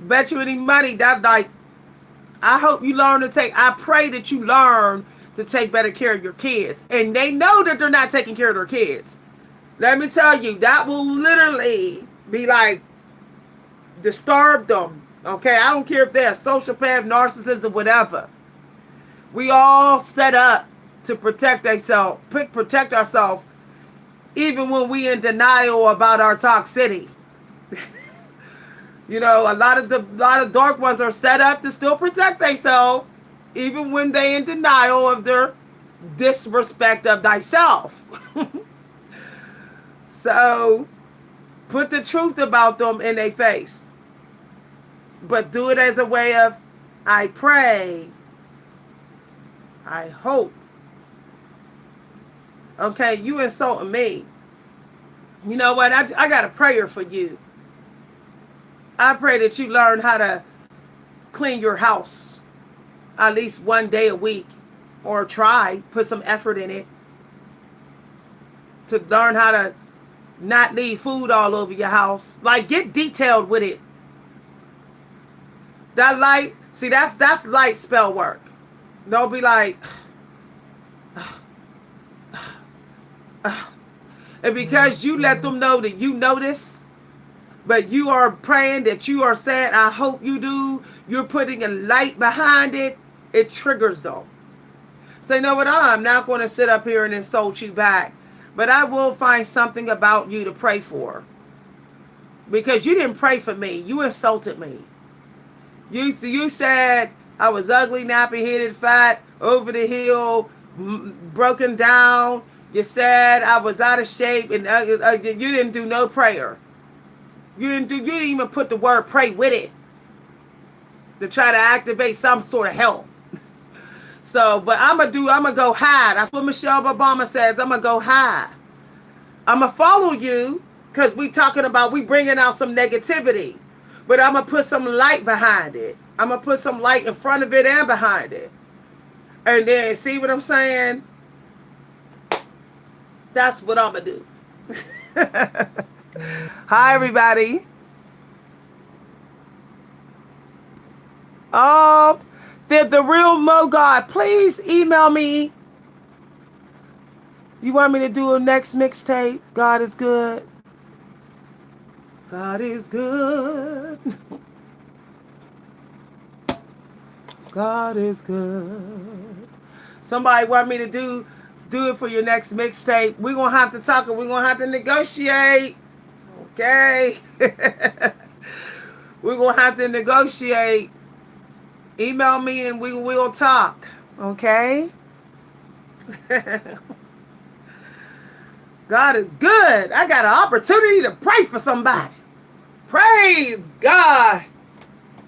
Bet you any money that, like, I hope you I pray that you learn to take better care of your kids. And they know that they're not taking care of their kids. Let me tell you, that will literally be like, disturb them. Okay, I don't care if they're a sociopath, narcissist, or whatever. We all set up to protect ourselves, even when we in denial about our toxicity. You know, a lot of dark ones are set up to still protect themselves, even when they in denial of their disrespect of thyself. So, put the truth about them in their face. But do it as a way of, I pray, I hope. Okay, you insulting me. You know what? I got a prayer for you. I pray that you learn how to clean your house at least one day a week, or put some effort in it to learn how to not leave food all over your house. Like, get detailed with it. That light, see, that's light spell work. They'll be like, and because you let them know that you notice, but you are praying that you are saying, I hope you do, you're putting a light behind it, it triggers them. So you know what, I'm not going to sit up here and insult you back, but I will find something about you to pray for. Because you didn't pray for me, you insulted me. You said I was ugly, nappy-headed, fat, over the hill, broken down. You said I was out of shape, and you didn't do no prayer. You didn't even put the word pray with it to try to activate some sort of help. So, but I'm gonna go high. That's what Michelle Obama says. I'm gonna go high. I'm gonna follow you because we bringing out some negativity. But I'm going to put some light behind it. I'm going to put some light in front of it and behind it. And then, see what I'm saying? That's what I'm going to do. Hi, everybody. Oh, the real Mo God, please email me. You want me to do a next mixtape? God is good. God is good. God is good. Somebody want me to do it for your next mixtape. We're going to have to talk and we're going to have to negotiate. Okay? We're going to have to negotiate. Email me and we will talk. Okay? God is good. I got an opportunity to pray for somebody. Praise God.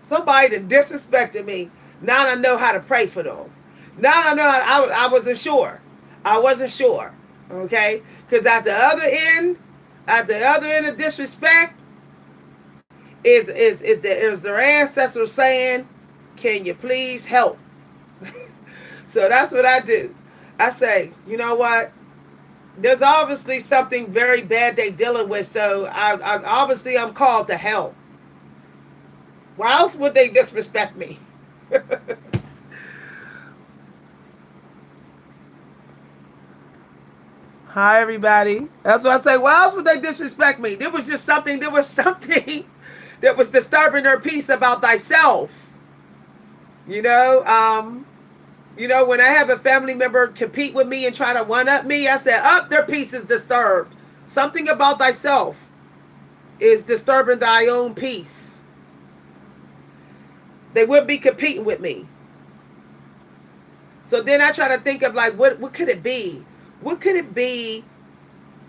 Somebody that disrespected me. Now I know how to pray for them. Now I know I wasn't sure. I wasn't sure. Okay? Because at the other end of disrespect is their ancestors saying, can you please help? So that's what I do. I say, you know what? There's obviously something very bad they're dealing with, so I'm called to help. Why else would they disrespect me? Hi, everybody. That's what I say. Why else would they disrespect me? There was something that was disturbing their peace about thyself. You know, when I have a family member compete with me and try to one-up me, I said, their peace is disturbed. Something about thyself is disturbing thy own peace. They wouldn't be competing with me. So then I try to think of what could it be? What could it be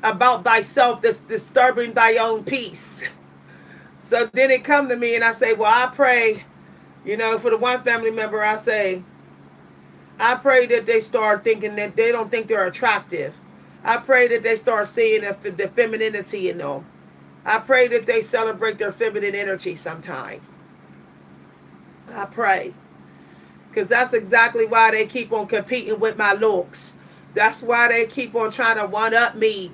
about thyself that's disturbing thy own peace? So then it come to me and I say, well, I pray, for the one family member, I say, I pray that they start thinking that they don't think they're attractive. I pray that they start seeing the femininity in them. I pray that they celebrate their feminine energy sometime. I pray. Because that's exactly why they keep on competing with my looks. That's why they keep on trying to one-up me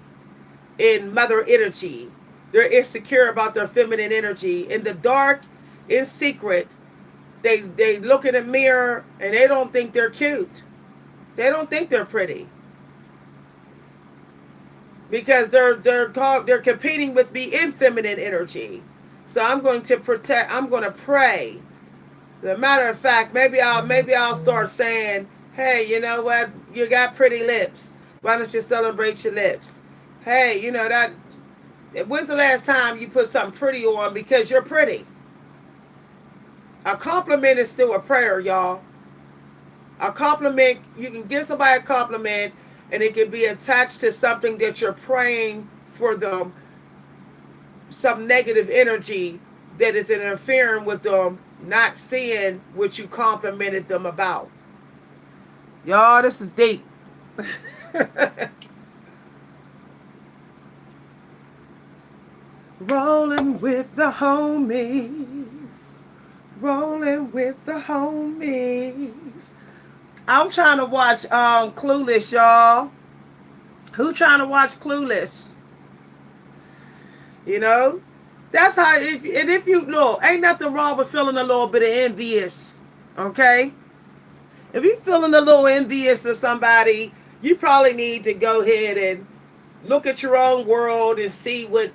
in mother energy. They're insecure about their feminine energy. In the dark, in secret, they look in the mirror and they don't think they're cute. They don't think they're pretty. Because they're competing with me in feminine energy. So I'm going to pray. As a matter of fact, maybe I'll start saying, hey, you know what? You got pretty lips. Why don't you celebrate your lips? Hey, when's the last time you put something pretty on because you're pretty? A compliment is still a prayer, y'all. A compliment, you can give somebody a compliment and it can be attached to something that you're praying for them, some negative energy that is interfering with them not seeing what you complimented them about. Y'all, this is deep. Rolling with the homies. Rolling with the homies. I'm trying to watch Clueless, y'all. Who trying to watch Clueless? That's how. If you look, ain't nothing wrong with feeling a little bit of envious. Okay. If you're feeling a little envious of somebody, you probably need to go ahead and look at your own world and see what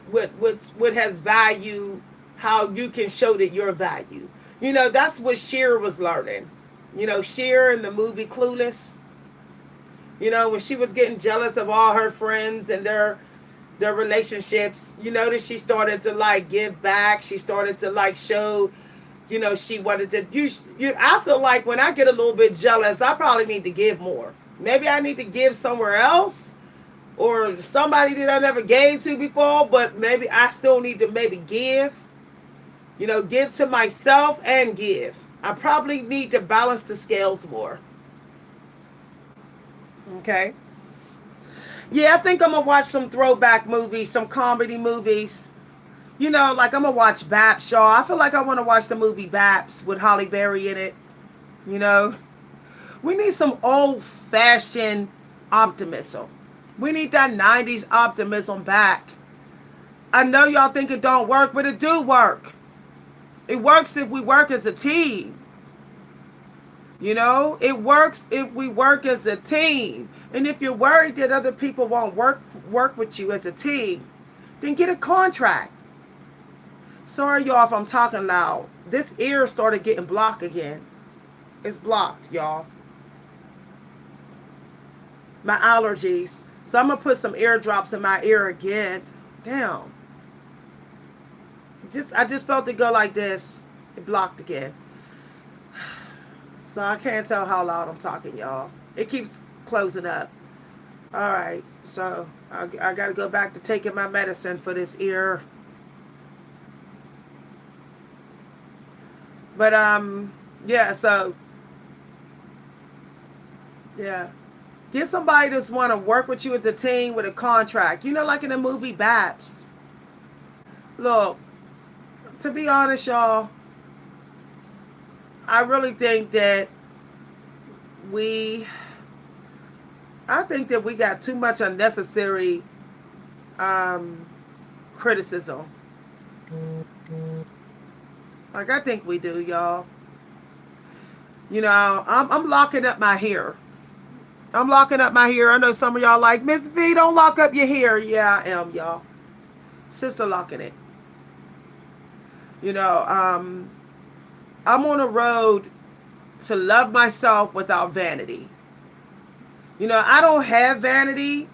has value, how you can show that your value. That's what Cher was learning. Cher in the movie Clueless. When she was getting jealous of all her friends and their relationships, that she started to give back. She started to show, she wanted to. I feel like when I get a little bit jealous, I probably need to give more. Maybe I need to give somewhere else, or somebody that I never gave to before, but maybe I still need to give. Give to myself and give. I probably need to balance the scales more. Okay. Yeah, I think I'm going to watch some throwback movies, some comedy movies. You know, like I'm gonna watch Baps, y'all. I feel like I want to watch the movie Baps with Holly Berry in it. You know, we need some old fashioned optimism. We need that 90s optimism back. I know y'all think it don't work, but it do work. It works if we work as a team. You know, it works if we work as a team. And if you're worried that other people won't work with you as a team, then get a contract. Sorry, y'all, if I'm talking loud. This ear started getting blocked again. It's blocked, y'all. My allergies. So I'm going to put some eardrops in my ear again. Damn. I just felt it go like this. It blocked again. So I can't tell how loud I'm talking, y'all. It keeps closing up. All right. So I got to go back to taking my medicine for this ear. But, yeah, so, yeah. Get somebody that's want to work with you as a team with a contract. You know, like in the movie Baps. Look, to be honest, y'all, I really think that I think that we got too much unnecessary criticism. Like, I think we do, y'all. You know, I'm locking up my hair. I'm locking up my hair. I know some of y'all like, Miss V, don't lock up your hair. Yeah, I am, y'all. Sister locking it. You know, I'm on a road to love myself without vanity. You know, I don't have vanity,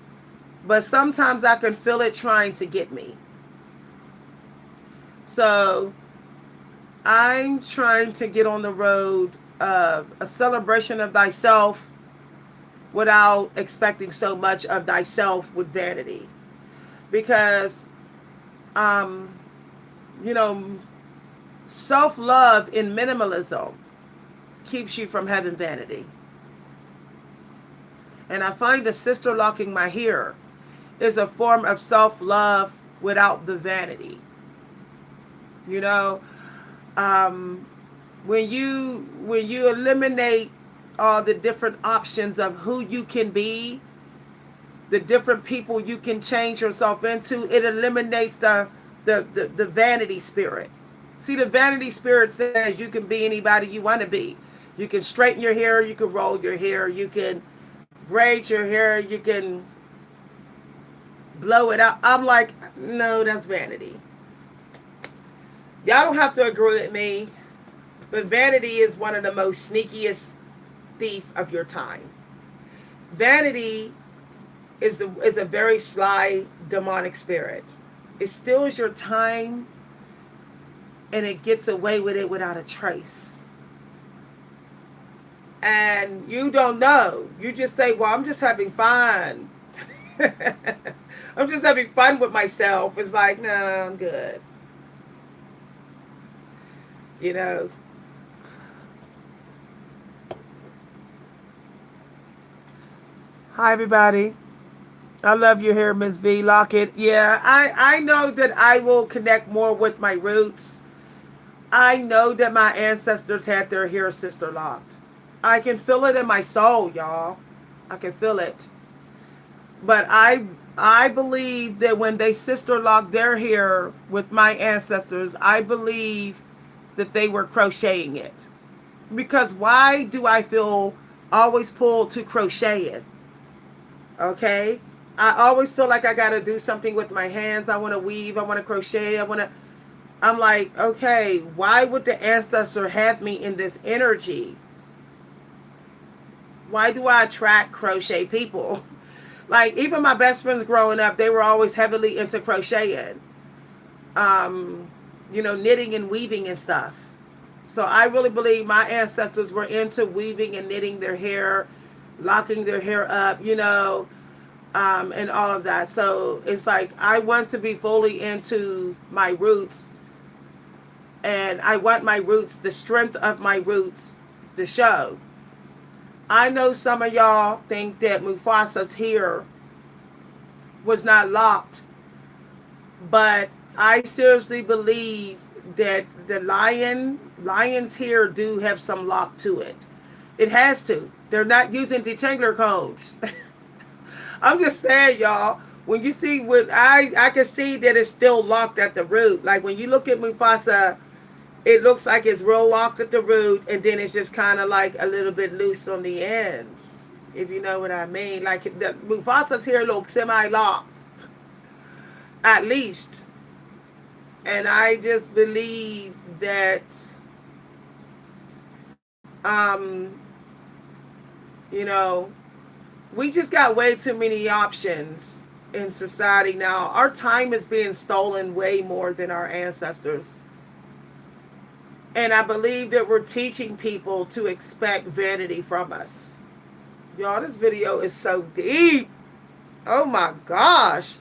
but sometimes I can feel it trying to get me. So I'm trying to get on the road of a celebration of thyself without expecting so much of thyself with vanity. Because, you know, self-love in minimalism keeps you from having vanity. And I find the sister locking my hair is a form of self-love without the vanity. You know, when you eliminate all the different options of who you can be, the different people you can change yourself into, it eliminates the vanity spirit. See, the vanity spirit says you can be anybody you want to be. You can straighten your hair, you can roll your hair, you can braid your hair, you can blow it out. I'm like, no, that's vanity. Y'all don't have to agree with me, but vanity is one of the most sneakiest thief of your time. Vanity is a very sly demonic spirit. It steals your time and it gets away with it without a trace. And you don't know. You just say, well, I'm just having fun. I'm just having fun with myself. It's like, no, I'm good. You know. Hi, everybody. I love your hair, Miss V. Lockett. Yeah, I know that I will connect more with my roots. I know that my ancestors had their hair sister locked. I can feel it in my soul, y'all. I can feel it. But I believe that when they sister locked their hair with my ancestors, I believe that they were crocheting it. Because why do I feel always pulled to crochet it? Okay? I always feel like I got to do something with my hands. I want to weave. I want to crochet. I'm like, okay, why would the ancestor have me in this energy? Why do I attract crochet people? Like, even my best friends growing up, they were always heavily into crocheting. You know, knitting and weaving and stuff. So I really believe my ancestors were into weaving and knitting their hair, locking their hair up, you know, and all of that. So it's like I want to be fully into my roots, and I want my roots, the strength of my roots, to show. I know some of y'all think that Mufasa's hair was not locked, but I seriously believe that the lions here do have some lock to it. It has to. They're not using detangler codes. I'm just saying, y'all. When you see what I can see that it's still locked at the root. Like when you look at Mufasa, it looks like it's real locked at the root, and then it's just kind of like a little bit loose on the ends. If you know what I mean, like the Mufasa's here look semi-locked, at least. And I just believe that, um, you know, we just got way too many options in society now. Our time is being stolen way more than our ancestors. And I believe that we're teaching people to expect vanity from us. Y'all, this video is so deep. Oh my gosh.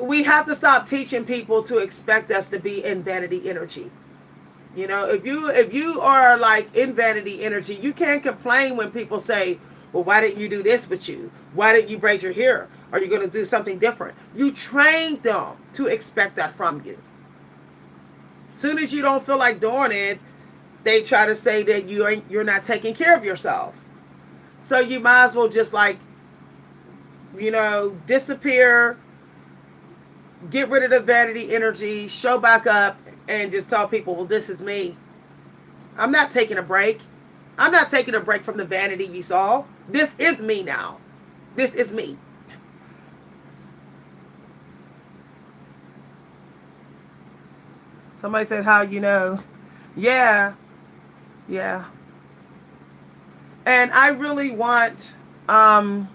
We have to stop teaching people to expect us to be in vanity energy. You know, if you are like in vanity energy, you can't complain when people say, well, why didn't you do this with you? Why didn't you braid your hair? Are you going to do something different? You trained them to expect that from you. As soon as you don't feel like doing it, they try to say that you're not taking care of yourself. So you might as well just like, disappear, get rid of the vanity energy, show back up, and just tell people, well, this is me. I'm not taking a break. I'm not taking a break from the vanity you saw. This is me now. This is me. Somebody said, how you know? Yeah, yeah. And I really want, I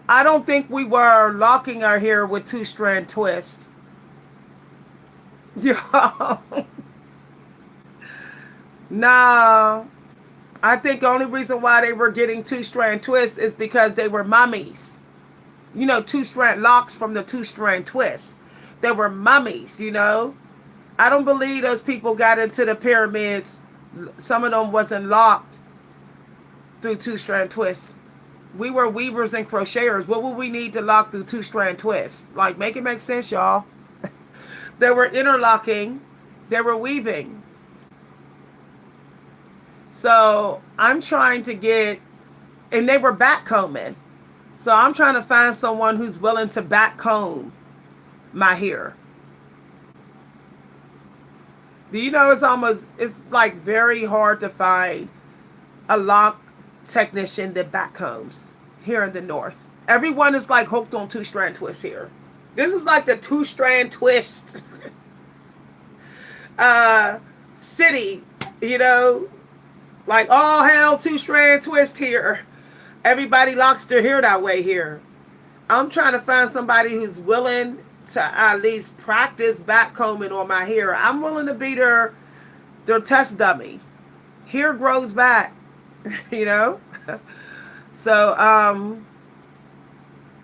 don't think we were locking our hair with two-strand twist. Yeah. No. I think the only reason why they were getting two-strand twists is because they were mummies. Two-strand locks from the two-strand twist. They were mummies. I don't believe those people got into the pyramids. Some of them wasn't locked through two-strand twists. We were weavers and crocheters. What would we need to lock through two-strand twists? Like, make it make sense, y'all. They were interlocking. They were weaving. So I'm trying to get, and they were backcombing. So I'm trying to find someone who's willing to backcomb my hair. Do you know it's like very hard to find a lock technician that backcombs here in the north. Everyone is like hooked on two-strand twists here. This is like the two-strand twist city, like all hell two-strand twist here. Everybody locks their hair that way here. I'm trying to find somebody who's willing to at least practice backcombing on my hair. I'm willing to be their test dummy. Hair grows back, So,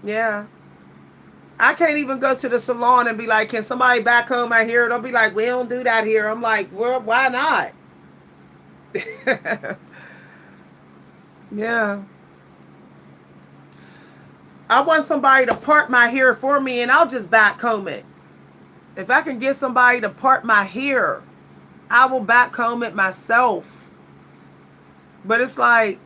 yeah. I can't even go to the salon and be like, can somebody backcomb my hair? They'll be like, we don't do that here. I'm like, well, why not? Yeah. I want somebody to part my hair for me, and I'll just backcomb it. If I can get somebody to part my hair, I will backcomb it myself. But it's like,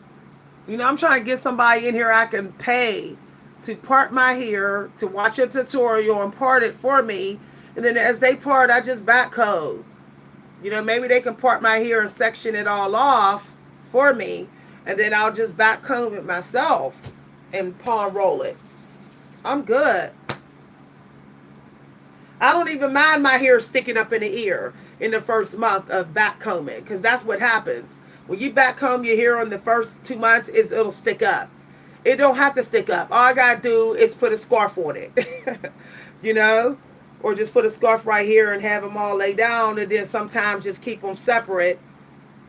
I'm trying to get somebody in here I can pay to part my hair, to watch a tutorial and part it for me. And then as they part, I just backcomb. Maybe they can part my hair and section it all off for me. And then I'll just backcomb it myself and palm roll it. I'm good. I don't even mind my hair sticking up in the ear in the first month of backcombing, because that's what happens. When you backcomb your hair in the first 2 months, it'll stick up. It don't have to stick up. All I gotta do is put a scarf on it, or just put a scarf right here and have them all lay down, and then sometimes just keep them separate.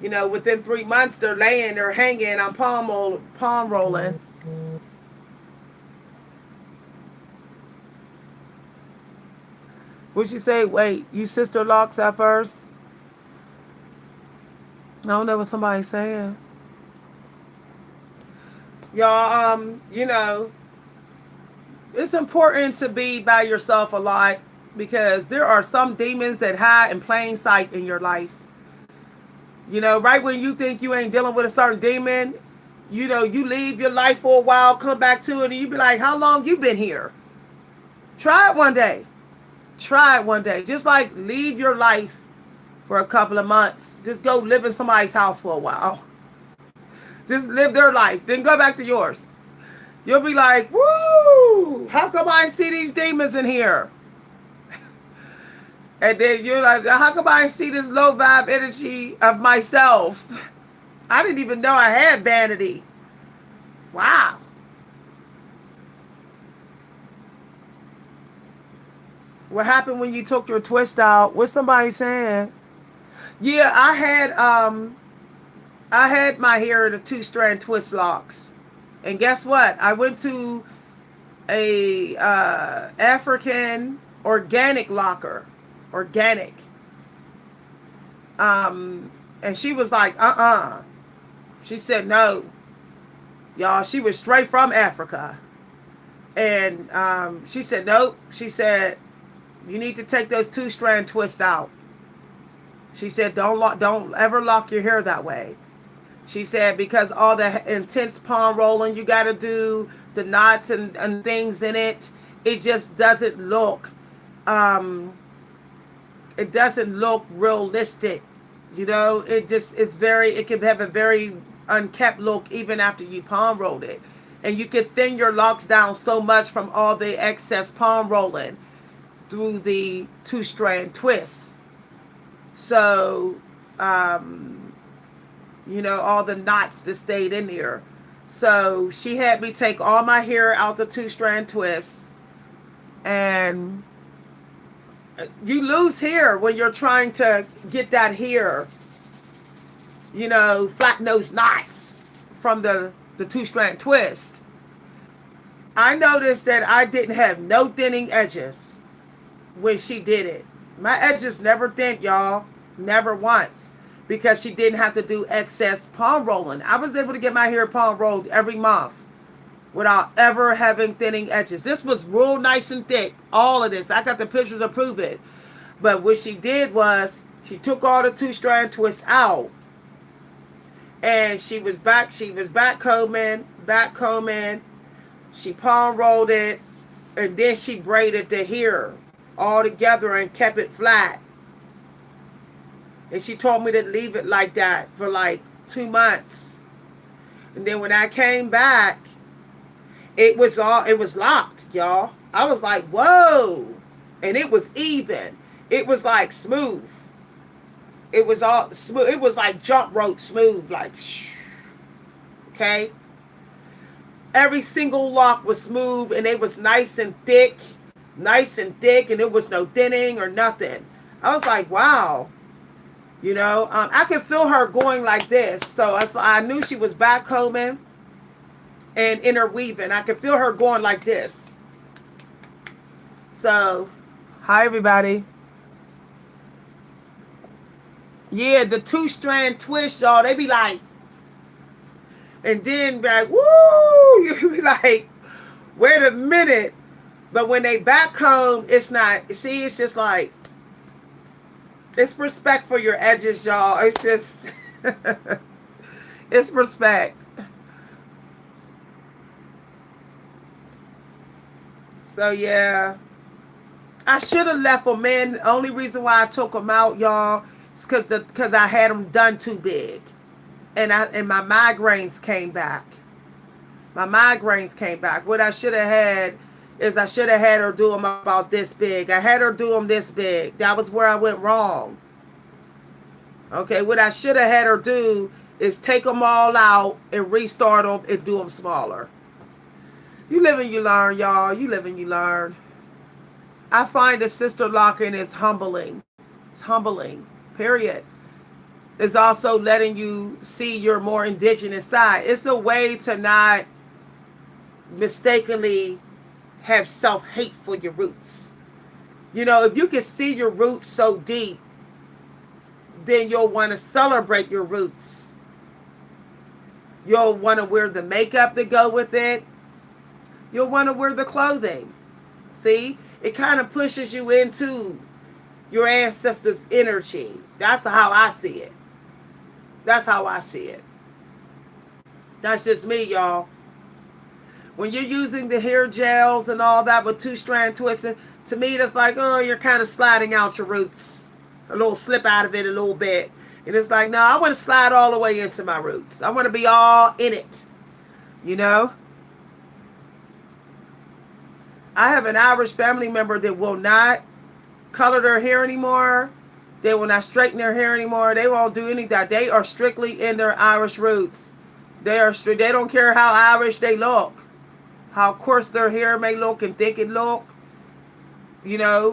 Within 3 months they're hanging. I'm palm rolling. Would you say, wait, you sister locks at first? I don't know what somebody's saying. Y'all, it's important to be by yourself a lot because there are some demons that hide in plain sight in your life. You know, right when you think you ain't dealing with a certain demon, you know, you leave your life for a while, come back to it, and you be like, how long you been here? Try it one day. Try it one day. Just like leave your life for a couple of months. Just go live in somebody's house for a while. Just live their life. Then go back to yours. You'll be like, woo! How come I see these demons in here? And then you're like, how come I see this low vibe energy of myself? I didn't even know I had vanity. Wow. What happened when you took your twist out? What's somebody saying? Yeah, I had my hair in a 2-strand twist locks. And guess what? I went to a African organic locker. Organic. And she was like, She said no. Y'all, she was straight from Africa. And she said, nope. She said, you need to take those 2-strand twists out. She said, don't ever lock your hair that way. She said, because all the intense palm rolling you got to do, the knots and things in it, it just doesn't look, it doesn't look realistic. You know, it can have a very unkept look even after you palm rolled it. And you can thin your locks down so much from all the excess palm rolling through the 2-strand twists. So, you know, all the knots that stayed in there. So she had me take all my hair out the 2-strand twist. And you lose hair when you're trying to get that hair, you know, flat nose knots from the 2-strand twist. I noticed that I didn't have no thinning edges when she did it. My edges never thinned, y'all. Never once. Because she didn't have to do excess palm rolling. I was able to get my hair palm rolled every month without ever having thinning edges. This was real nice and thick. All of this. I got the pictures to prove it. But what she did was she took all the 2-strand twists out. And she was back combing. She palm rolled it. And then she braided the hair all together and kept it flat. And she told me to leave it like that for like 2 months. And then when I came back, it was locked, y'all. I was like, whoa. And it was even. It was like smooth. It was all smooth. It was like jump rope smooth, like, okay. Every single lock was smooth and it was nice and thick, and there was no thinning or nothing. I was like, wow. You know, I could feel her going like this. So I knew she was back combing and interweaving. I could feel her going like this. So, hi, everybody. Yeah, the 2-strand twist, y'all, they be like, and then be like, woo, you be like, wait a minute. But when they back comb, it's not, see, it's just like, it's respect for your edges, y'all. It's just, it's respect. So, yeah. I should have left them in. The only reason why I took them out, y'all, is because I had them done too big. And my migraines came back. My migraines came back. What I should have had is I should have had her do them about this big. I had her do them this big. That was where I went wrong. Okay, what I should have had her do is take them all out and restart them and do them smaller. You live and you learn, y'all. You live and you learn. I find the sister locking is humbling. It's humbling, period. It's also letting you see your more indigenous side. It's a way to not mistakenly have self-hate for your roots. You know, if you can see your roots so deep, then you'll want to celebrate your roots. You'll want to wear the makeup to go with it. You'll want to wear the clothing. See, it kind of pushes you into your ancestors' energy. That's how I see it. That's how I see it. That's just me, y'all. When you're using the hair gels and all that with two-strand twisting, to me, that's like, oh, you're kind of sliding out your roots. A little slip out of it a little bit. And it's like, no, I want to slide all the way into my roots. I want to be all in it. You know? I have an Irish family member that will not color their hair anymore. They will not straighten their hair anymore. They won't do any of that. They are strictly in their Irish roots. They don't care how Irish they look, how coarse their hair may look and thick it look,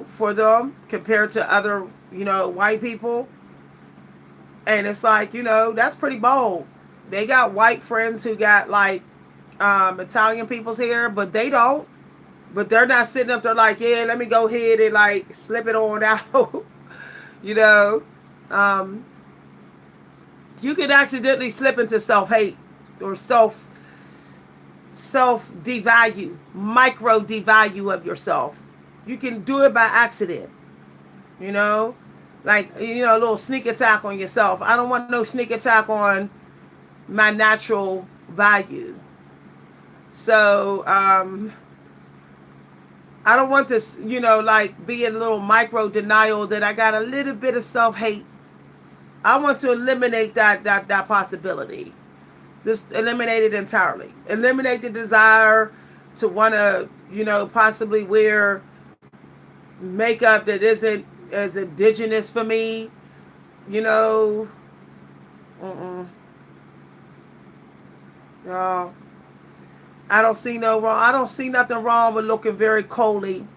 for them compared to other, white people. And it's like, that's pretty bold. They got white friends who got like Italian people's hair, but they don't. But they're not sitting up there like, yeah, let me go ahead and like slip it on out. you know, you can accidentally slip into self-hate or self devalue, micro devalue of yourself. You can do it by accident, like, a little sneak attack on yourself. I don't want no sneak attack on my natural value. So, I don't want this, like be in a little micro denial that I got a little bit of self-hate. I want to eliminate that possibility. Just eliminate it entirely. Eliminate the desire to want to, possibly wear makeup that isn't as indigenous for me, No. I don't see no wrong. I don't see nothing wrong with looking very coley.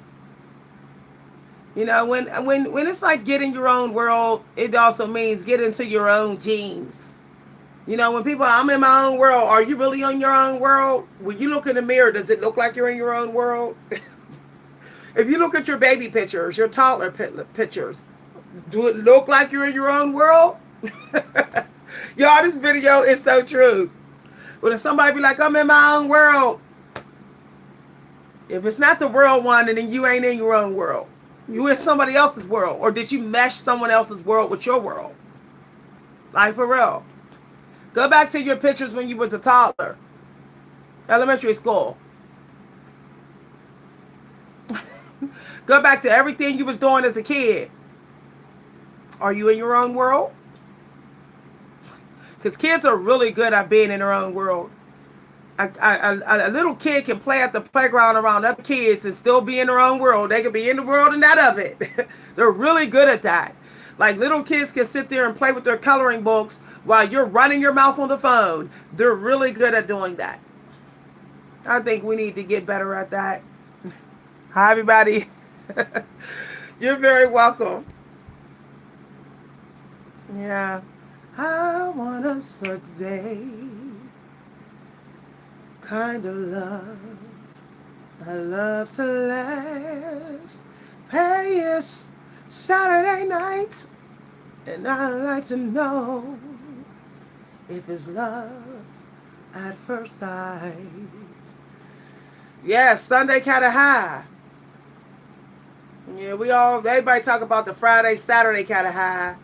When it's like get in your own world, it also means get into your own genes. When people, I'm in my own world. Are you really in your own world? When you look in the mirror, does it look like you're in your own world? If you look at your baby pictures, your toddler pictures, do it look like you're in your own world? Y'all, this video is so true. But if somebody be like, I'm in my own world, if it's not the world one, then you ain't in your own world. You in somebody else's world. Or did you mesh someone else's world with your world? Like, for real. Go back to your pictures when you was a toddler. Elementary school. Go back to everything you was doing as a kid. Are you in your own world? Because kids are really good at being in their own world. A little kid can play at the playground around other kids and still be in their own world. They can be in the world and not of it. They're really good at that. Like, little kids can sit there and play with their coloring books while you're running your mouth on the phone. They're really good at doing that. I think we need to get better at that. Hi, everybody. You're very welcome. Yeah. I want a Sunday kind of love. I love to last past Saturday nights, and I like to know if it's love at first sight. Yeah, Sunday kind of high. Yeah, everybody talk about the Friday, Saturday kind of high.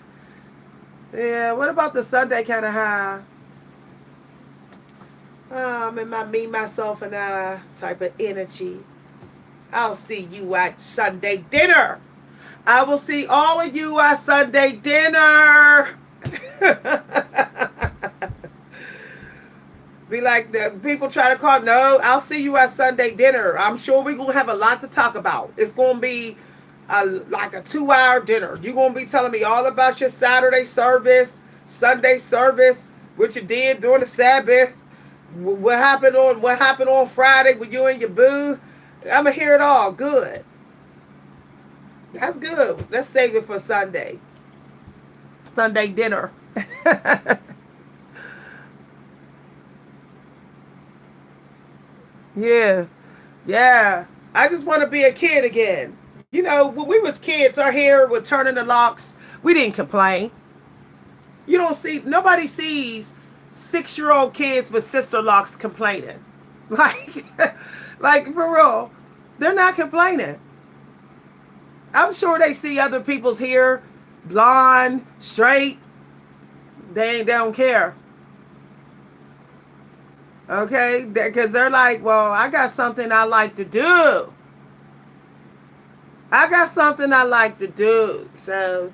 Yeah, what about the Sunday kind of high? I'm in my me, myself, and I type of energy. I'll see you at Sunday dinner. I will see all of you at Sunday dinner. Be like the people try to call. No, I'll see you at Sunday dinner. I'm sure we're going to have a lot to talk about. It's going to be like a 2-hour dinner. You're going to be telling me all about your Saturday service, Sunday service, what you did during the Sabbath, what happened on Friday with you and your boo. I'm going to hear it all. Good. That's good. Let's save it for Sunday. Sunday dinner. Yeah. Yeah. I just want to be a kid again. When we was kids, our hair would turn into locks. We didn't complain. Nobody sees 6-year-old kids with sister locks complaining. Like, Like, for real. They're not complaining. I'm sure they see other people's hair, blonde, straight. They don't care. Okay? Because they're like, well, I got something I like to do. I got something I like to do. So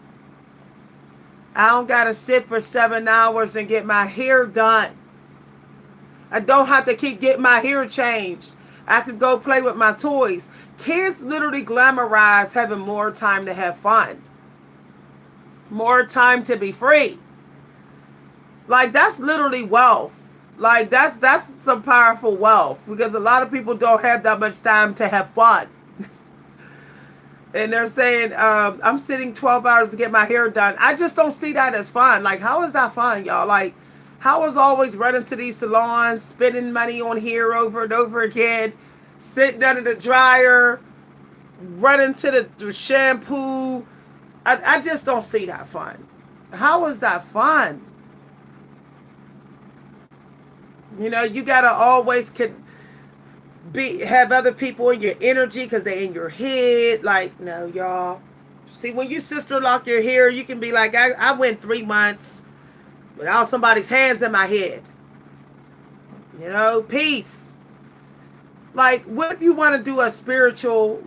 I don't got to sit for 7 hours and get my hair done. I don't have to keep getting my hair changed. I could go play with my toys. Kids literally glamorize having more time to have fun, more time to be free. Like, that's literally wealth. Like, that's some powerful wealth, because a lot of people don't have that much time to have fun. And they're saying, I'm sitting 12 hours to get my hair done. I just don't see that as fun. Like, how is that fun, y'all? Like, how is always running to these salons, spending money on hair over and over again, sitting under the dryer, running to the shampoo? I just don't see that fun. How is that fun? You know, you got to always have other people in your energy because they in your head. Like, no, y'all. See, when you sister lock your hair, you can be like, I went 3 months without somebody's hands in my head. You know, peace. Like, what if you want to do a spiritual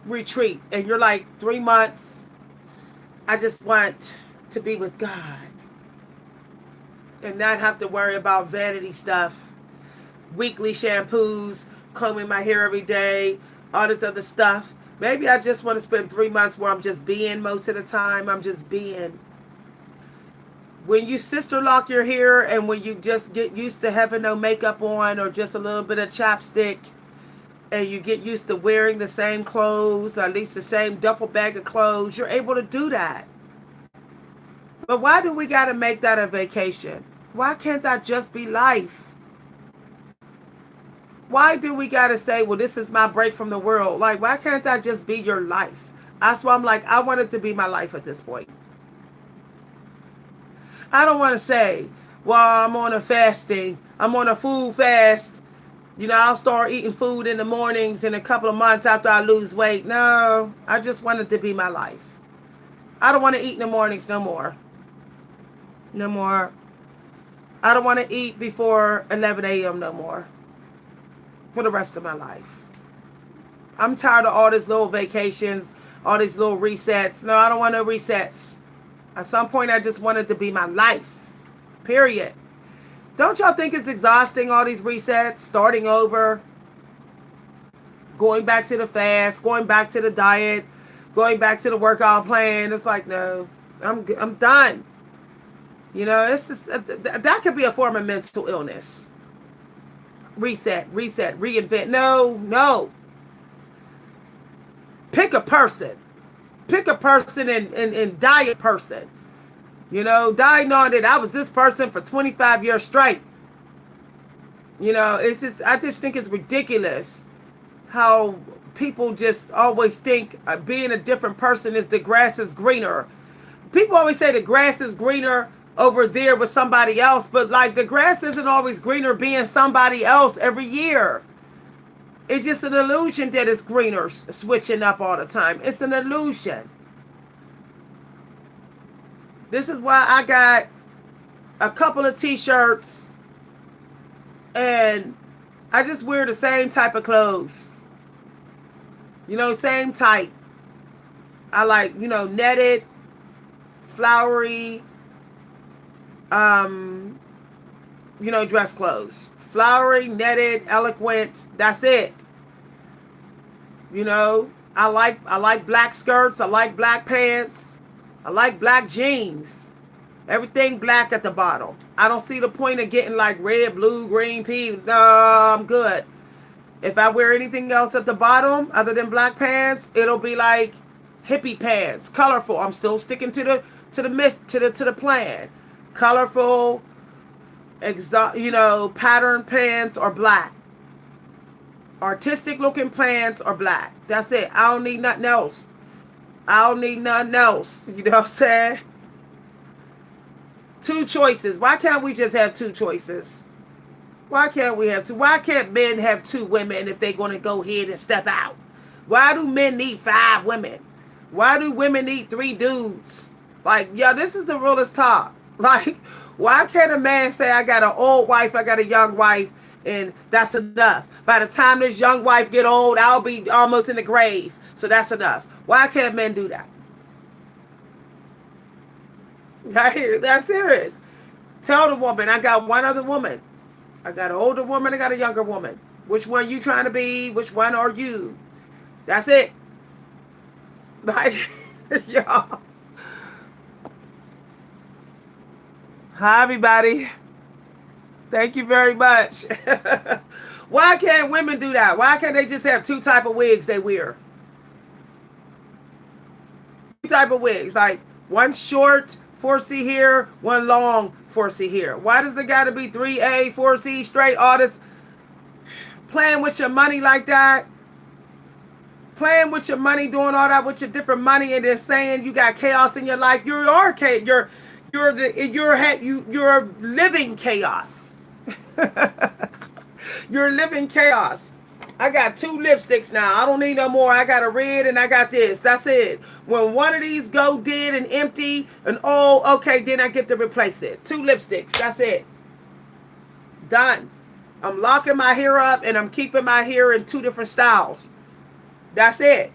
retreat and you're like, 3 months, I just want to be with God and not have to worry about vanity stuff, weekly shampoos, combing my hair every day, all this other stuff. Maybe I just want to spend 3 months where I'm just being most of the time. I'm just being. When you sister lock your hair and when you just get used to having no makeup on or just a little bit of chapstick, and you get used to wearing the same clothes, or at least the same duffel bag of clothes, you're able to do that. But why do we got to make that a vacation? Why can't that just be life? Why do we got to say, well, this is my break from the world? Like, why can't that just be your life? That's why I'm like, I want it to be my life at this point. I don't want to say, well, I'm on a fasting. I'm on a food fast. You know, I'll start eating food in the mornings in a couple of months after I lose weight. No, I just want it to be my life. I don't want to eat in the mornings no more. No more. I don't want to eat before 11 a.m. no more. For the rest of my life. I'm tired of all these little vacations, all these little resets. No, I don't want no resets. At some point, I just want it to be my life. Period. Don't y'all think it's exhausting, all these resets, starting over, going back to the fast, going back to the diet, going back to the workout plan? It's like, no, I'm done. You know, that could be a form of mental illness. Reset, reinvent. No. Pick a person. Pick a person and die a person. You know, die knowing that I was this person for 25 years straight. You know, I just think it's ridiculous how people just always think being a different person is the grass is greener. People always say the grass is greener over there with somebody else, but like the grass isn't always greener being somebody else every year. It's just an illusion that it's greener switching up all the time. It's an illusion. This is why I got a couple of t-shirts and I just wear the same type of clothes. You know, same type. I like, you know, netted, flowery, you know, dress clothes. Flowery, netted, eloquent. That's it. You know, I like black skirts. I like black pants. I like black jeans. Everything black at the bottom. I don't see the point of getting like red, blue, green, pink. No, I'm good. If I wear anything else at the bottom other than black pants, it'll be like hippie pants, colorful. I'm still sticking to the plan. Colorful, you know, pattern pants or black. Artistic looking pants or black. That's it. I don't need nothing else. I don't need nothing else. You know what I'm saying? 2 choices. Why can't we just have 2 choices? Why can't we have two? Why can't men have two women if they're going to go ahead and step out? Why do men need 5 women? Why do women need 3 dudes? Like, yeah, this is the realest talk. Like, why can't a man say, I got an old wife, I got a young wife, and that's enough? By the time this young wife get old, I'll be almost in the grave. So that's enough. Why can't men do that? That's serious. Tell the woman, I got one other woman. I got an older woman, I got a younger woman. Which one you trying to be? Which one are you? That's it. Like, y'all. Hi, everybody. Thank you very much. Why can't women do that? Why can't they just have 2 type of wigs they wear? 2 type of wigs. Like, one short 4C here, one long 4C here. Why does it got to be 3A, 4C, straight, all this? Playing with your money like that? Playing with your money, doing all that with your different money, and then saying you got chaos in your life. You're living chaos. You're living chaos. I got 2 lipsticks now. I don't need no more. I got a red and I got this. That's it. When one of these go dead and empty and okay, then I get to replace it. 2 lipsticks. That's it. Done. I'm locking my hair up and I'm keeping my hair in 2 different styles. That's it.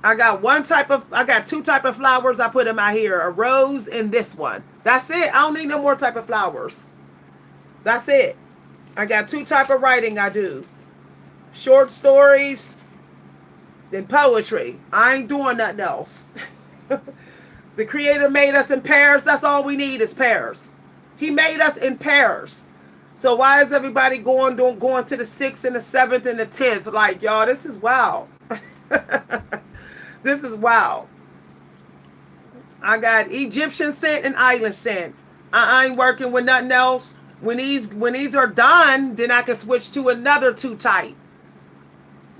I got 2 type of flowers I put in my hair, a rose and this one. That's it. I don't need no more type of flowers. That's it. I got 2 type of writing I do. Short stories, then poetry. I ain't doing nothing else. The Creator made us in pairs. That's all we need is pairs. He made us in pairs. So why is everybody going to the 6th and the 7th and the 10th? Like, y'all, this is wild. This is wild. I got Egyptian scent and island scent. I ain't working with nothing else. When these are done, then I can switch to another 2 type.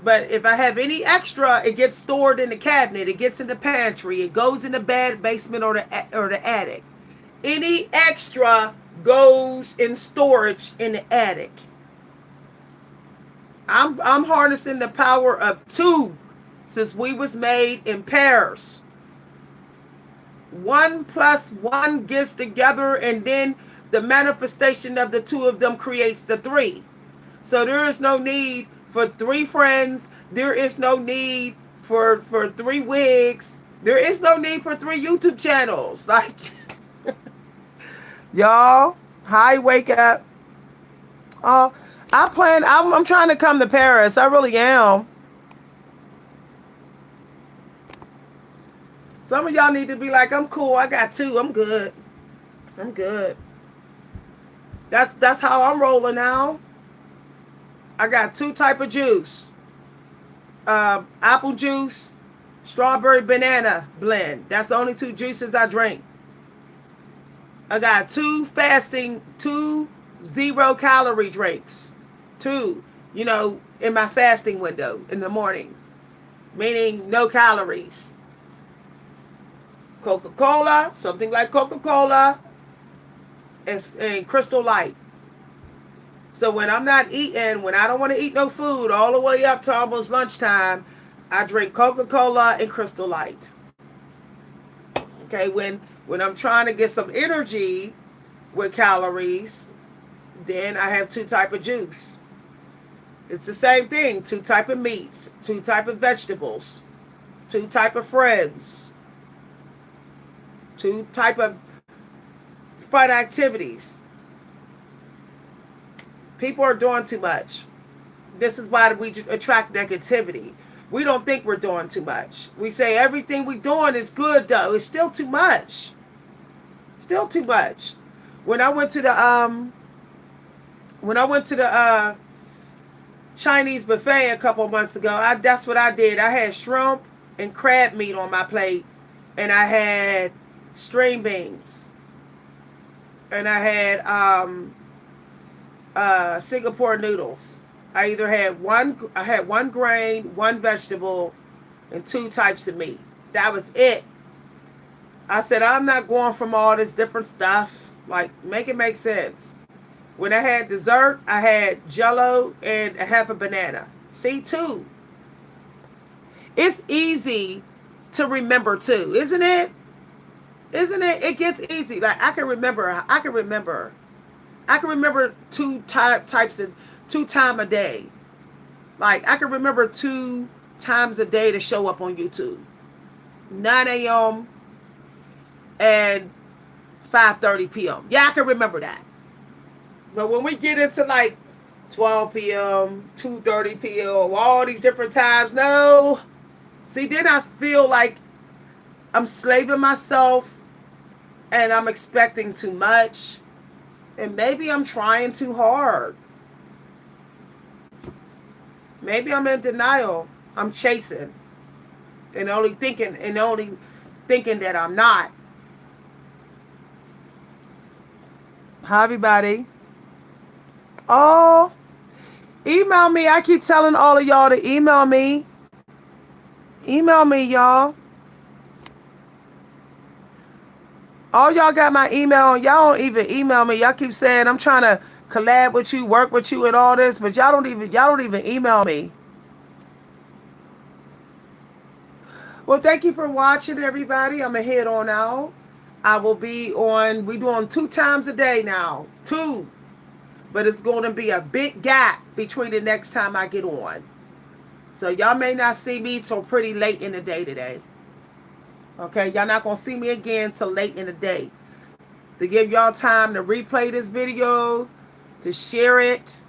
But if I have any extra, it gets stored in the cabinet. It gets in the pantry. It goes in the bed, basement, or the attic. Any extra goes in storage in the attic. I'm harnessing the power of 2 since we was made in pairs. 1 plus 1 gets together, and then the manifestation of the 2 of them creates the 3. So there is no need for 3 friends. There is no need for 3 wigs. There is no need for 3 YouTube channels. Like, y'all, hi, wake up. Oh, I'm trying to come to Paris. I really am. Some of y'all need to be like, I'm cool. I got 2. I'm good. I'm good. That's how I'm rolling now. I got 2 type of juice. Apple juice, strawberry banana blend. That's the only 2 juices I drink. I got 2 0-calorie drinks. 2, in my fasting window in the morning. Meaning no calories. Coca-Cola, something like Coca-Cola, and Crystal Light. So when I'm not eating, when I don't want to eat no food all the way up to almost lunchtime, I drink Coca-Cola and Crystal Light. Okay, when I'm trying to get some energy with calories, then I have 2 type of juice. It's the same thing, 2 type of meats, 2 type of vegetables, 2 type of friends, 2 type of fun activities. People are doing too much. This is why we attract negativity. We don't think we're doing too much. We say everything we're doing is good, though. It's still too much. Still too much. When I went to the Chinese buffet a couple months ago, that's what I did. I had shrimp and crab meat on my plate, and I had string beans, and I had Singapore noodles. I had one grain, 1 vegetable, and 2 types of meat. That was it. I said, I'm not going from all this different stuff. Like, make it make sense. When I had dessert, I had Jello and a half a banana. See, 2. It's easy to remember 2, isn't it? Isn't it? It gets easy. Like I can remember. I can remember types of 2 times a day. Like I can remember 2 times a day to show up on YouTube. 9 a.m. and 5:30 p.m. Yeah, I can remember that. But when we get into like 12 p.m., 2:30 p.m., all these different times, no. See, then I feel like I'm slaving myself and I'm expecting too much. And maybe I'm trying too hard. Maybe I'm in denial. I'm chasing and only thinking that I'm not. Hi, everybody. Oh, email me. I keep telling all of y'all to email me. Email me, y'all. All y'all got my email. Y'all don't even email me. Y'all keep saying I'm trying to collab with you, work with you, and all this, but y'all don't even email me. Well, thank you for watching, everybody. I'm gonna head on out. I will be on. We doing 2 times a day now. 2. But it's going to be a big gap between the next time I get on. So y'all may not see me till pretty late in the day today. Okay, y'all not going to see me again till late in the day. To give y'all time to replay this video, to share it.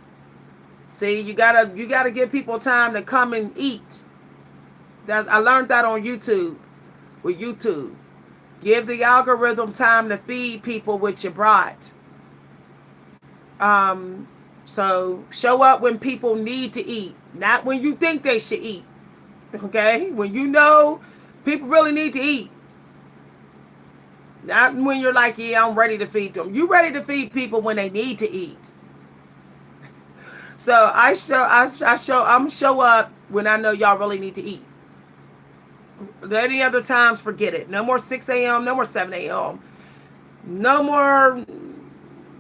See, you gotta give people time to come and eat. I learned that on YouTube. With YouTube. Give the algorithm time to feed people what you brought. So show up when people need to eat, not when you think they should eat. Okay? When you know people really need to eat. Not when you're like, yeah, I'm ready to feed them. You ready to feed people when they need to eat. So I'm show up when I know y'all really need to eat. Any other times, forget it. No more 6 a.m., no more 7 a.m. No more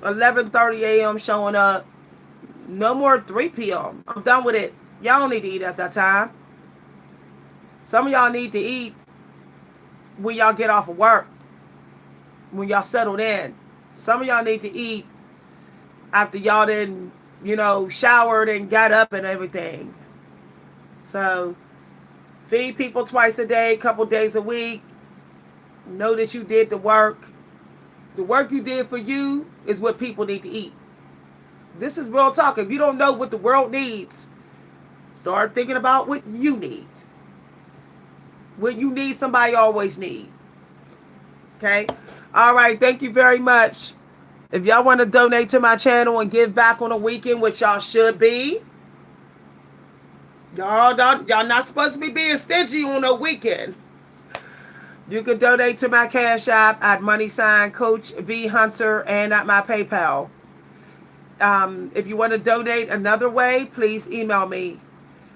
11:30 a.m. showing up. No more 3 p.m. I'm done with it. Y'all don't need to eat at that time. Some of y'all need to eat when y'all get off of work. When y'all settled in. Some of y'all need to eat after y'all done, showered and got up and everything. So, feed people twice a day, couple days a week. Know that you did the work. The work you did for you is what people need to eat. This is real talk. If you don't know what the world needs, start thinking about what you need. What you need, somebody always need. Okay? All right. Thank you very much. If y'all want to donate to my channel and give back on a weekend, which y'all should be, y'all not supposed to be being stingy on a weekend. You can donate to my Cash App at $Coach V Hunter and at my PayPal. If you want to donate another way, please email me.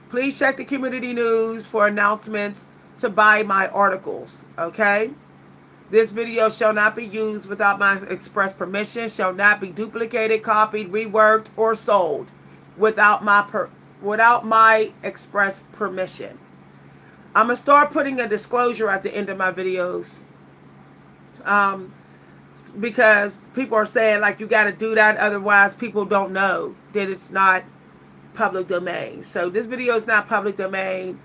Please check the community news for announcements to buy my articles. Okay? This video shall not be used without my express permission, shall not be duplicated, copied, reworked, or sold without my express permission. I'm going to start putting a disclosure at the end of my videos. Because people are saying, like, you got to do that, otherwise people don't know that it's not public domain. So this video is not public domain.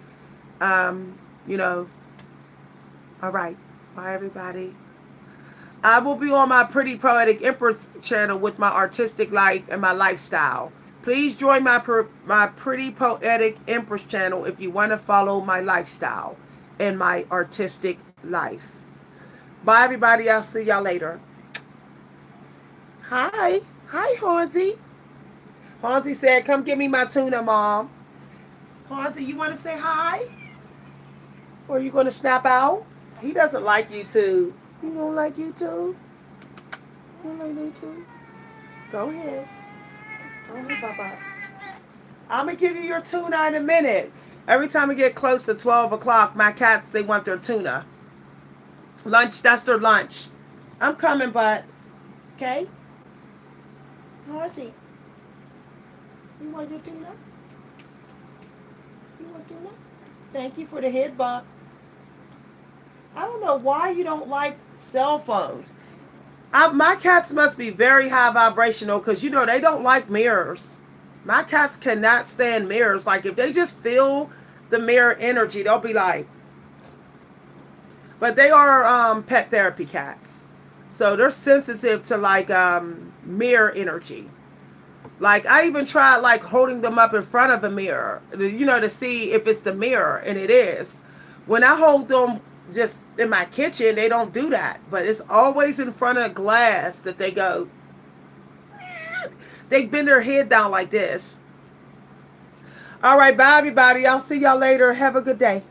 All right. Bye, everybody. I will be on my Pretty Poetic Empress channel with my artistic life and my lifestyle. Please join my Pretty Poetic Empress channel if you want to follow my lifestyle and my artistic life. Bye, everybody. I'll see y'all later. Hi. Hi, Hansi. Hansi said, come give me my tuna, Mom. Hansi, you want to say hi? Or are you going to snap out? He doesn't like YouTube. You don't like YouTube? You don't like YouTube? Go ahead. Go ahead, Papa. I'm going to give you your tuna in a minute. Every time we get close to 12 o'clock, my cats, they want their tuna. Lunch, that's their lunch. I'm coming, bud. Okay? Horsey, you want your tuna? You want tuna? Thank you for the head bump. I don't know why you don't like cell phones. My cats must be very high vibrational because you know they don't like mirrors. My cats cannot stand mirrors. Like if they just feel the mirror energy, they'll be like. But they are pet therapy cats, so they're sensitive to like mirror energy. Like I even tried like holding them up in front of a mirror, you know, to see if it's the mirror, and it is. When I hold them just in my kitchen, they don't do that, but it's always in front of glass that they go. They bend their head down like this. All right, bye everybody. I'll see y'all later. Have a good day.